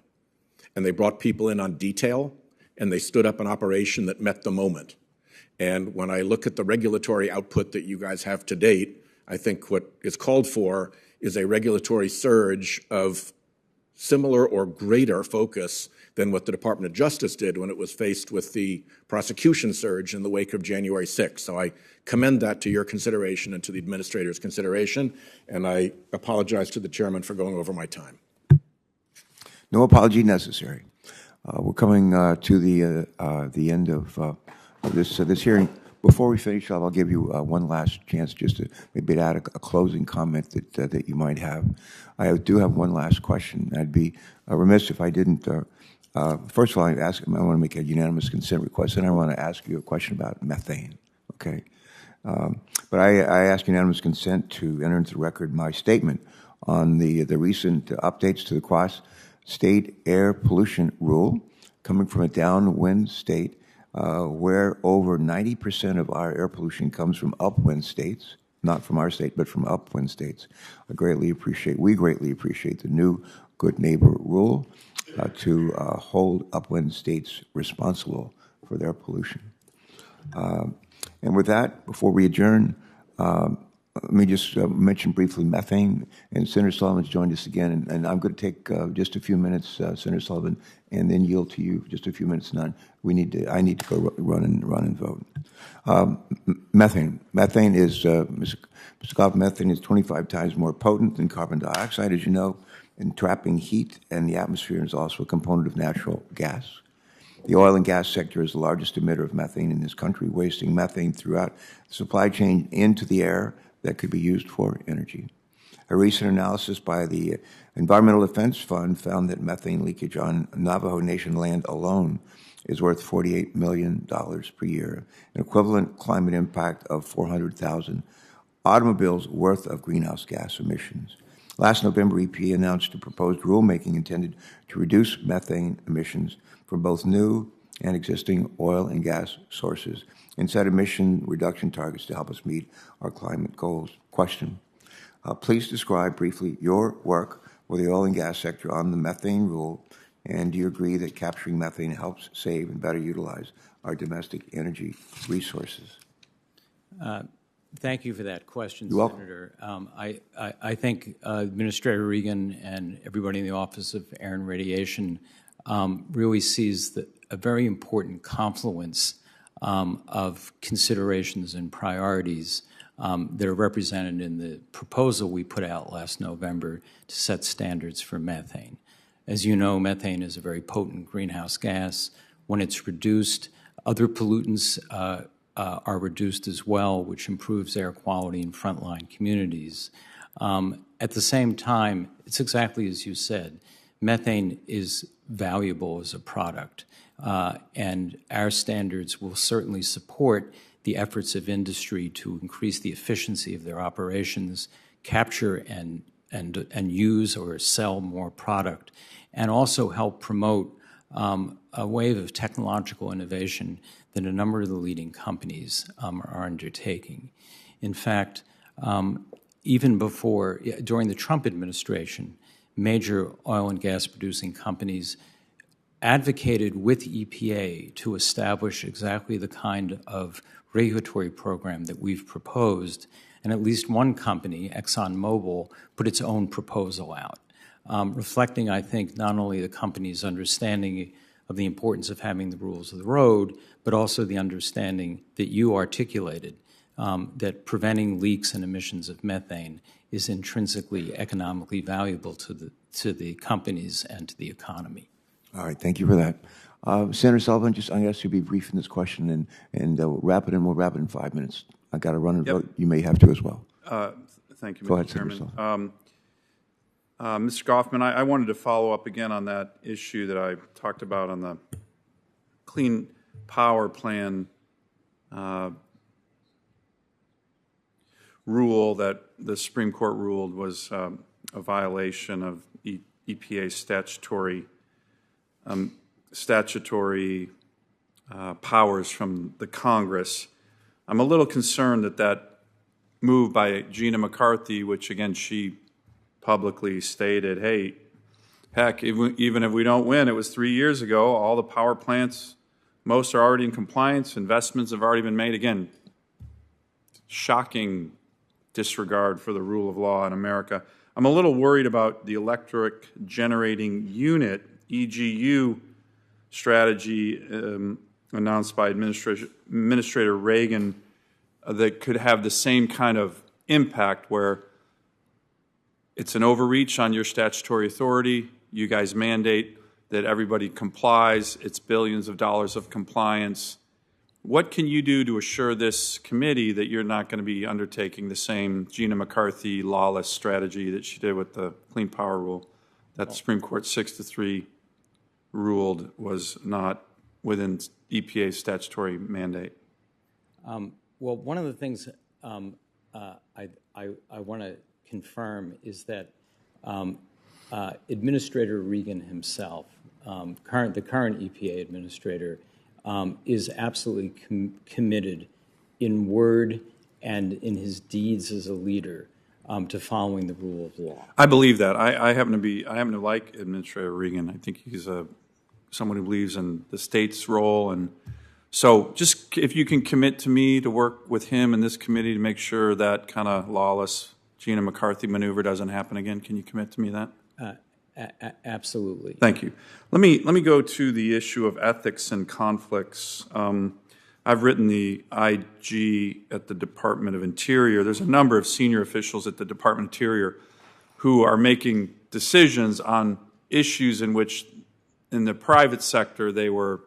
and they brought people in on detail, and they stood up an operation that met the moment. And when I look at the regulatory output that you guys have to date, I think what is called for is a regulatory surge of similar or greater focus than what the Department of Justice did when it was faced with the prosecution surge in the wake of January 6th. So I commend that to your consideration and to the administrator's consideration, and I apologize to the chairman for going over my time. No apology necessary. We're coming to the end of this hearing. Before we finish up, I'll give you one last chance just to maybe add a closing comment that you might have. I do have one last question. I'd be remiss if I didn't. First of all, I want to make a unanimous consent request, and I want to ask you a question about methane. Okay, but I ask unanimous consent to enter into the record my statement on the recent updates to the cross-state air pollution rule coming from a downwind state. Where over 90% of our air pollution comes from upwind states, not from our state, but from upwind states. We greatly appreciate the new good neighbor rule to hold upwind states responsible for their pollution. And with that, before we adjourn, let me just mention briefly methane. And Senator Sullivan's joined us again, and I'm going to take just a few minutes, Senator Sullivan, and then yield to you just a few minutes. None. I need to go run and vote. Methane. Methane is, Mr. Goffman, methane is 25 times more potent than carbon dioxide, as you know, in trapping heat in the atmosphere, and is also a component of natural gas. The oil and gas sector is the largest emitter of methane in this country, wasting methane throughout the supply chain into the air that could be used for energy. A recent analysis by the Environmental Defense Fund found that methane leakage on Navajo Nation land alone is worth $48 million per year, an equivalent climate impact of 400,000 automobiles worth of greenhouse gas emissions. Last November, EPA announced a proposed rulemaking intended to reduce methane emissions from both new and existing oil and gas sources and set emission reduction targets to help us meet our climate goals. Question. Please describe briefly your work with the oil and gas sector on the methane rule, and do you agree that capturing methane helps save and better utilize our domestic energy resources? Thank you for that question, You're welcome. Senator. I think Administrator Regan and everybody in the Office of Air and Radiation really sees a very important confluence of considerations and priorities that are represented in the proposal we put out last November to set standards for methane. As you know, methane is a very potent greenhouse gas. When it's reduced, other pollutants are reduced as well, which improves air quality in frontline communities. At the same time, it's exactly as you said, methane is valuable as a product, and our standards will certainly support the efforts of industry to increase the efficiency of their operations, capture and use or sell more product, and also help promote a wave of technological innovation that a number of the leading companies are undertaking. In fact, even during the Trump administration, major oil and gas producing companies advocated with EPA to establish exactly the kind of regulatory program that we've proposed, and at least one company, ExxonMobil, put its own proposal out, reflecting, I think, not only the company's understanding of the importance of having the rules of the road, but also the understanding that you articulated, that preventing leaks and emissions of methane is intrinsically economically valuable to the companies and to the economy. All right, thank you for that. Senator Sullivan, I'm going to ask you to be brief in this question and wrap it in. We'll wrap it in 5 minutes. I got to run and vote. You may have to as well. Thank you, Go Mr. ahead, Chairman. Senator Sullivan. Mr. Goffman, I wanted to follow up again on that issue that I talked about on the Clean Power Plan rule that the Supreme Court ruled was a violation of EPA's statutory powers from the Congress. I'm a little concerned that move by Gina McCarthy, which again she publicly stated, hey, heck, even if we don't win, it was 3 years ago, all the power plants, most are already in compliance, investments have already been made. Again, shocking disregard for the rule of law in America. I'm a little worried about the electric generating unit, EGU, strategy announced by Administrator Reagan that could have the same kind of impact where it's an overreach on your statutory authority. You guys mandate that everybody complies. It's billions of dollars of compliance. What can you do to assure this committee that you're not going to be undertaking the same Gina McCarthy lawless strategy that she did with the Clean Power Rule that the Supreme Court 6-3 ruled was not within EPA's statutory mandate? Well, one of the things I want to confirm is that Administrator Regan himself, the current EPA administrator, is absolutely committed in word and in his deeds as a leader to following the rule of law. I believe that. I happen to like Administrator Regan. I think he's someone who believes in the state's role, and so just if you can commit to me to work with him and this committee to make sure that kind of lawless Gina McCarthy maneuver doesn't happen again, can you commit to me that? Absolutely. Thank you. Let me go to the issue of ethics and conflicts. I've written the IG at the Department of Interior. There's a number of senior officials at the Department of Interior who are making decisions on issues in which, in the private sector, they were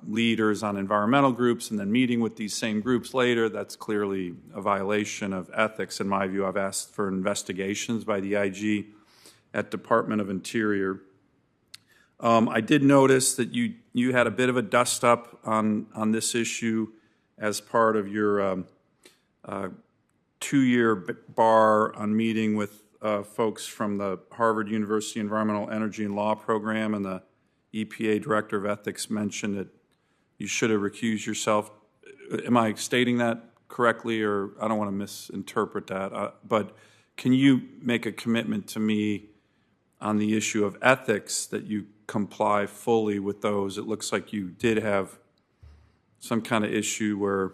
leaders on environmental groups and then meeting with these same groups later. That's clearly a violation of ethics. In my view, I've asked for investigations by the IG at Department of Interior. I did notice that you had a bit of a dust up on this issue as part of your 2-year bar on meeting with folks from the Harvard University Environmental Energy and Law Program, and the EPA Director of Ethics mentioned that you should have recused yourself. Am I stating that correctly, or I don't want to misinterpret that, but can you make a commitment to me on the issue of ethics that you comply fully with those? It looks like you did have some kind of issue where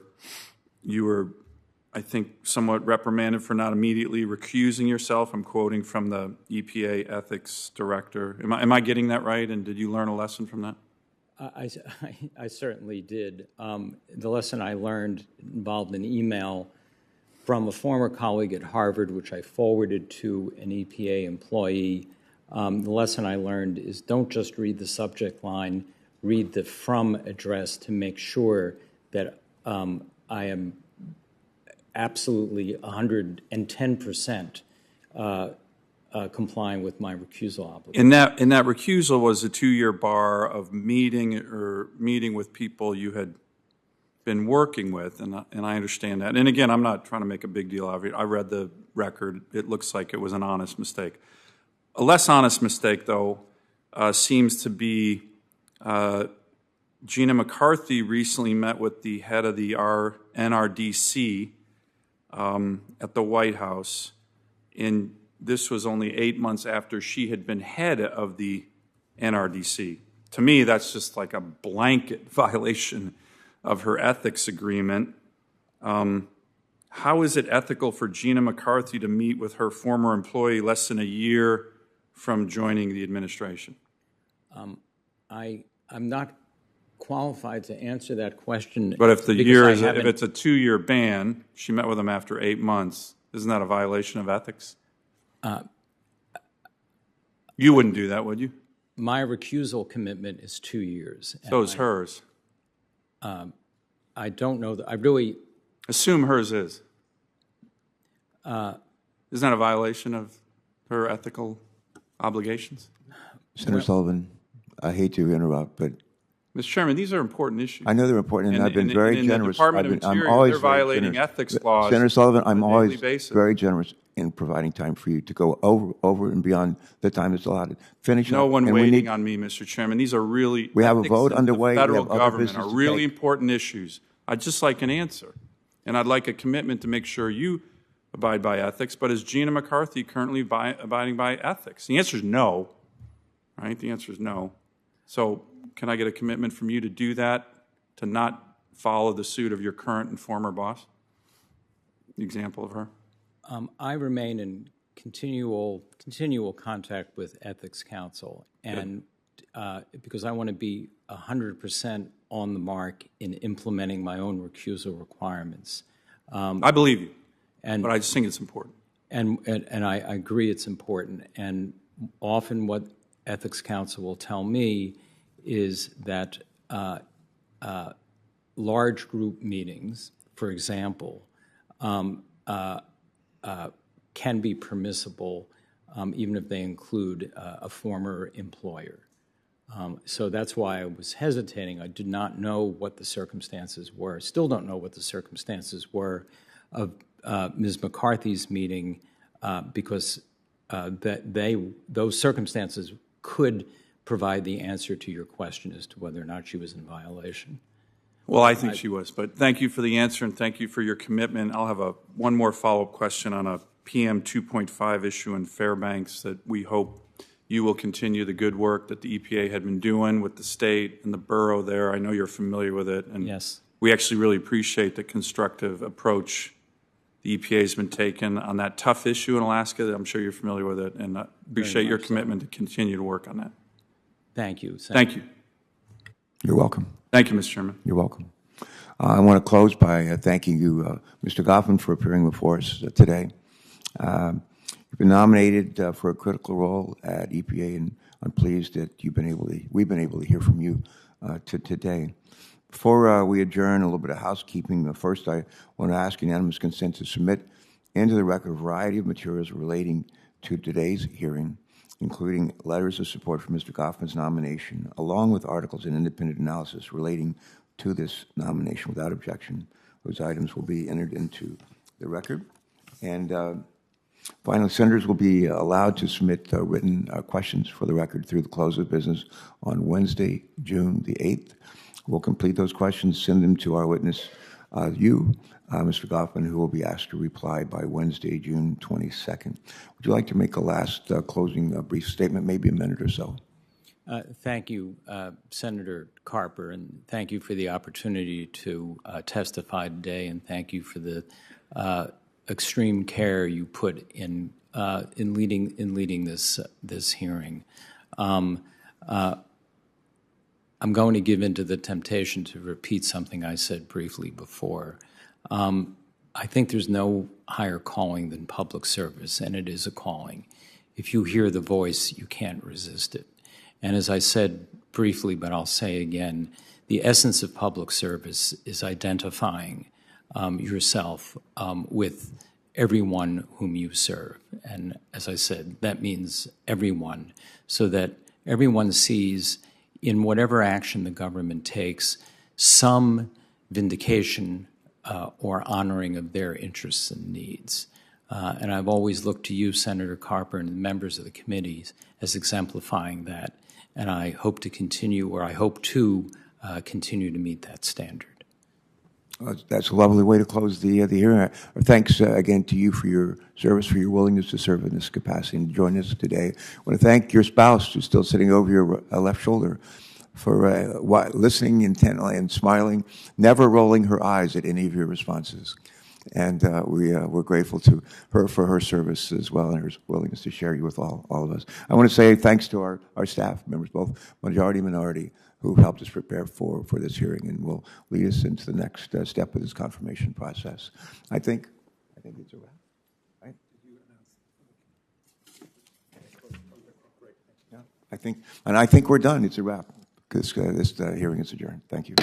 you were, I think, somewhat reprimanded for not immediately recusing yourself. I'm quoting from the EPA ethics director. Am I getting that right? And did you learn a lesson from that? I certainly did. The lesson I learned involved an email from a former colleague at Harvard, which I forwarded to an EPA employee. The lesson I learned is don't just read the subject line, read the from address to make sure that I am absolutely 110% complying with my recusal obligation. And that recusal was a 2-year bar of meeting with people you had been working with, and I understand that. And again, I'm not trying to make a big deal out of it. I read the record. It looks like it was an honest mistake. A less honest mistake, though, seems to be Gina McCarthy recently met with the head of the NRDC at the White House, and this was only 8 months after she had been head of the NRDC. To me, that's just like a blanket violation of her ethics agreement. How is it ethical for Gina McCarthy to meet with her former employee less than a year from joining the administration? I'm not qualified to answer that question. But if if it's a 2-year ban, she met with him after 8 months, isn't that a violation of ethics? You wouldn't do that, would you? My recusal commitment is 2 years. So is hers. I don't know that. I really assume hers is. Isn't that a violation of her ethical obligations? Senator Sullivan, I hate to interrupt, but Mr. Chairman, these are important issues. I know they're important, and I've been very in generous. The Department of Interior, I'm always they're violating generous. ethics laws. Senator Sullivan, I'm on a always daily basis. very generous in providing time for you to go over and beyond the time that's allotted. Finish No up. one and waiting on me, Mr. Chairman. These are really We have a ethics vote of underway. The We federal have other government business are to really take. important issues. I'd just like an answer, and I'd like a commitment to make sure you abide by ethics. But is Gina McCarthy currently abiding by ethics? The answer is no. Right? The answer is no. So can I get a commitment from you to do that, to not follow the suit of your current and former boss? The example of her. I remain in continual contact with Ethics Counsel, and because I want to be 100% on the mark in implementing my own recusal requirements. I believe you, but I just think it's important. And I agree it's important. And often what Ethics Counsel will tell me is that large group meetings, for example, can be permissible even if they include a former employer. So that's why I was hesitating. I did not know what the circumstances were. Still don't know what the circumstances were of Ms. McCarthy's meeting because those circumstances could provide the answer to your question as to whether or not she was in violation. Well, I think she was, but thank you for the answer and thank you for your commitment. I'll have one more follow-up question on a PM 2.5 issue in Fairbanks that we hope you will continue the good work that the EPA had been doing with the state and the borough there. I know you're familiar with it. And Yes. we actually really appreciate the constructive approach the EPA has been taking on that tough issue in Alaska. I'm sure you're familiar with it, and I appreciate your commitment to continue to work on that. Thank you. Thank you. You're welcome. Thank you, Mr. Chairman. You're welcome. I want to close by thanking you, Mr. Goffman, for appearing before us today. You've been nominated for a critical role at EPA, and I'm pleased that we've been able to hear from you today. Before we adjourn, a little bit of housekeeping. First, I want to ask unanimous consent to submit into the record a variety of materials relating to today's hearing, including letters of support for Mr. Goffman's nomination, along with articles and independent analysis relating to this nomination without objection. Those items will be entered into the record. And finally, senators will be allowed to submit written questions for the record through the close of business on Wednesday, June the 8th. We'll complete those questions, send them to our witness, Mr. Goffman, who will be asked to reply by Wednesday, June 22nd. Would you like to make a last closing brief statement, maybe a minute or so? Thank you, Senator Carper, and thank you for the opportunity to testify today, and thank you for the extreme care you put in leading this hearing. I'm going to give in to the temptation to repeat something I said briefly before. I think there's no higher calling than public service, and it is a calling. If you hear the voice, you can't resist it. And as I said briefly, but I'll say again, the essence of public service is identifying yourself with everyone whom you serve. And as I said, that means everyone, so that everyone sees in whatever action the government takes some vindication or honoring of their interests and needs. And I've always looked to you, Senator Carper, and the members of the committees as exemplifying that. And I hope to continue, or I hope to continue to meet that standard. That's a lovely way to close the hearing. Thanks again to you for your service, for your willingness to serve in this capacity and join us today. I want to thank your spouse, who's still sitting over your left shoulder, for listening intently and smiling, never rolling her eyes at any of your responses. And we're grateful to her for her service as well and her willingness to share you with all of us. I want to say thanks to our staff members, both majority and minority, who helped us prepare for this hearing and will lead us into the next step of this confirmation process. I think it's a wrap. Right? Yeah, I think we're done. It's a wrap. This hearing is adjourned. Thank you.